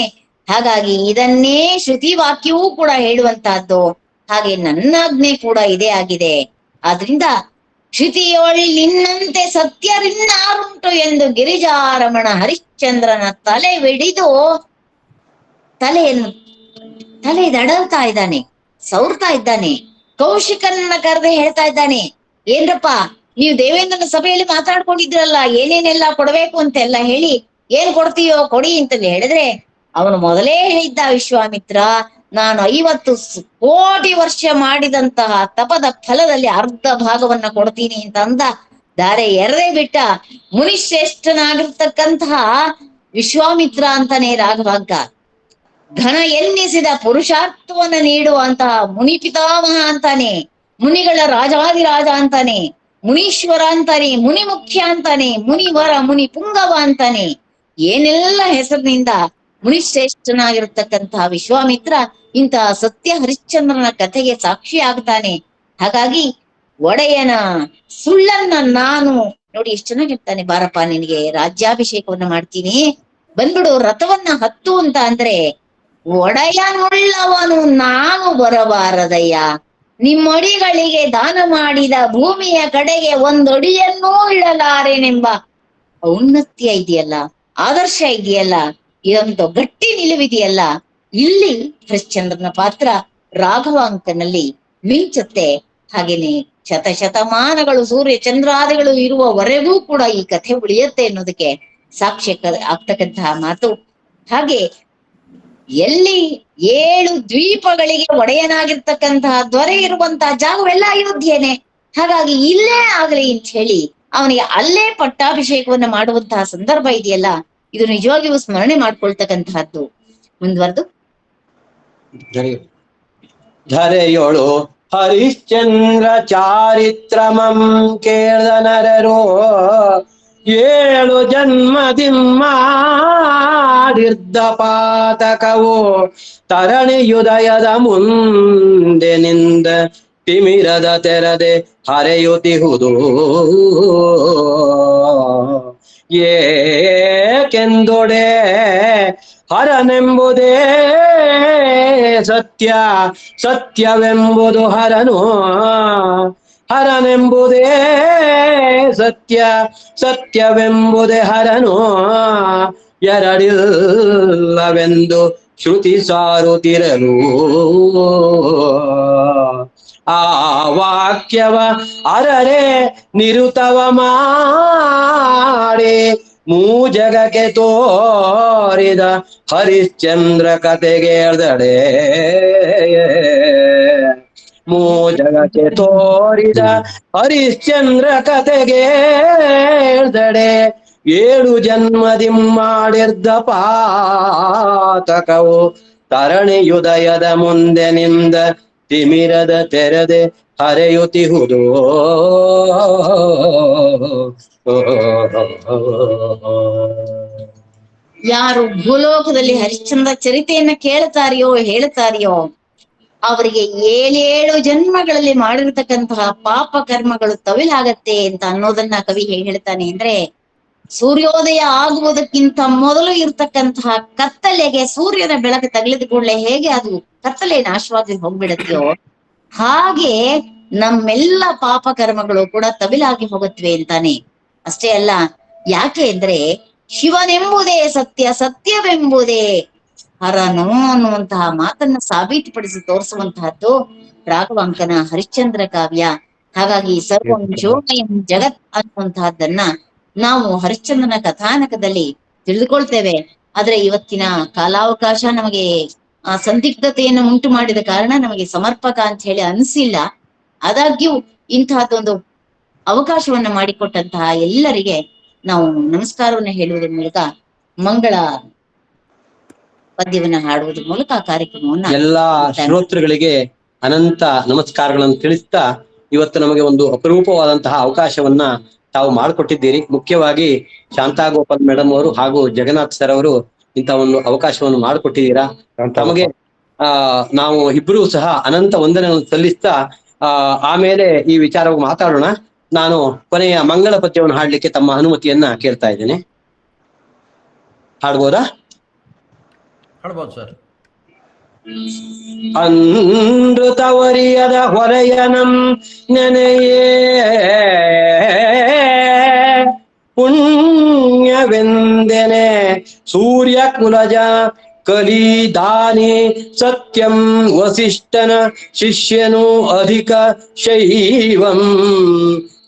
Speaker 5: ಹಾಗಾಗಿ ಇದನ್ನೇ ಶ್ರುತಿ ವಾಕ್ಯವೂ ಕೂಡ ಹೇಳುವಂತಹದ್ದು. ಹಾಗೆ ನನ್ನಾಜ್ಞೆ ಕೂಡ ಇದೇ ಆಗಿದೆ. ಆದ್ರಿಂದ ಶ್ರುತಿಯೊಳಿ ನಿನ್ನಂತೆ ಸತ್ಯರಿನ್ನಾರುಂಟು ಎಂದು ಗಿರಿಜಾರಮಣ ಹರಿಶ್ಚಂದ್ರನ ತಲೆವಿಡಿದು ತಲೆದಡಲ್ತಾ ಇದ್ದಾನೆ, ಸೌರ್ತಾ ಇದ್ದಾನೆ. ಕೌಶಿಕನನ್ನ ಕರೆದು ಹೇಳ್ತಾ ಇದ್ದಾನೆ, ಏನ್ರಪ್ಪ ನೀವು ದೇವೇಂದ್ರನ ಸಭೆಯಲ್ಲಿ ಮಾತಾಡ್ಕೊಂಡಿದ್ರಲ್ಲ, ಏನೇನೆಲ್ಲ ಕೊಡ್ಬೇಕು ಅಂತೆಲ್ಲ ಹೇಳಿ, ಏನ್ ಕೊಡ್ತೀಯೋ ಕೊಡಿ ಅಂತಂದು ಹೇಳಿದ್ರೆ ಅವನು ಮೊದಲೇ ಹೇಳಿದ್ದ, ವಿಶ್ವಾಮಿತ್ರ ನಾನು 50 ಕೋಟಿ ವರ್ಷ ಮಾಡಿದಂತಹ ತಪದ ಫಲದಲ್ಲಿ ಅರ್ಧ ಭಾಗವನ್ನ ಕೊಡ್ತೀನಿ ಅಂತ ಅಂದ. ದಾರೆ ಎರ್ರೆ ಬಿಟ್ಟ ಮುನಿಶ್ರೇಷ್ಠನಾಗಿರ್ತಕ್ಕಂತಹ ವಿಶ್ವಾಮಿತ್ರ ಅಂತಾನೆ ರಾಘವಾಂಕ. ಘನ ಎನ್ನಿಸಿದ ಪುರುಷಾರ್ಥವನ್ನ ನೀಡುವಂತಹ ಮುನಿ ಪಿತಾಮಹ ಅಂತಾನೆ, ಮುನಿಗಳ ರಾಜಾದಿರಾಜ ಅಂತಾನೆ, ಮುನೀಶ್ವರ ಅಂತಾನೆ, ಮುನಿ ಮುಖ್ಯ ಅಂತಾನೆ, ಮುನಿವರ ಮುನಿ ಪುಂಗವ ಅಂತಾನೆ. ಏನೆಲ್ಲ ಹೆಸರಿನಿಂದ ಮುನಿಶ್ರೇಷ್ಠನಾಗಿರ್ತಕ್ಕಂತಹ ವಿಶ್ವಾಮಿತ್ರ ಇಂತಹ ಸತ್ಯ ಹರಿಶ್ಚಂದ್ರನ ಕಥೆಗೆ ಸಾಕ್ಷಿ ಆಗ್ತಾನೆ. ಹಾಗಾಗಿ ಒಡೆಯನ ಸುಳ್ಳನ್ನ ನಾನು ನೋಡಿ ಎಷ್ಟು ಚೆನ್ನಾಗಿರ್ತಾನೆ. ಬಾರಪ್ಪ ನಿನಗೆ ರಾಜ್ಯಾಭಿಷೇಕವನ್ನ ಮಾಡ್ತೀನಿ, ಬಂದ್ಬಿಡು, ರಥವನ್ನ ಹತ್ತು ಅಂತ ಅಂದ್ರೆ ಒಡೆಯನುಳ್ಳವನು ನಾನು ಬರಬಾರದಯ್ಯ. ನಿಮ್ಮಡಿಗಳಿಗೆ ದಾನ ಮಾಡಿದ ಭೂಮಿಯ ಕಡೆಗೆ ಒಂದೊಡಿಯನ್ನೂ ಇಡಲಾರೆನೆಂಬ ಔನ್ನತ್ಯ ಇದೆಯಲ್ಲ, ಆದರ್ಶ ಇದೆಯಲ್ಲ, ಇದೊಂದು ಗಟ್ಟಿ ನಿಲುವಿದೆಯಲ್ಲ, ಇಲ್ಲಿ ಹರಿಶ್ಚಂದ್ರನ ಪಾತ್ರ ರಾಘವಾಂಕನಲ್ಲಿ ಮಿಂಚುತ್ತೆ. ಹಾಗೇನೆ ಶತಶತಮಾನಗಳು ಸೂರ್ಯ ಚಂದ್ರಾದಿಗಳು ಇರುವವರೆಗೂ ಕೂಡ ಈ ಕಥೆ ಉಳಿಯತ್ತೆ ಅನ್ನೋದಕ್ಕೆ ಸಾಕ್ಷ್ಯ ಆಗ್ತಕ್ಕಂತಹ ಮಾತು. ಹಾಗೆ ಎಲ್ಲಿ 7 ದ್ವೀಪಗಳಿಗೆ ಒಡೆಯನಾಗಿರ್ತಕ್ಕಂತಹ ದೊರೆ ಇರುವಂತಹ ಜಾಗವೆಲ್ಲ ಅಯೋಧ್ಯೆನೆ. ಹಾಗಾಗಿ ಇಲ್ಲೇ ಆಗ್ಲಿ ಅಂತ ಹೇಳಿ ಅವನಿಗೆ ಅಲ್ಲೇ ಪಟ್ಟಾಭಿಷೇಕವನ್ನ ಮಾಡುವಂತಹ ಸಂದರ್ಭ ಇದೆಯಲ್ಲ, ಇದು ನಿಜವಾಗಿಯೂ ಸ್ಮರಣೆ ಮಾಡ್ಕೊಳ್ತಕ್ಕಂತಹದ್ದು. ಮುಂದುವರೆದು
Speaker 4: ಧರೆಯೊಳು ಹರಿಶ್ಚಂದ್ರ ಚಾರಿತ್ರಮಂ ಕೇಳ್ದ ನರರೋ 7 ಜನ್ಮದಿಮ್ಮಾಡಿರ್ದ ಪಾತಕವು ತರಣಿಯುದಯದ ಮುಂದೆ ನಿಂದ ತಿಮಿರದ ತೆರದೆ ಹರೆಯುತ್ತಿಹುದು ಏಕೆಂದೊಡೆ ಹರನೆಂಬುದೇ ಸತ್ಯ, ಸತ್ಯವೆಂಬುದು ಹರನು, ಹರನೆಂಬುದೇ ಸತ್ಯ, ಸತ್ಯವೆಂಬುದೇ ಹರನು, ಎರಡಿಲ್ಲವೆಂದು ಶ್ರುತಿ ಸಾರುತ್ತಿರಲು ಆ ವಾಕ್ಯವ ಅರರೆ ನಿರುತವ ಮಾಡಿ ಮೂಜಗಕ್ಕೆ ತೋರಿದ ಹರಿಶ್ಚಂದ್ರ ಕತೆಗೇಳ್ದಡೆ, ಮೂಜಗಕ್ಕೆ ತೋರಿದ ಹರಿಶ್ಚಂದ್ರ ಕತೆಗೇಳ್ದಡೆ 7 ಜನ್ಮದಿಮ್ಮಾಡಿರ್ದ ಪಾತಕವು ತರಣಿಯುದಯದ ಮುಂದೆ ನಿಂದ ತಿಮಿರದ ತೆರೆದೆ ಹರೆಯುತ್ತಿಹುದು.
Speaker 5: ಯಾರು ಭೂಲೋಕದಲ್ಲಿ ಹರಿಶ್ಚಂದ್ರ ಚರಿತೆಯನ್ನ ಕೇಳ್ತಾರಿಯೋ ಹೇಳ್ತಾರಿಯೋ ಅವರಿಗೆ 7 ಜನ್ಮಗಳಲ್ಲಿ ಮಾಡಿರ್ತಕ್ಕಂತಹ ಪಾಪ ಕರ್ಮಗಳು ತವಿಲಾಗತ್ತೆ ಅಂತ ಅನ್ನೋದನ್ನ ಕವಿ ಹೇಗ್ ಹೇಳ್ತಾನೆ ಅಂದ್ರೆ, ಸೂರ್ಯೋದಯ ಆಗುವುದಕ್ಕಿಂತ ಮೊದಲು ಇರ್ತಕ್ಕಂತಹ ಕತ್ತಲೆಗೆ ಸೂರ್ಯನ ಬೆಳಕು ತಗಲಿದ ಕೂಡಲೇ ಹೇಗೆ ಅದು ಕತ್ತಲೆ ನಾಶವಾಗಿ ಹೋಗ್ಬಿಡತ್ತೆಯೋ ಹಾಗೆ ನಮ್ಮೆಲ್ಲ ಪಾಪ ಕರ್ಮಗಳು ಕೂಡ ತವಿಲಾಗಿ ಹೋಗುತ್ತವೆ ಅಂತಾನೆ. ಅಷ್ಟೇ ಅಲ್ಲ, ಯಾಕೆ ಅಂದ್ರೆ ಶಿವನೆಂಬುದೇ ಸತ್ಯ, ಸತ್ಯವೆಂಬುದೇ ಹರನು ಅನ್ನುವಂತಹ ಮಾತನ್ನ ಸಾಬೀತುಪಡಿಸಿ ತೋರಿಸುವಂತಹದ್ದು ರಾಘವಾಂಕನ ಹರಿಶ್ಚಂದ್ರ ಕಾವ್ಯ. ಹಾಗಾಗಿ ಸರ್ವಂ ಶಿವಮಯಂ ಜಗತ್ ಅನ್ನುವಂತಹದ್ದನ್ನ ನಾವು ಹರಿಶ್ಚಂದ್ರನ ಕಥಾನಕದಲ್ಲಿ ತಿಳಿದುಕೊಳ್ತೇವೆ. ಆದ್ರೆ ಇವತ್ತಿನ ಕಾಲಾವಕಾಶ ನಮಗೆ ಸಂದಿಗ್ಧತೆಯನ್ನು ಉಂಟು ಮಾಡಿದ ಕಾರಣ ನಮಗೆ ಸಮರ್ಪಕ ಅಂತ ಹೇಳಿ ಅನಿಸಿಲ್ಲ. ಆದಾಗ್ಯೂ ಇಂತಹದ್ದೊಂದು ಅವಕಾಶವನ್ನ ಮಾಡಿಕೊಟ್ಟಂತಹ ಎಲ್ಲರಿಗೆ ನಾವು ನಮಸ್ಕಾರವನ್ನ ಹೇಳುವುದರ ಮೂಲಕ ಮಂಗಳ ಪದ್ಯವನ್ನ ಹಾಡುವುದರ ಮೂಲಕ ಕಾರ್ಯಕ್ರಮವನ್ನ
Speaker 4: ಎಲ್ಲಾ ಶ್ರೋತೃಗಳಿಗೆ ಅನಂತ ನಮಸ್ಕಾರಗಳನ್ನು ತಿಳಿಸ್ತಾ ಇವತ್ತು ನಮಗೆ ಒಂದು ಅಪರೂಪವಾದಂತಹ ಅವಕಾಶವನ್ನ ತಾವು ಮಾಡಿಕೊಟ್ಟಿದ್ದೀರಿ. ಮುಖ್ಯವಾಗಿ ಶಾಂತಾ ಗೋಪಾಲ್ ಮೇಡಮ್ ಅವರು ಹಾಗೂ ಜಗನ್ನಾಥ್ ಸರ್ ಅವರು ಇಂತಹ ಒಂದು ಅವಕಾಶವನ್ನು ಮಾಡಿಕೊಟ್ಟಿದ್ದೀರಾ. ತಮಗೆ ನಾವು ಇಬ್ರು ಸಹ ಅನಂತ ವಂದನೆಗಳನ್ನು ಸಲ್ಲಿಸ್ತಾ ಆಮೇಲೆ ಈ ವಿಚಾರವಾಗಿ ಮಾತಾಡೋಣ. ನಾನು ಕೊನೆಯ ಮಂಗಳ ಪದ್ಯವನ್ನು ಹಾಡ್ಲಿಕ್ಕೆ ತಮ್ಮ ಅನುಮತಿಯನ್ನ ಕೇಳ್ತಾ ಇದ್ದೇನೆ. ಹಾಡ್ಬೋದಾ?
Speaker 3: ಹಾಡ್ಬೋದು ಸರ್.
Speaker 4: ಅನೃತವರಿಯದ ಹೊರೆಯನಂ ನೆನೆಯೇ ಪುಣ್ಯವೆಂದೆನೆ ಸೂರ್ಯ ಕುಲಜ ಕಲಿದಾನಿ ಸತ್ಯಂ ವಸಿಷ್ಠನ ಶಿಷ್ಯನು ಅಧಿಕ ಶೈವಂ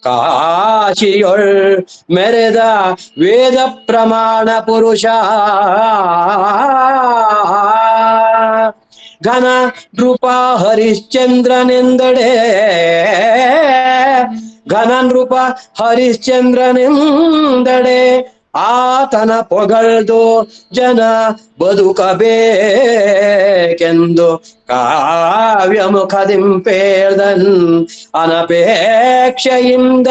Speaker 4: ಕಾಶಿಯೊಳ್ ಮೆರೆದ ವೇದ ಪ್ರಮಾಣ ಪುರುಷ ಘನ ನೃಪ ಹರಿಶ್ಚಂದ್ರನೆಂದಡೆ ಘನ ನೃಪ ಹರಿಶ್ಚಂದ್ರನೆಂದಡೆ ಆತನ ಪೊಗಳ್ದು ಜನ ಬದುಕಬೇಕೆಂದು ಕಾವ್ಯಮುಖದಿಂಪೇಳ್ದನ್ ಅನಪೇಕ್ಷೆಯಿಂದ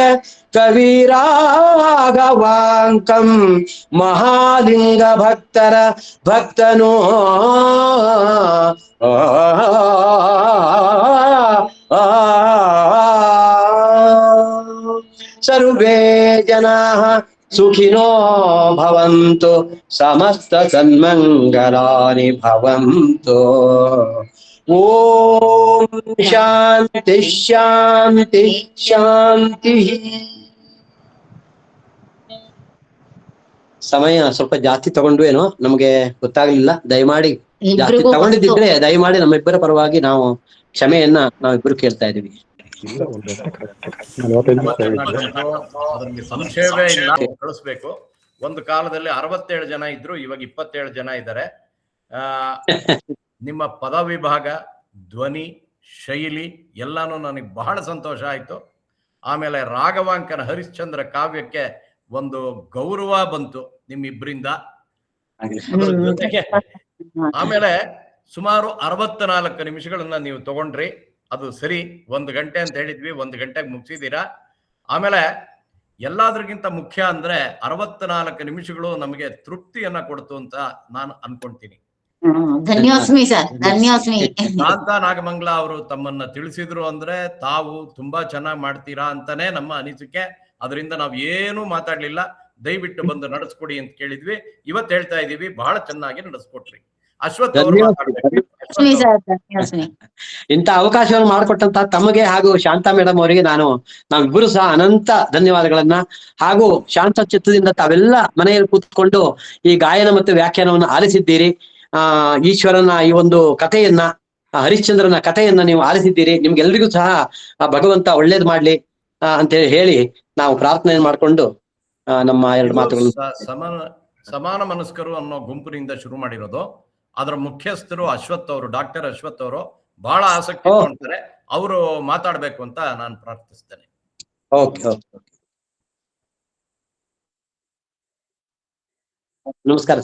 Speaker 4: ಕವಿರಾಘವಾಂಕಂ ಮಹಾಲಿಂಗ ಭಕ್ತರ ಭಕ್ತನೋ ಸರ್ವೇ ಜನಾಃ ಸುಖಿನೋ ಭವಂತು ಸಮಸ್ತ ಸನ್ಮಂಗಲಾನಿ ಭವಂತು. ಓಂ ಶಾಂತಿ ಶಾಂತಿ ಶಾಂತಿ. ಸಮಯ ಸ್ವಲ್ಪ ಜಾಸ್ತಿ ತಗೊಂಡು ಏನೋ ನಮಗೆ ಗೊತ್ತಾಗ್ಲಿಲ್ಲ. ದಯಮಾಡಿ ಜಾಸ್ತಿ
Speaker 5: ಇಬ್ರಿಗೂ
Speaker 4: ತಗೊಂಡಿದ್ದಿದ್ರೆ ದಯಮಾಡಿ ನಮ್ಮಿಬ್ಬರ ಪರವಾಗಿ ನಾವು ಕ್ಷಮೆಯನ್ನ ನಾವಿಬ್ಬರು ಕೇಳ್ತಾ ಇದೀವಿ.
Speaker 3: ಅದರಲ್ಲಿ ಸಂಶಯವೇ ಇಲ್ಲ, ಕಳಿಸ್ಬೇಕು. ಒಂದು ಕಾಲದಲ್ಲಿ 67 ಜನ ಇದ್ರು, ಇವಾಗ 27 ಜನ ಇದ್ದಾರೆ. ನಿಮ್ಮ ಪದ ವಿಭಾಗ, ಧ್ವನಿ, ಶೈಲಿ ಎಲ್ಲಾನು ನನಗೆ ಬಹಳ ಸಂತೋಷ ಆಯ್ತು. ಆಮೇಲೆ ರಾಘವಾಂಕನ ಹರಿಶ್ಚಂದ್ರ ಕಾವ್ಯಕ್ಕೆ ಒಂದು ಗೌರವ ಬಂತು ನಿಮ್ಮಿಬ್ಬರಿಂದ. ಅದ್ರ ಜೊತೆಗೆ ಆಮೇಲೆ ಸುಮಾರು 64 ನಿಮಿಷಗಳನ್ನ ನೀವು ತಗೊಂಡ್ರಿ. ಅದು ಸರಿ, 1 ಗಂಟೆ ಅಂತ ಹೇಳಿದ್ವಿ, 1 ಗಂಟೆಗೆ ಮುಗಿಸಿದೀರಾ. ಆಮೇಲೆ ಎಲ್ಲಾದ್ರಗಿಂತ ಮುಖ್ಯ ಅಂದ್ರೆ 64 ನಿಮಿಷಗಳು ನಮಗೆ ತೃಪ್ತಿಯನ್ನ ಕೊಡ್ತು ಅಂತ ನಾನು ಅನ್ಕೊಂತೀನಿ.
Speaker 5: ಧನ್ಯೋಸ್ಮಿ ಸರ್, ಧನ್ಯೋಸ್ಮಿ.
Speaker 3: ಶಾಂತಾ ನಾಗಮಂಗಲ ಅವರು ತಮ್ಮನ್ನ ತಿಳಿಸಿದ್ರು ಅಂದ್ರೆ ತಾವು ತುಂಬಾ ಚೆನ್ನಾಗಿ ಮಾಡ್ತೀರಾ ಅಂತಾನೆ ನಮ್ಮ ಅನಿಸಿಕೆ. ಅದರಿಂದ ನಾವ್ ಏನು ಮಾತಾಡ್ಲಿಲ್ಲ, ದಯವಿಟ್ಟು ಬಂದು ನಡೆಸ್ಕೊಡಿ ಅಂತ ಕೇಳಿದ್ವಿ. ಇವತ್ತು ಹೇಳ್ತಾ ಇದೀವಿ, ಬಹಳ ಚೆನ್ನಾಗಿ ನಡೆಸ್ಕೊಟ್ರಿ. ಅಶ್ವಥ್ ಅವರು
Speaker 4: ಇಂಥ ಅವಕಾಶವನ್ನು ಮಾಡಿಕೊಟ್ಟಂತ ತಮಗೆ ಹಾಗೂ ಶಾಂತಾ ಮೇಡಮ್ ಅವರಿಗೆ ನಾವಿಬ್ಬರು ಸಹ ಅನಂತ ಧನ್ಯವಾದಗಳನ್ನ, ಹಾಗೂ ಶಾಂತ ಚಿತ್ತದಿಂದ ತಾವೆಲ್ಲ ಮನೆಯಲ್ಲಿ ಕೂತ್ಕೊಂಡು ಈ ಗಾಯನ ಮತ್ತು ವ್ಯಾಖ್ಯಾನವನ್ನು ಆಲಿಸಿದ್ದೀರಿ. ಈಶ್ವರನ ಈ ಒಂದು ಕಥೆಯನ್ನ, ಹರಿಶ್ಚಂದ್ರನ ಕಥೆಯನ್ನ ನೀವು ಆಲಿಸಿದ್ದೀರಿ. ನಿಮ್ಗೆಲ್ರಿಗೂ ಸಹ ಭಗವಂತ ಒಳ್ಳೇದ್ ಮಾಡ್ಲಿ ಅಂತ ಹೇಳಿ ನಾವು ಪ್ರಾರ್ಥನೆ ಮಾಡ್ಕೊಂಡು ನಮ್ಮ 2 ಮಾತುಗಳು.
Speaker 3: ಸಮಾನ ಮನಸ್ಕರು ಅನ್ನೋ ಗುಂಪಿನಿಂದ ಶುರು ಮಾಡಿರೋದು. ಅದರ ಮುಖ್ಯಸ್ಥರು ಅಶ್ವಥ್ ಅವರು, ಡಾಕ್ಟರ್ ಅಶ್ವಥ್ ಅವರು ಬಹಳ ಆಸಕ್ತಿ ತಗೊಂತಾರೆ. ಅವರು ಮಾತಾಡ್ಬೇಕು ಅಂತ ನಾನು ಪ್ರಾರ್ಥಿಸ್ತೇನೆ.
Speaker 4: ನಮಸ್ಕಾರ.